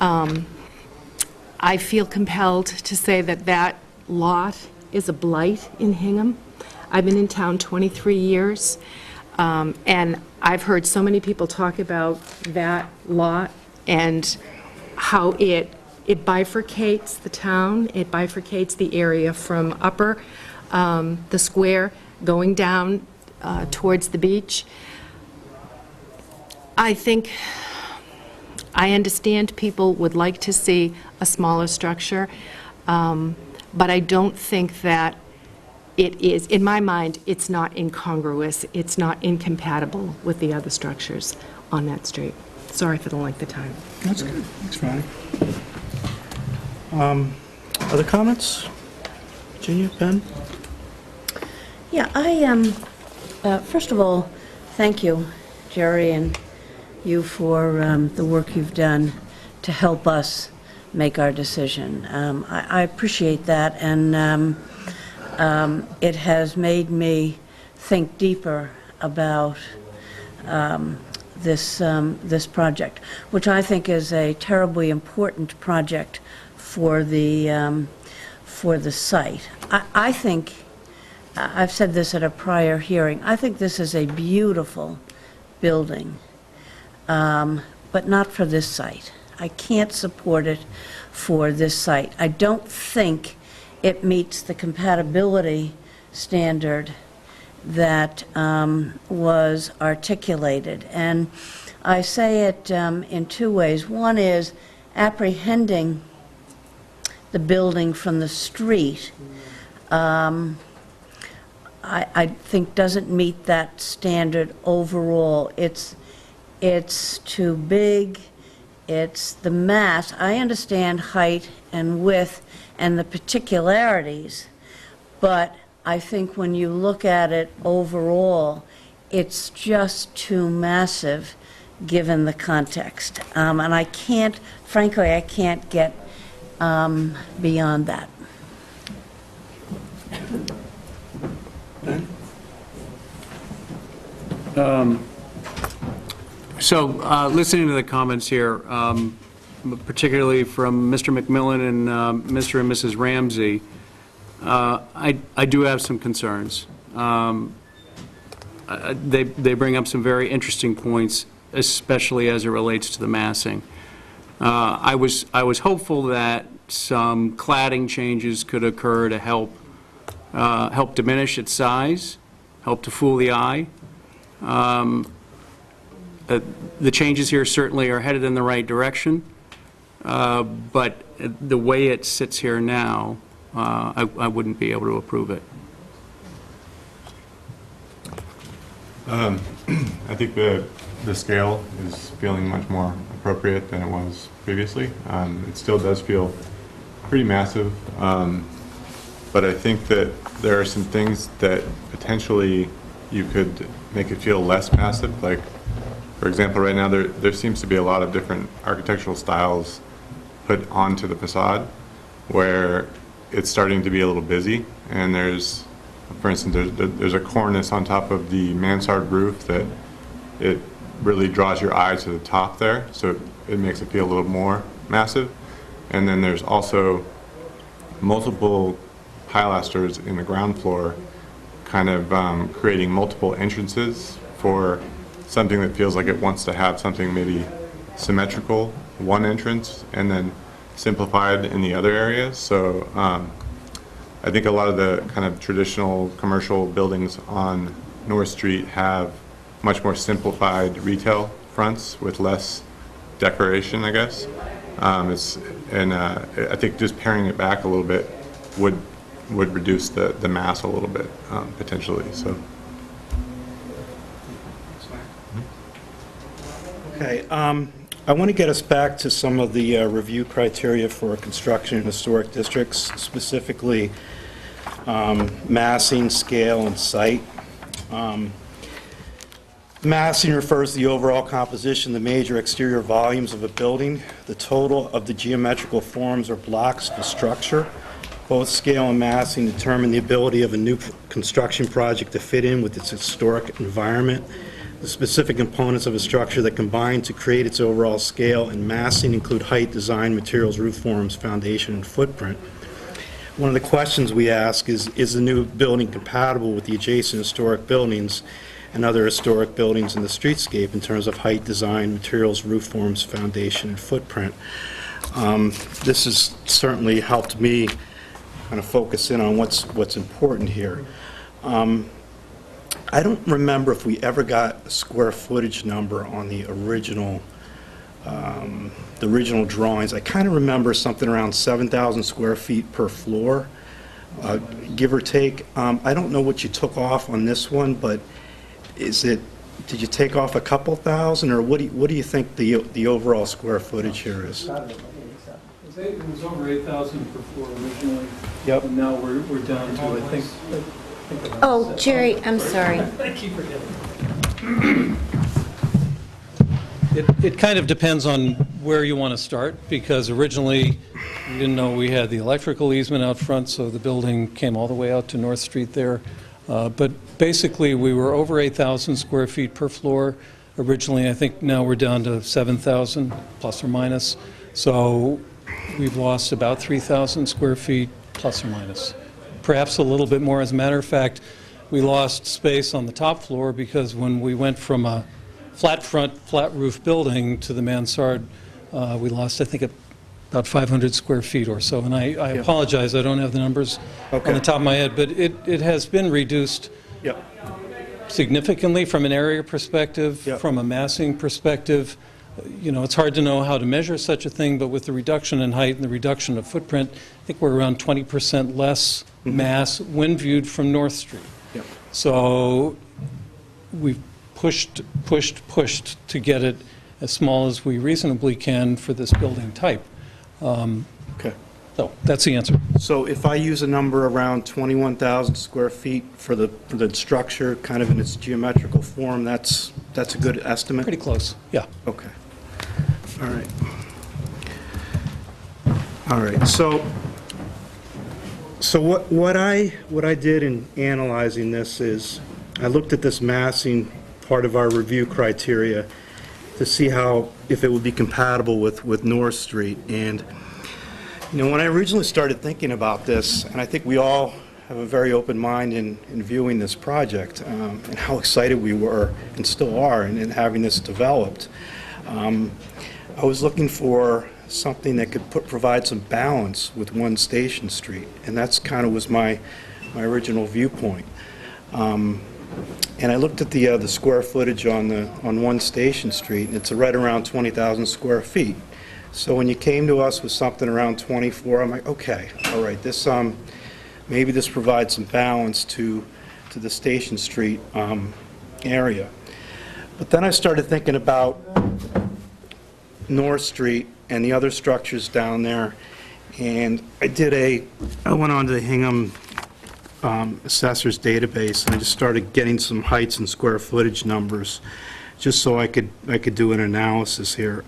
I feel compelled to say that that lot is a blight in Hingham. I've been in town 23 years, and I've heard so many people talk about that lot and how it bifurcates the town, it bifurcates the area from upper, the square, going down towards the beach. I think, I understand people would like to see a smaller structure, but I don't think that it is, in my mind, it's not incongruous, it's not incompatible with the other structures on that street. Sorry for the length of time. That's good. Thanks, Ronnie. Other comments? Virginia, Ben? Yeah, I, first of all, thank you, Jerry, and you for the work you've done to help us make our decision. I appreciate that, and it has made me think deeper about this project, which I think is a terribly important project for the site. I think, I've said this at a prior hearing, I think this is a beautiful building, but not for this site. I can't support it for this site. I don't think it meets the compatibility standard that was articulated. And I say it in two ways. One is apprehending the building from the street, I think doesn't meet that standard overall. It's too big, it's the mass. I understand height and width and the particularities, but I think when you look at it overall, it's just too massive given the context. And I can't, frankly, I can't get beyond that. Listening to the comments here, particularly from Mr. McMillan and Mr. and Mrs. Ramsey, I do have some concerns. They bring up some very interesting points, especially as it relates to the massing. I was hopeful that some cladding changes could occur to help diminish its size, help to fool the eye. The changes here certainly are headed in the right direction, but the way it sits here now, I wouldn't be able to approve it. I think the scale is feeling much more appropriate than it was previously. It still does feel pretty massive, but I think that there are some things that potentially you could make it feel less massive. Like, for example, right now there seems to be a lot of different architectural styles put onto the facade where it's starting to be a little busy, and there's, for instance, there's a cornice on top of the mansard roof that it really draws your eye to the top there, so it makes it feel a little more massive. And then there's also multiple pilasters in the ground floor, kind of creating multiple entrances for something that feels like it wants to have something maybe symmetrical, one entrance, and then simplified in the other areas. So I think a lot of the kind of traditional commercial buildings on North Street have much more simplified retail fronts with less decoration, I guess. I think just paring it back a little bit would reduce the mass a little bit, potentially. So. Okay, I want to get us back to some of the review criteria for construction in historic districts, specifically massing, scale, and site. Massing refers to the overall composition, the major exterior volumes of a building, the total of the geometrical forms or blocks of the structure. Both scale and massing determine the ability of a new construction project to fit in with its historic environment. The specific components of a structure that combine to create its overall scale and massing include height, design, materials, roof forms, foundation, and footprint. One of the questions we ask is the new building compatible with the adjacent historic buildings and other historic buildings in the streetscape in terms of height, design, materials, roof forms, foundation, and footprint? This has certainly helped me kind of focus in on what's important here. I don't remember if we ever got a square footage number on the original drawings. I kind of remember something around 7,000 square feet per floor, give or take. I don't know what you took off on this one, but did you take off a couple thousand, or what do you think the overall square footage here is? It was over 8,000 per floor originally. Yep. And now we're down to, I think Oh, Jerry, I'm sorry. I keep forgetting. It kind of depends on where you want to start, because originally we didn't know we had the electrical easement out front, so the building came all the way out to North Street there. But basically, we were over 8,000 square feet per floor originally. I think now we're down to 7,000 plus or minus. So we've lost about 3,000 square feet plus or minus. Perhaps a little bit more. As a matter of fact, we lost space on the top floor because when we went from a flat front, flat roof building to the mansard, we lost, I think, about 500 square feet or so. And I apologize, I don't have the numbers on the top of my head, but it has been reduced significantly from an area perspective, from a massing perspective. You know, it's hard to know how to measure such a thing, but with the reduction in height and the reduction of footprint, I think we're around 20% less mass when viewed from North Street. So we've pushed to get it as small as we reasonably can for this building type. Okay. So that's the answer. So if I use a number around 21,000 square feet for the structure, kind of in its geometrical form, that's a good estimate? Pretty close, yeah. Okay. All right. All right. So what I did in analyzing this is I looked at this massing part of our review criteria to see if it would be compatible with North Street. And you know, when I originally started thinking about this, and I think we all have a very open mind in viewing this project, and how excited we were and still are in having this developed. I was looking for something that could provide some balance with One Station Street, and that's kind of was my original viewpoint. And I looked at the square footage on One Station Street, and it's right around 20,000 square feet. So when you came to us with something around 24, I'm like, okay, all right, this maybe this provides some balance to the Station Street area. But then I started thinking about North Street and the other structures down there, and I went on to the Hingham assessor's database, and I just started getting some heights and square footage numbers just so I could do an analysis here.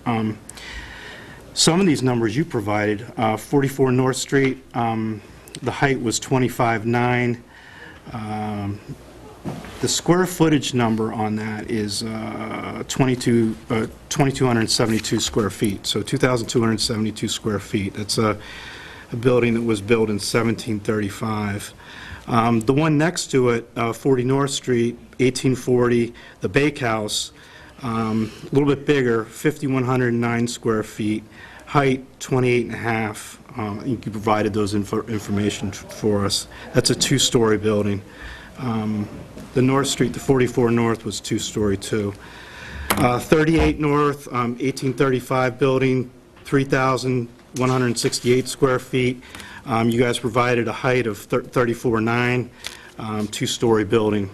Some of these numbers you provided, 44 North Street, the height was 25.9. The square footage number on that is 2,272 square feet, so 2,272 square feet. That's a building that was built in 1735. The one next to it, 40 North Street, 1840, the Bakehouse, a little bit bigger, 5,109 square feet, height 28 and a half. You provided those information for us. That's a two-story building. The North Street, the 44 North, was two-story too. 38 North, 1835 building, 3,168 square feet. You guys provided a height of 34.9, two-story building.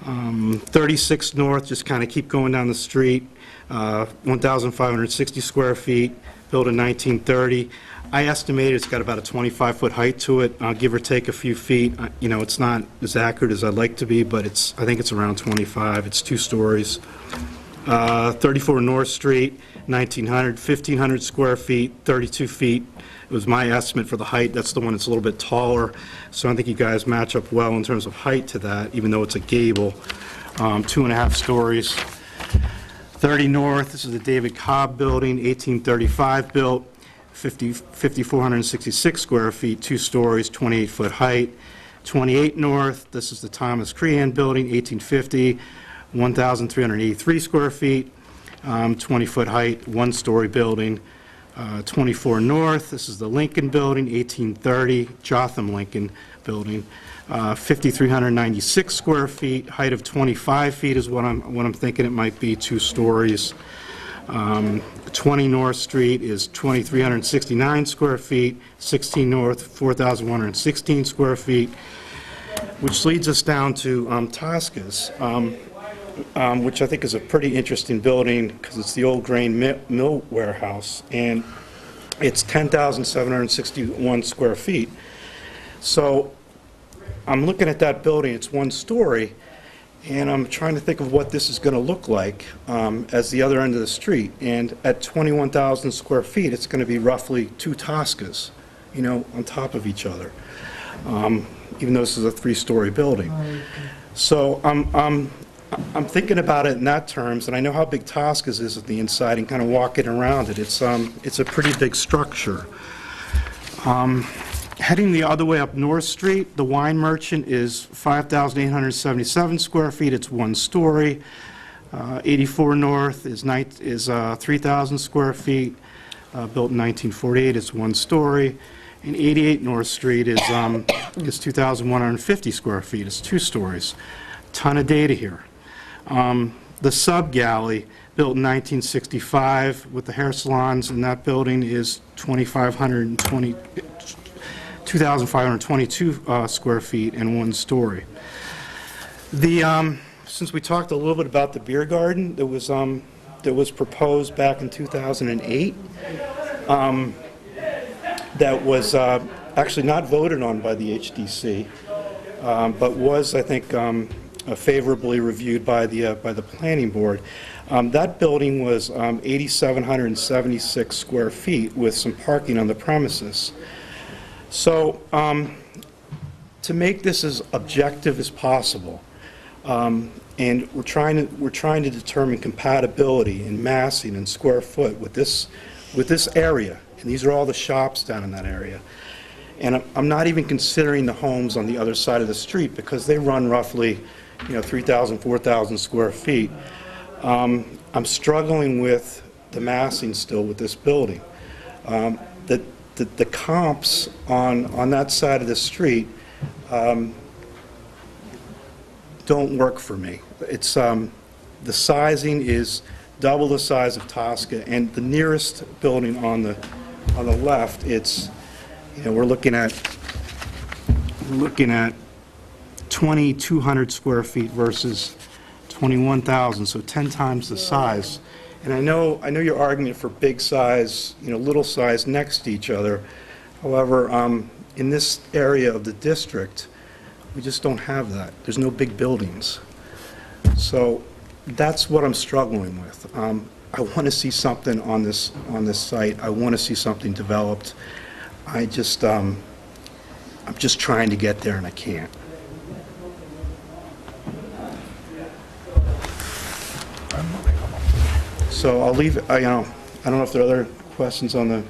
36 North, just kind of keep going down the street, 1,560 square feet, built in 1930. I estimate it's got about a 25-foot height to it, give or take a few feet. You know, it's not as accurate as I'd like to be, but I think it's around 25. It's two stories. 34 North Street, 1,500 square feet, 32 feet. It was my estimate for the height. That's the one that's a little bit taller. So I think you guys match up well in terms of height to that, even though it's a gable. 2.5 stories. 30 North, this is the David Cobb building, 1835 built, 5,466 square feet, 2 stories, 28-foot height. 28 North, this is the Thomas Crean building, 1850, 1,383 square feet, 20-foot height, 1-story building. 24 North, this is the Lincoln building, 1830, Jotham Lincoln building, 5,396 square feet, height of 25 feet is what I'm thinking it might be, 2 stories. 20 North Street is 2,369 square feet, 16 North, 4,116 square feet, which leads us down to Tosca's, which I think is a pretty interesting building because it's the old grain mill warehouse, and it's 10,761 square feet. So I'm looking at that building, it's 1 story, and I'm trying to think of what this is going to look like as the other end of the street. And at 21,000 square feet, it's going to be roughly 2 Toscas, you know, on top of each other, even though this is a 3-story building. So I'm thinking about it in that terms, and I know how big Tosca's is at the inside and kind of walking around it. It's a pretty big structure. Heading the other way up North Street, the Wine Merchant is 5,877 square feet. It's 1 story. 84 North is 3,000 square feet, built in 1948. It's 1 story. And 88 North Street is 2,150 square feet. It's 2 stories. Ton of data here. The Sub-Galley, built in 1965 with the hair salons in that building, is 2,522 square feet and 1 story. Since we talked a little bit about the beer garden that was proposed back in 2008, that was actually not voted on by the HDC, but was, I think, favorably reviewed by the planning board. That building was 8,776 square feet with some parking on the premises. So to make this as objective as possible, and we're trying to determine compatibility in massing and square foot with this area, and these are all the shops down in that area. And I'm not even considering the homes on the other side of the street because they run roughly, 3,000, 4,000 square feet. I'm struggling with the massing still with this building. The comps on that side of the street don't work for me. It's the sizing is double the size of Tosca, and the nearest building on the left, it's we're looking at 2,200 square feet versus 21,000, so 10 times the size. And I know your argument for big size, little size next to each other. However, in this area of the district, we just don't have that. There's no big buildings. So that's what I'm struggling with. I want to see something on this site. I want to see something developed. I'm just trying to get there and I can't. So I'll leave it. I don't know if there are other questions on the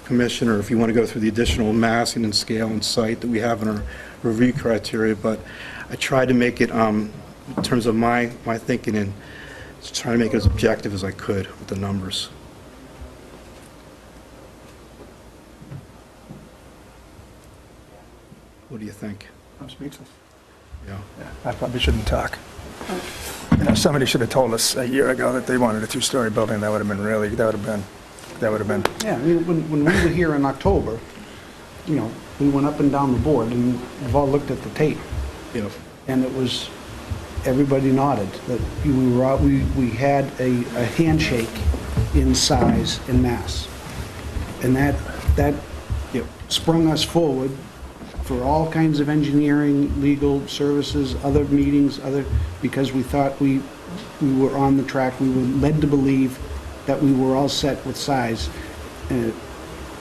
Commissioner, if you want to go through the additional massing and scale and site that we have in our review criteria, but I tried to make it, in terms of my thinking, and try to make it as objective as I could with the numbers. What do you think? I'm speechless. Yeah. I probably shouldn't talk. Somebody should have told us a year ago that they wanted a two-story building. That would have been really, that would have been. Yeah, I mean, when we were here in October, we went up and down the board, and we've all looked at the tape. Yeah. And it was, everybody nodded, that we had a handshake in size and mass. And that sprung us forward for all kinds of engineering, legal services, other meetings, because we thought we were on the track. We were led to believe that we were all set with size,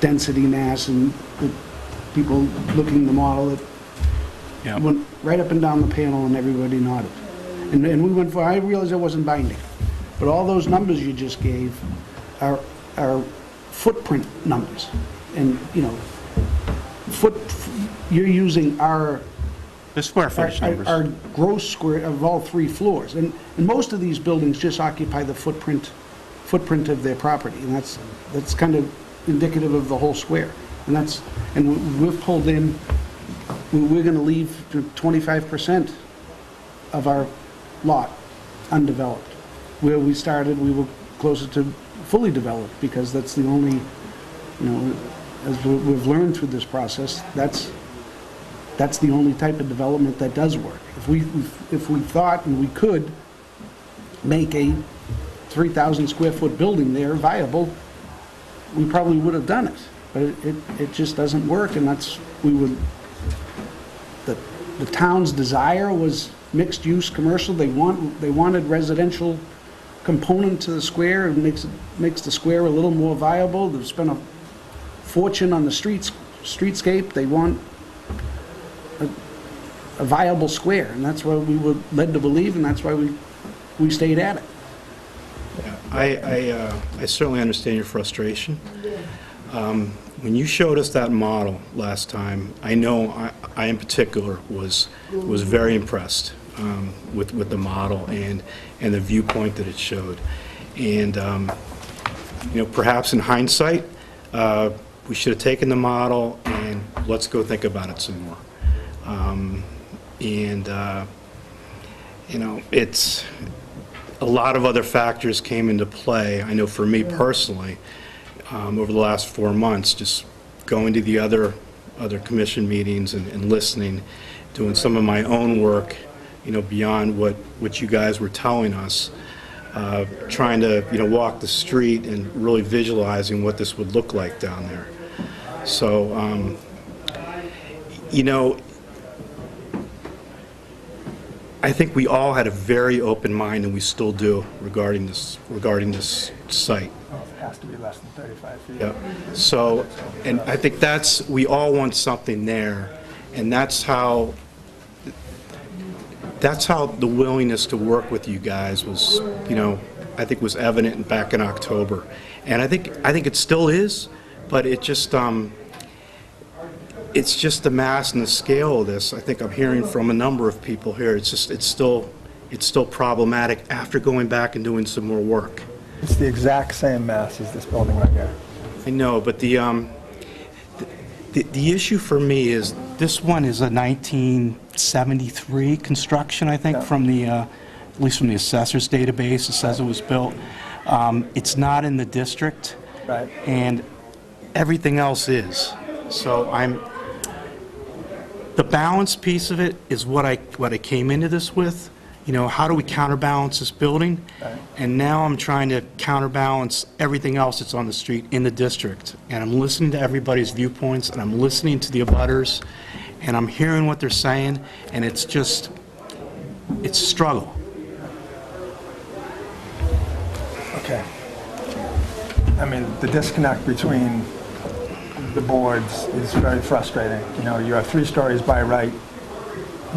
density, mass, and people looking at the model. It went right up and down the panel, and everybody nodded. And we went for, I realized it wasn't binding, but all those numbers you just gave are footprint numbers. And, you're using our the square footage numbers. Our gross square of all 3 floors. And most of these buildings just occupy the footprint of their property, and that's kind of indicative of the whole square. And we've pulled in, we're going to leave 25% of our lot undeveloped. Where we started, we were closer to fully developed, because that's the only, as we've learned through this process, that's the only type of development that does work. If we thought and we could make a 3,000 square foot building there viable, we probably would have done it. But it just doesn't work, and the town's desire was mixed use commercial. They wanted residential component to the square. It makes the square a little more viable. They've spent a fortune on the streetscape. They want a viable square, and that's what we were led to believe, and that's why we stayed at it. I certainly understand your frustration. When you showed us that model last time, I know I in particular was very impressed with the model and the viewpoint that it showed. And perhaps in hindsight, we should have taken the model and let's go think about it some more. It's a lot of other factors came into play. I know for me personally, over the last 4 months, just going to the other commission meetings and listening, doing some of my own work, beyond what you guys were telling us, trying to, walk the street and really visualizing what this would look like down there. So, I think we all had a very open mind, and we still do, regarding this site. It has to be less than 35 feet. Yeah. So, and I think we all want something there, and that's how the willingness to work with you guys was, I think was evident back in October. And I think it still is, but it's just the mass and the scale of this. I think I'm hearing from a number of people here. It's still problematic after going back and doing some more work. It's the exact same mass as this building right here. I know, but the issue for me is this one is a 1973 construction, I think, from at least from the assessor's database. It says it was built. It's not in the district, right, and everything else is. So the balance piece of it is what I came into this with. How do we counterbalance this building? Right. And now I'm trying to counterbalance everything else that's on the street in the district. And I'm listening to everybody's viewpoints, and I'm listening to the abutters, and I'm hearing what they're saying, and it's a struggle. Okay. I mean, the disconnect between the boards is very frustrating. You have 3 stories by right.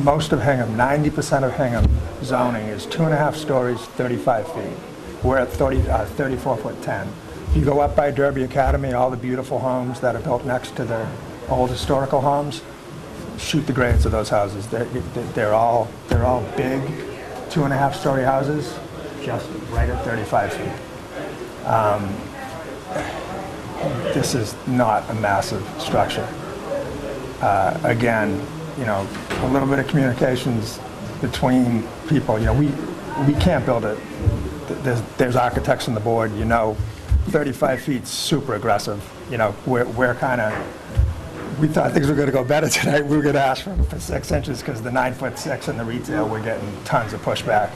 Most of Hingham, 90% of Hingham zoning is 2.5 stories, 35 feet. We're at 34 foot 10. You go up by Derby Academy, all the beautiful homes that are built next to the old historical homes, shoot the grades of those houses. They're all big, 2.5-story houses, just right at 35 feet. This is not a massive structure. Again, a little bit of communications between people. We can't build it. There's architects on the board. 35 feet, super aggressive. We're kind of. We thought things were going to go better tonight. We were going to ask for 6 inches because the 9'6" in the retail, we're getting tons of pushback.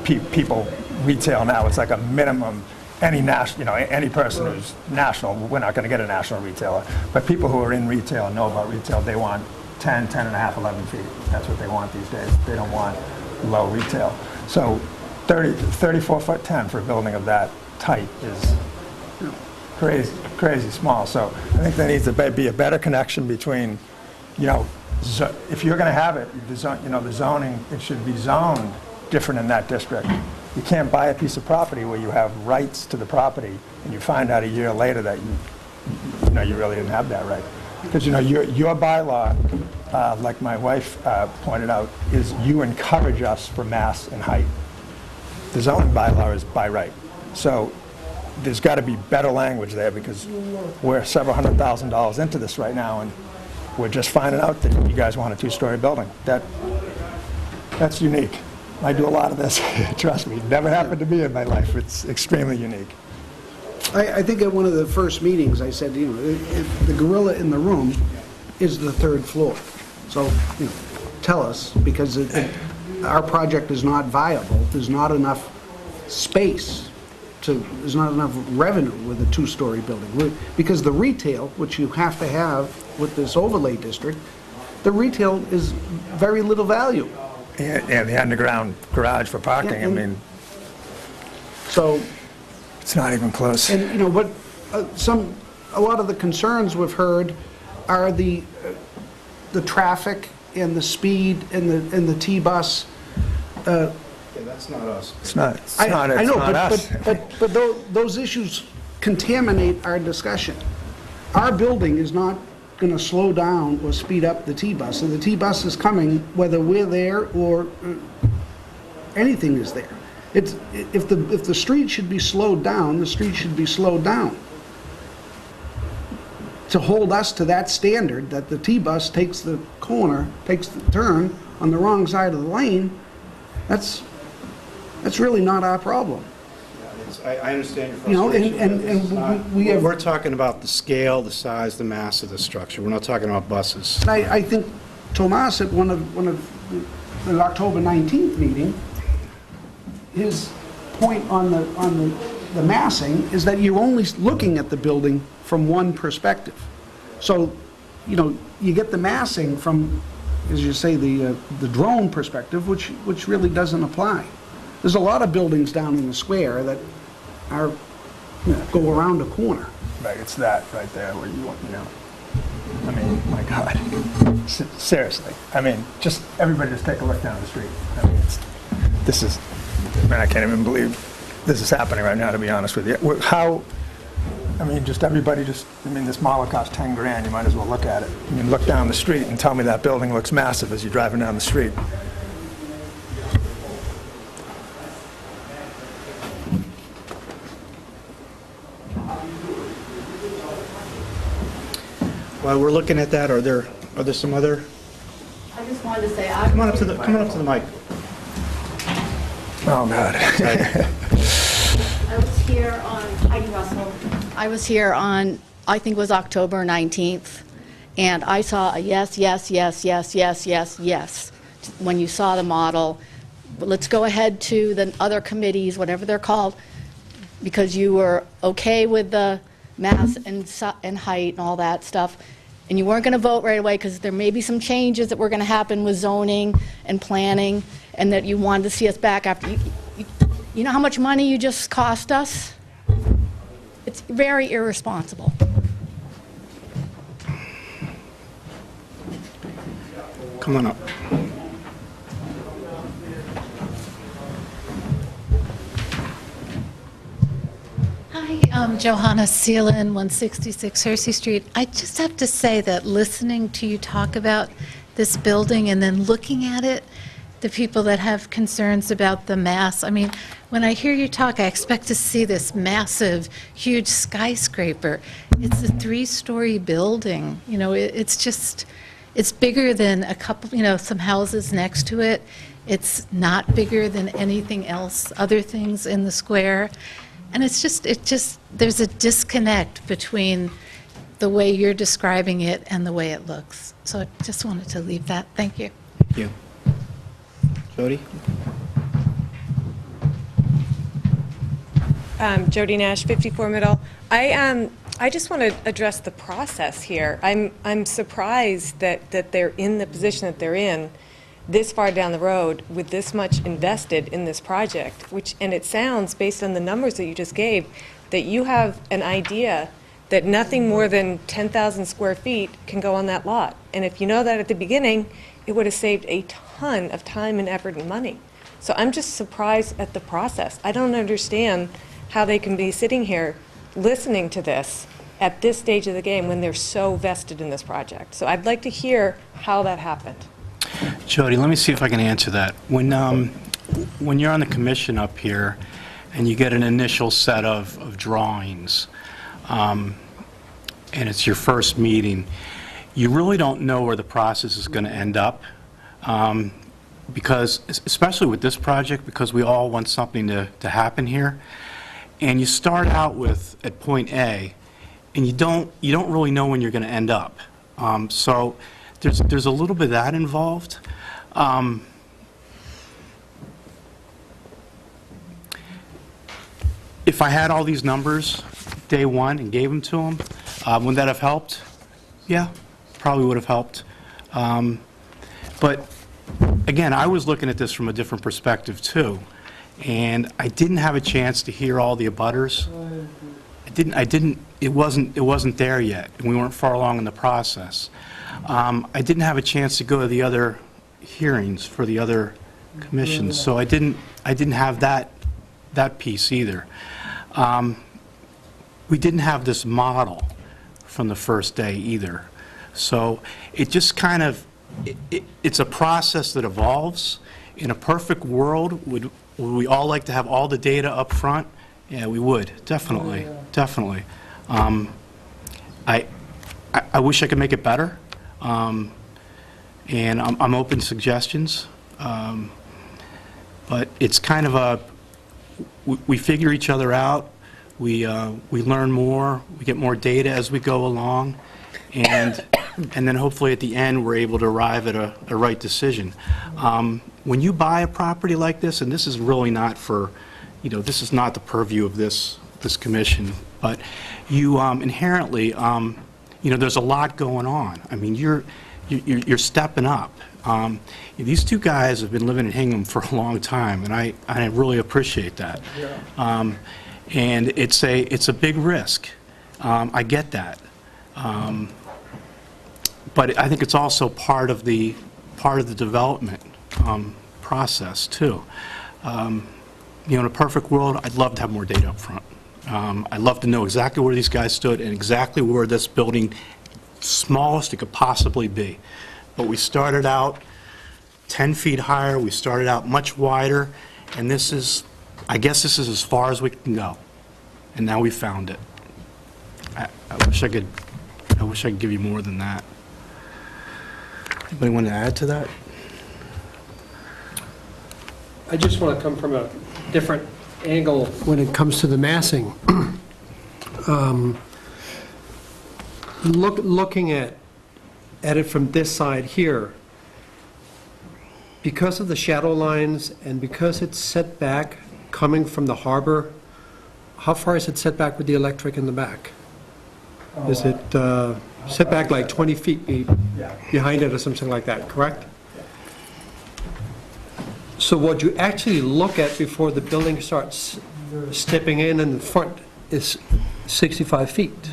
People retail now, it's like a minimum. Any person who's national, we're not going to get a national retailer. But people who are in retail and know about retail, they want 10, 10 and a half, 11 feet. That's what they want these days. They don't want low retail. So 34 foot 10 for a building of that type is crazy small. So I think there needs to be a better connection between, if you're going to have it, the zoning, it should be zoned different in that district. You can't buy a piece of property where you have rights to the property and you find out a year later that you really didn't have that right. Because your bylaw, like my wife pointed out, is you encourage us for mass and height. The zoning bylaw is by right. So there's got to be better language there because we're several $100,000 into this right now and we're just finding out that you guys want a 2-story building. That's unique. I do a lot of this. Trust me, it never happened to me in my life. It's extremely unique. I think at one of the first meetings, I said, the gorilla in the room is the 3rd floor. So, tell us, because our project is not viable. There's not enough space. There's not enough revenue with a 2-story building. Because the retail, which you have to have with this overlay district, the retail is very little value. Yeah, the underground garage for parking, So it's not even close. And, but a lot of the concerns we've heard are the traffic and the speed and the T-bus. That's not us. It's not us. But But those issues contaminate our discussion. Our building is not going to slow down or speed up the T-bus. And the T-bus is coming whether we're there or anything is there. If the street should be slowed down, the street should be slowed down. To hold us to that standard that the T-bus takes the corner, takes the turn on the wrong side of the lane, that's really not our problem. I understand your frustration. We're talking about the scale, the size, the mass of the structure. We're not talking about buses. And I think Tomas at one of the October 19th meeting, his point on the massing is that you're only looking at the building from one perspective. So, you get the massing from, as you say, the drone perspective, which really doesn't apply. There's a lot of buildings down in the square that go around a corner. Right, it's that right there where my God. Seriously. Just everybody just take a look down the street. I can't even believe this is happening right now, to be honest with you. This model costs 10 grand, you might as well look at it. Look down the street and tell me that building looks massive as you're driving down the street. While we're looking at that, are there some other? I just wanted to say, Come on up to the mic. Oh, God. I was here on, Heidi Russell. I was here on, I think it was October 19th, and I saw a yes, yes, yes, yes, yes, yes, yes. When you saw the model, let's go ahead to the other committees, whatever they're called, because you were okay with the mass and height and all that stuff, and you weren't going to vote right away because there may be some changes that were going to happen with zoning and planning, and that you wanted to see us back after. You know how much money you just cost us? It's very irresponsible. Come on up. Hi. Hi, I'm Johanna Seelan, 166 Hersey Street. I just have to say that listening to you talk about this building and then looking at it, the people that have concerns about the mass, I mean, when I hear you talk, I expect to see this massive, huge skyscraper. It's a 3-story building. You know, it's just, it's bigger than a couple, you know, some houses next to it. It's not bigger than anything else, other things in the square. And it's just, there's a disconnect between the way you're describing it and the way it looks. So I just wanted to leave that. Thank you. Thank you. Jody? Jody Nash, 54 Middle. I just want to address the process here. I'm surprised that they're in the position that they're in this far down the road with this much invested in this project, and it sounds, based on the numbers that you just gave, that you have an idea that nothing more than 10,000 square feet can go on that lot. And if you know that at the beginning, it would have saved a ton of time and effort and money. So I'm just surprised at the process. I don't understand how they can be sitting here listening to this at this stage of the game when they're so vested in this project. So I'd like to hear how that happened. Jody, let me see if I can answer that. When you're on the commission up here and you get an initial set of drawings, and it's your first meeting, you really don't know where the process is going to end up, because, especially with this project, because we all want something to happen here, and you start out at point A, and you don't really know when you're going to end up. So there's a little bit of that involved. If I had all these numbers day one and gave them to them, would that have helped? Yeah, probably would have helped. But again, I was looking at this from a different perspective too, and I didn't have a chance to hear all the abutters. It wasn't there yet, and we weren't far along in the process. I didn't have a chance to go to the other hearings for the other commissions, so I didn't have that piece either. We didn't have this model from the first day either. So it just kind of, it's a process that evolves. In a perfect world, would we all like to have all the data up front? Yeah, we would, definitely, definitely. I wish I could make it better, and I'm open to suggestions, but it's kind of we figure each other out, we learn more, we get more data as we go along, and then hopefully at the end we're able to arrive at a right decision. When you buy a property like this, and this is really not for, this is not the purview of this commission, but you inherently, there's a lot going on. I mean, you're stepping up. These two guys have been living in Hingham for a long time, and I really appreciate that. Yeah. And it's a big risk. I get that. But I think it's also part of the development process too. In a perfect world, I'd love to have more data up front. I'd love to know exactly where these guys stood and exactly where this building, smallest it could possibly be. But we started out 10 feet higher, we started out much wider, and I guess this is as far as we can go. And now we found it. I wish I could give you more than that. Anybody want to add to that? I just want to come from a different angle when it comes to the massing. Looking at it from this side here, because of the shadow lines and because it's set back coming from the harbor, how far is it set back with the electric in the back? Is it set back like 20 feet behind it or something like that, correct? So what you actually look at before the building starts stepping in the front is 65 feet.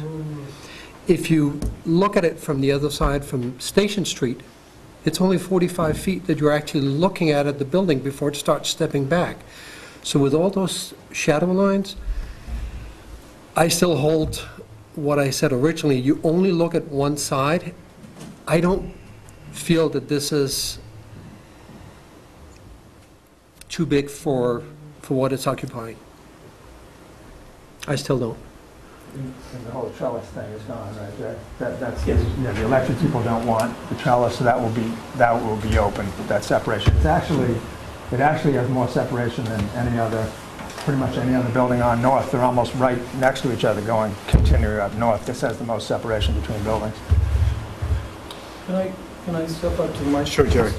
If you look at it from the other side, from Station Street, it's only 45 feet that you're actually looking at the building before it starts stepping back. So with all those shadow lines, I still hold what I said originally. You only look at one side. I don't feel that this is too big for what it's occupying. I still don't. And the whole trellis thing is gone right there. That's, yeah, the electric people don't want the trellis, so that will be open, that separation. It actually has more separation than pretty much any other building on north. They're almost right next to each other going continuing up north. This has the most separation between buildings. Can I step up to the mic? Sure, Jerry.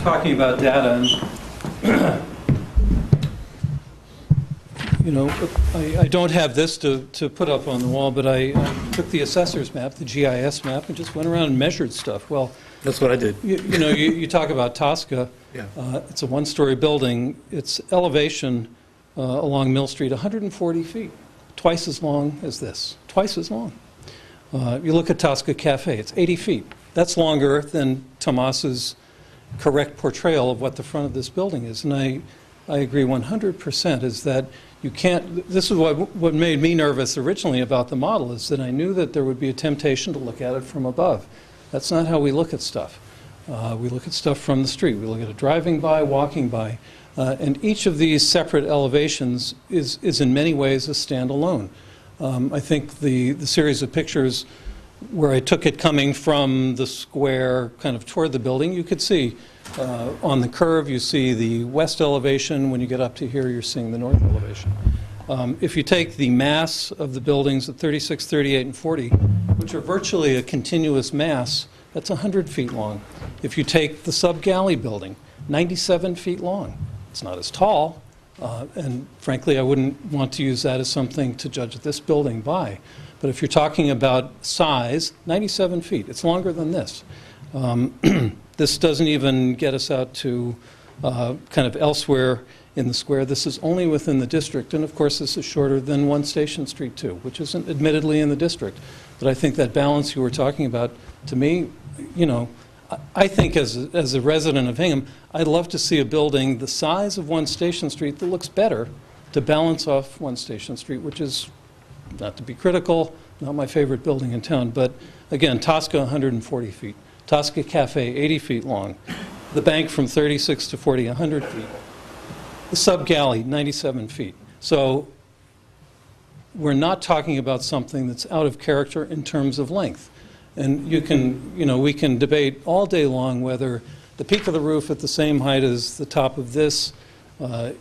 Talking about data, and you know, I don't have this to put up on the wall, but I took the assessor's map, the GIS map, and just went around and measured stuff. Well, that's what I did. You know, you talk about Tosca. Yeah. It's a one-story building. Its elevation along Mill Street, 140 feet, twice as long as this, twice as long. You look at Tosca Cafe, it's 80 feet. That's longer than Tomas's correct portrayal of what the front of this building is. And I agree 100% is that you can't, this is what made me nervous originally about the model, is that I knew that there would be a temptation to look at it from above. That's not how we look at stuff. We look at stuff from the street. We look at it driving by, walking by. And each of these separate elevations is in many ways a standalone. I think the series of pictures where I took it coming from the square kind of toward the building, you could see on the curve, you see the west elevation. When you get up to here, you're seeing the north elevation. If you take the mass of the buildings at 36, 38, and 40, which are virtually a continuous mass, that's 100 feet long. If you take the sub-galley building, 97 feet long. It's not as tall, and frankly, I wouldn't want to use that as something to judge this building by. But if you're talking about size, 97 feet. It's longer than this. This doesn't even get us out to kind of elsewhere in the square. This is only within the district, and of course this is shorter than 1 Station Street too, which isn't admittedly in the district. But I think that balance you were talking about, to me, you know, I think as a resident of Hingham, I'd love to see a building the size of 1 Station Street that looks better to balance off 1 Station Street, which is, not to be critical, not my favorite building in town, but again, Tosca 140 feet, Tosca Cafe 80 feet long, the bank from 36 to 40, 100 feet, the sub-galley 97 feet. So we're not talking about something that's out of character in terms of length. And you can, you know, we can debate all day long whether the peak of the roof at the same height as the top of this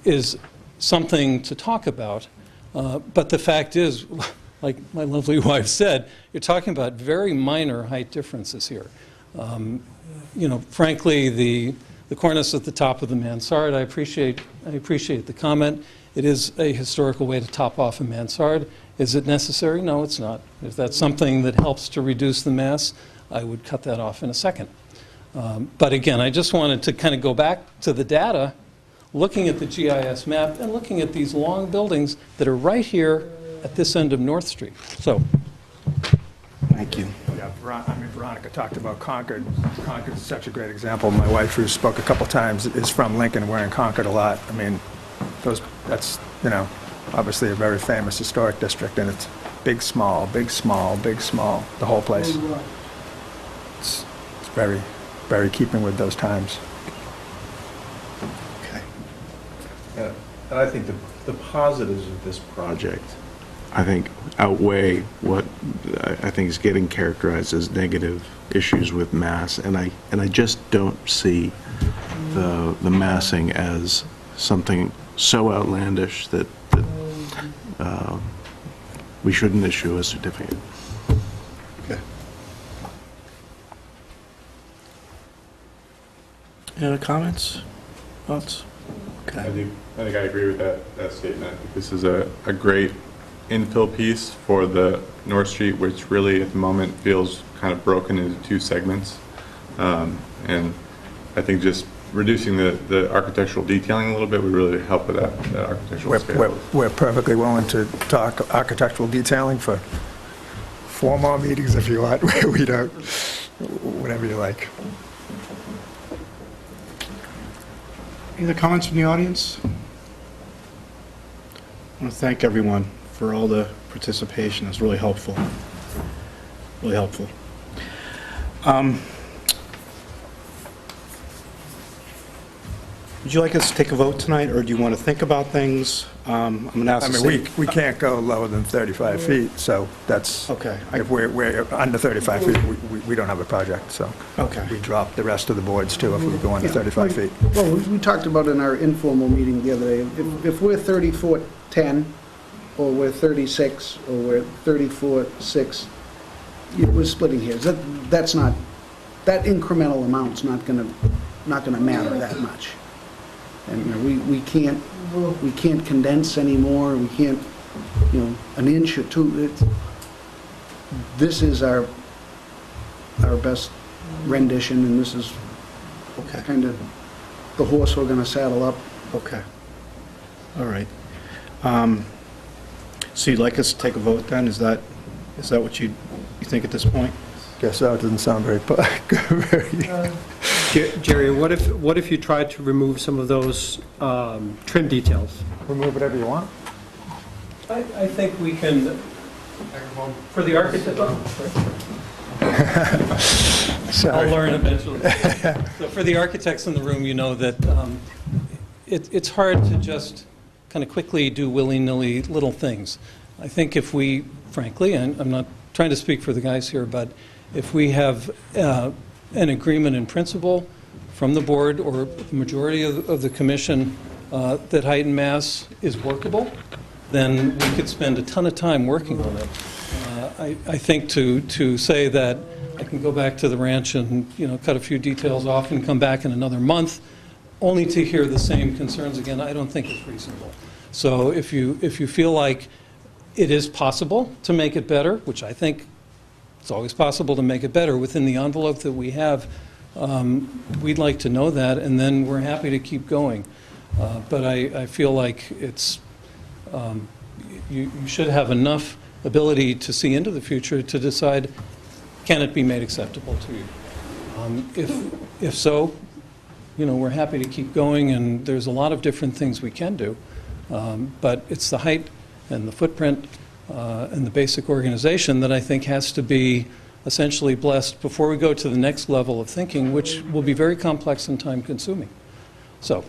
is something to talk about. But the fact is, like my lovely wife said, you're talking about very minor height differences here. You know, frankly, the cornice at the top of the mansard, I appreciate the comment. It is a historical way to top off a mansard. Is it necessary? No, it's not. If that's something that helps to reduce the mass, I would cut that off in a second. But again, I just wanted to kind of go back to the data, looking at the GIS map and looking at these long buildings that are right here at this end of North Street. So, thank you. Yeah, I mean, Veronica talked about Concord. Concord's such a great example. My wife, who spoke a couple times, is from Lincoln. We're in Concord a lot. I mean, that's, you know, obviously a very famous historic district, and it's big, small, big, small, big, small, the whole place. It's very, very keeping with those times. Okay. And I think the positives of this project, I think, outweigh what I think is getting characterized as negative issues with mass, and I just don't see the massing as something so outlandish that we shouldn't issue a certificate. Okay. Any other comments? Thoughts? Okay. I think I agree with that statement. I think this is a great infill piece for the North Street, which really at the moment feels kind of broken into 2 segments. And I think just reducing the architectural detailing a little bit would really help with that architectural scale. We're perfectly willing to talk architectural detailing for 4 more meetings if you want. We don't, whatever you like. Any other comments from the audience? I want to thank everyone for all the participation. It's really helpful. Really helpful. Would you like us to take a vote tonight, or do you want to think about things? I'm going to ask. I mean, we can't go lower than 35 feet, so that's, okay. If we're under 35 feet, we don't have a project, so. Okay. We drop the rest of the boards too if we go under 35 feet. Well, we talked about in our informal meeting the other day, if we're 34-10, or we're 36, or we're 34-6, we're splitting hairs. That's not, that incremental amount's not gonna matter that much. And, you know, we can't condense anymore, we can't, you know, an inch or two. This is our best rendition, and this is kind of the horse we're going to saddle up. Okay. All right. So you'd like us to take a vote then? Is that what you think at this point? Guess so. It doesn't sound very Jerry, what if you tried to remove some of those trim details? Remove whatever you want. I think we can, for the architect, I'll learn eventually. So for the architects in the room, you know that it's hard to just kind of quickly do willy-nilly little things. I think if we, frankly, and I'm not trying to speak for the guys here, but if we have an agreement in principle from the board or the majority of the commission that height and mass is workable, then we could spend a ton of time working on it. I think to say that I can go back to the ranch and, you know, cut a few details off and come back in another month, only to hear the same concerns again, I don't think it's reasonable. So if you feel like it is possible to make it better, which I think it's always possible to make it better within the envelope that we have, we'd like to know that, and then we're happy to keep going. But I feel like it's, you should have enough ability to see into the future to decide, can it be made acceptable to you? If so, you know, we're happy to keep going, and there's a lot of different things we can do. But it's the height and the footprint and the basic organization that I think has to be essentially blessed before we go to the next level of thinking, which will be very complex and time-consuming. So,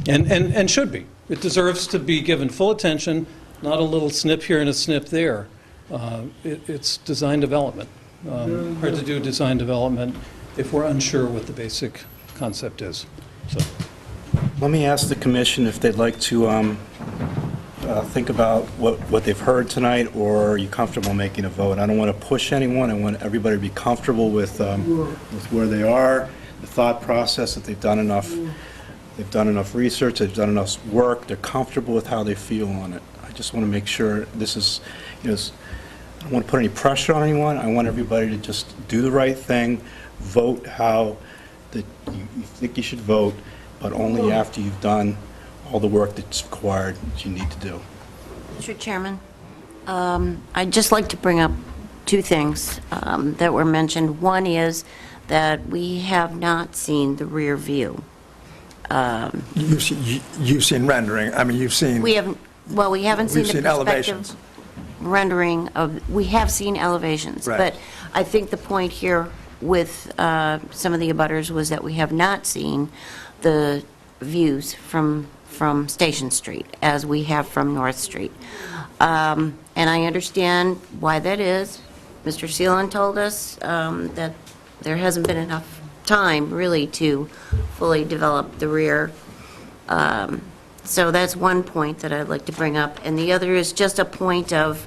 and should be. It deserves to be given full attention, not a little snip here and a snip there. It's design development. Hard to do design development if we're unsure what the basic concept is. So. Let me ask the commission if they'd like to think about what they've heard tonight, or are you comfortable making a vote? I don't want to push anyone. I want everybody to be comfortable with where they are, the thought process, that they've done enough research, they've done enough work, they're comfortable with how they feel on it. I just want to make sure this is, you know, I don't want to put any pressure on anyone. I want everybody to just do the right thing, vote how you think you should vote, but only after you've done all the work that's required that you need to do. Mr. Chairman, I'd just like to bring up two things that were mentioned. One is that we have not seen the rear view. You've seen rendering. I mean, you've seen. We haven't seen the perspective elevations. rendering of. We have seen elevations, Right. but I think the point here with some of the abutters was that we have not seen the views from Station Street as we have from North Street. And I understand why that is. Mr. Seelan told us that there hasn't been enough time really to fully develop the rear. So that's one point that I'd like to bring up. And the other is just a point of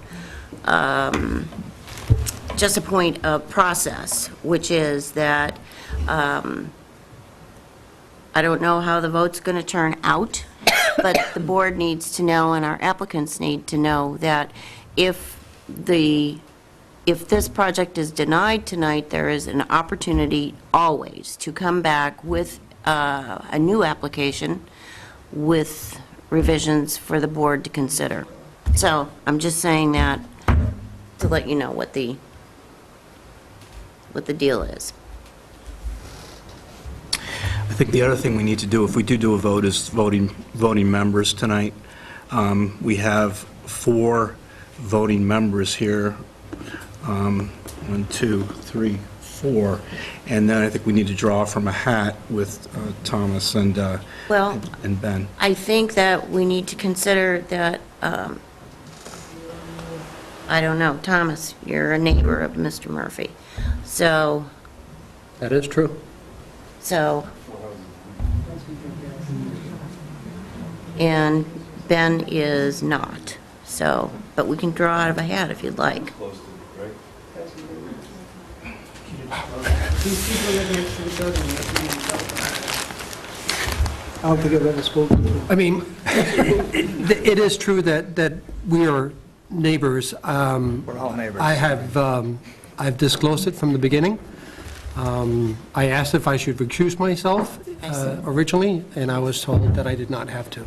process, which is that I don't know how the vote's going to turn out, but the board needs to know and our applicants need to know that if this project is denied tonight, there is an opportunity always to come back with a new application with revisions for the board to consider. So I'm just saying that to let you know what the deal is. I think the other thing we need to do, if we do a vote, is voting members tonight. We have 4 voting members here. 1, 2, 3, 4. And then I think we need to draw from a hat with Thomas and Well, and Ben. I think that we need to consider that, I don't know, Thomas, you're a neighbor of Mr. Murphy. So, That is true. and Ben is not, so, but we can draw out of a hat if you'd like. These people live next to the building. I don't think I've ever spoken to them. I mean, it is true that we are neighbors. We're all neighbors. I've disclosed it from the beginning. I asked if I should recuse myself originally, and I was told that I did not have to.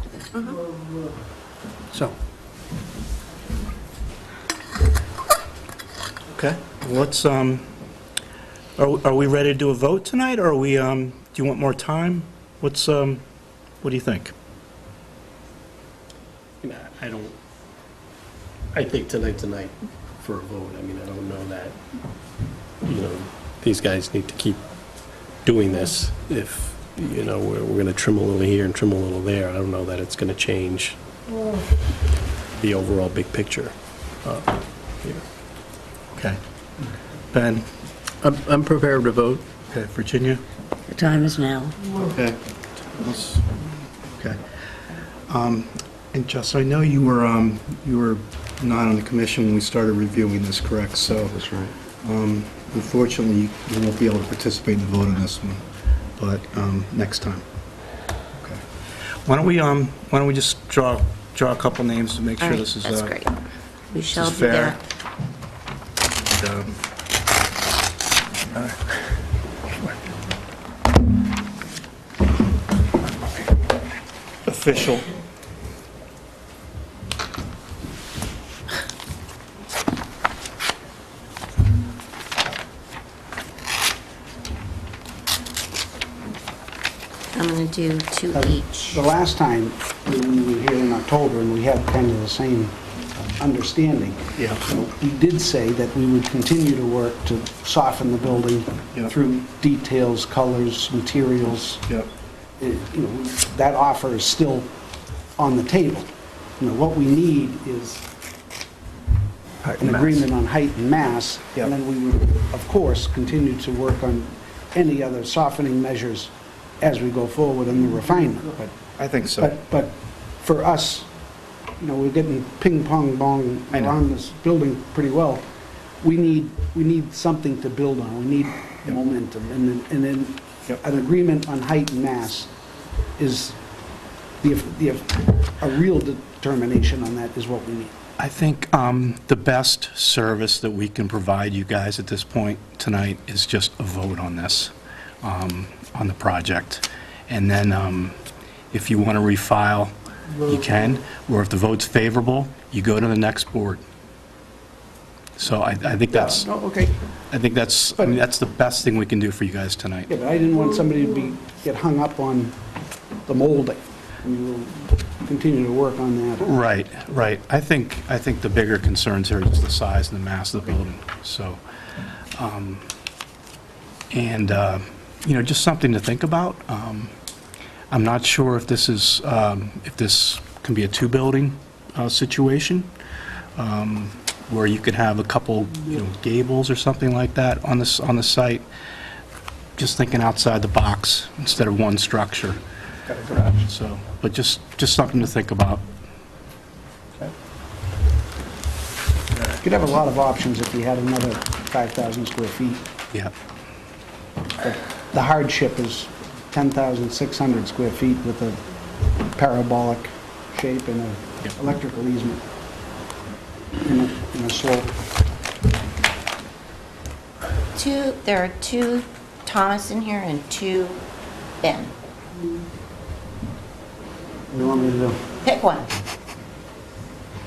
So. Okay, let's, are we ready to do a vote tonight, or are we, do you want more time? What do you think? I think tonight's a night for a vote. I mean, I don't know that, these guys need to keep doing this. If, we're going to trim a little here and trim a little there, I don't know that it's going to change the overall big picture. Okay. Ben? I'm prepared to vote. Okay, Virginia? The time is now. Okay. Okay. And Justin, I know you were not on the commission when we started reviewing this, correct? So that's right. Unfortunately, you won't be able to participate in the vote on this one, but next time. Okay. Why don't we just draw a couple names to make sure this is That's great. We this shall is do fair. that. And, official. I'm going to do 2 each. The last time we were here in October, and we had kind of the same understanding. Yeah. We did say that we would continue to work to soften the building through details, colors, materials. Yep. That offer is still on the table. What we need is an agreement on height and mass, and then we would, of course, continue to work on any other softening measures as we go forward in the refinement. But I think so. But for us, we're getting ping-pong-bong around this building pretty well. We need something to build on. We need momentum. And then an agreement on height and mass is a real determination on that is what we need. I think the best service that we can provide you guys at this point tonight is just a vote on this, on the project. And then if you want to refile, you can, or if the vote's favorable, you go to the next board. So I think that's, okay. I think that's, that's the best thing we can do for you guys tonight. Yeah, but I didn't want somebody to get hung up on the molding. We'll continue to work on that. Right, right. I think the bigger concerns here is the size and the mass of the building. So, just something to think about. I'm not sure if this is, if this can be a 2-building situation, where you could have a couple, gables or something like that on the site. Just thinking outside the box instead of one structure. Got a garage. So, but just something to think about. You could have a lot of options if you had another 5,000 square feet. Yeah. But the hardship is 10,600 square feet with a parabolic shape and an electrical easement in a slope. There are 2 Thomas in here and 2 Ben. What do you want me to do? Pick one.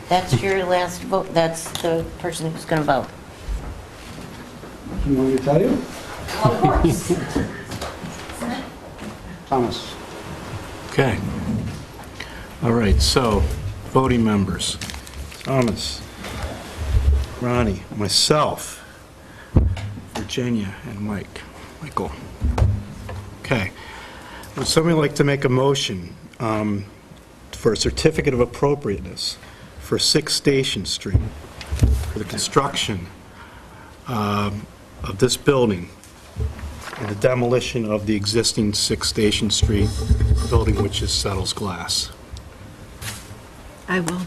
That's your last vote. That's the person who's going to vote. You want me to tell you? Of course. Thomas. Okay. All right, so, voting members. Thomas, Ronnie, myself, Virginia, and Michael. Okay. Would somebody like to make a motion for a certificate of appropriateness for 6 Station Street for the construction of this building and the demolition of the existing 6 Station Street building, which is Settles Glass? I will.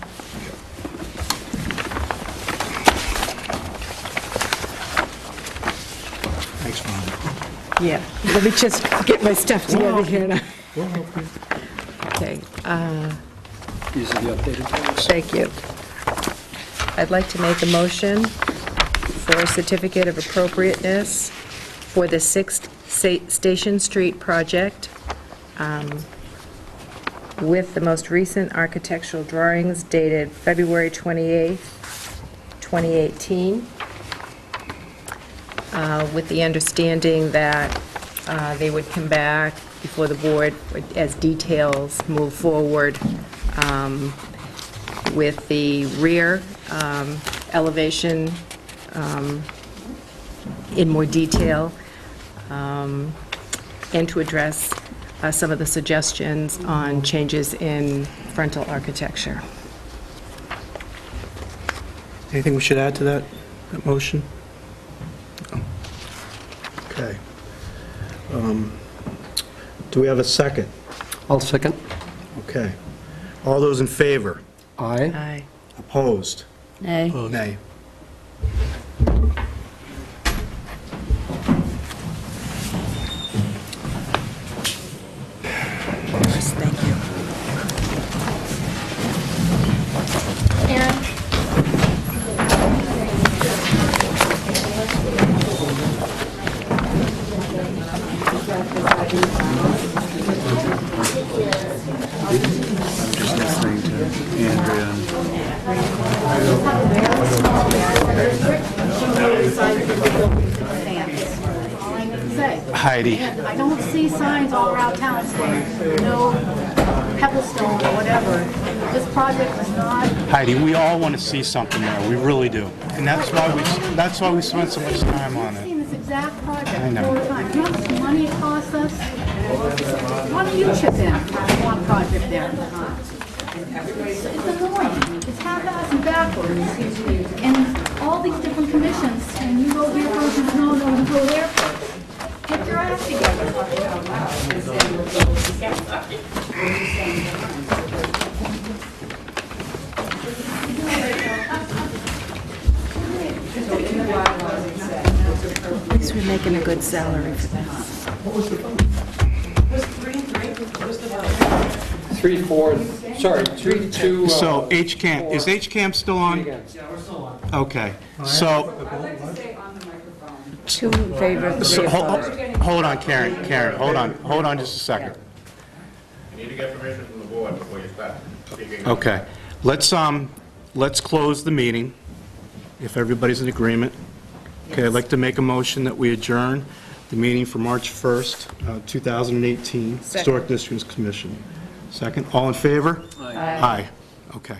Thanks, Ron. Yeah, let me just get my stuff together here now. We'll help you. Okay. These are the updated plans. Thank you. I'd like to make a motion for a certificate of appropriateness for the 6th Station Street project with the most recent architectural drawings dated February 28th, 2018, with the understanding that they would come back before the board as details move forward with the rear elevation in more detail, and to address some of the suggestions on changes in frontal architecture. Anything we should add to that motion? No. Okay. Do we have a second? I'll second. Okay. All those in favor? Aye. Aye. Opposed? Nay. Nay. Thank you. Just listening to Andrea. Heidi. I don't see signs all around town saying no Pebblestone or whatever. This project is not. Heidi, we all want to see something there. We really do. And that's why we spent so much time on I've it. seen this exact project I know. all the time. You know how much money it costs us? Why don't you chip in on one project there? It's annoying. It's half-assed and backwards. And all these different commissions, and you go here first, and no, you go there first. Get your ass together. At least we're making a good salary for this. 3, 4, sorry, 3, 2. So HCAM, is HCAM still on? Yeah, we're still on. Okay. So, 2 in favor, 3 so opposed. hold on, Karen, hold on just a second. You need to get permission from the board before you start speaking. Okay. Let's close the meeting, if everybody's in agreement. Okay, I'd like to make a motion that we adjourn the meeting for March 1st, 2018, Historic Districts Commission. Second, all in favor? Aye. Aye. Okay.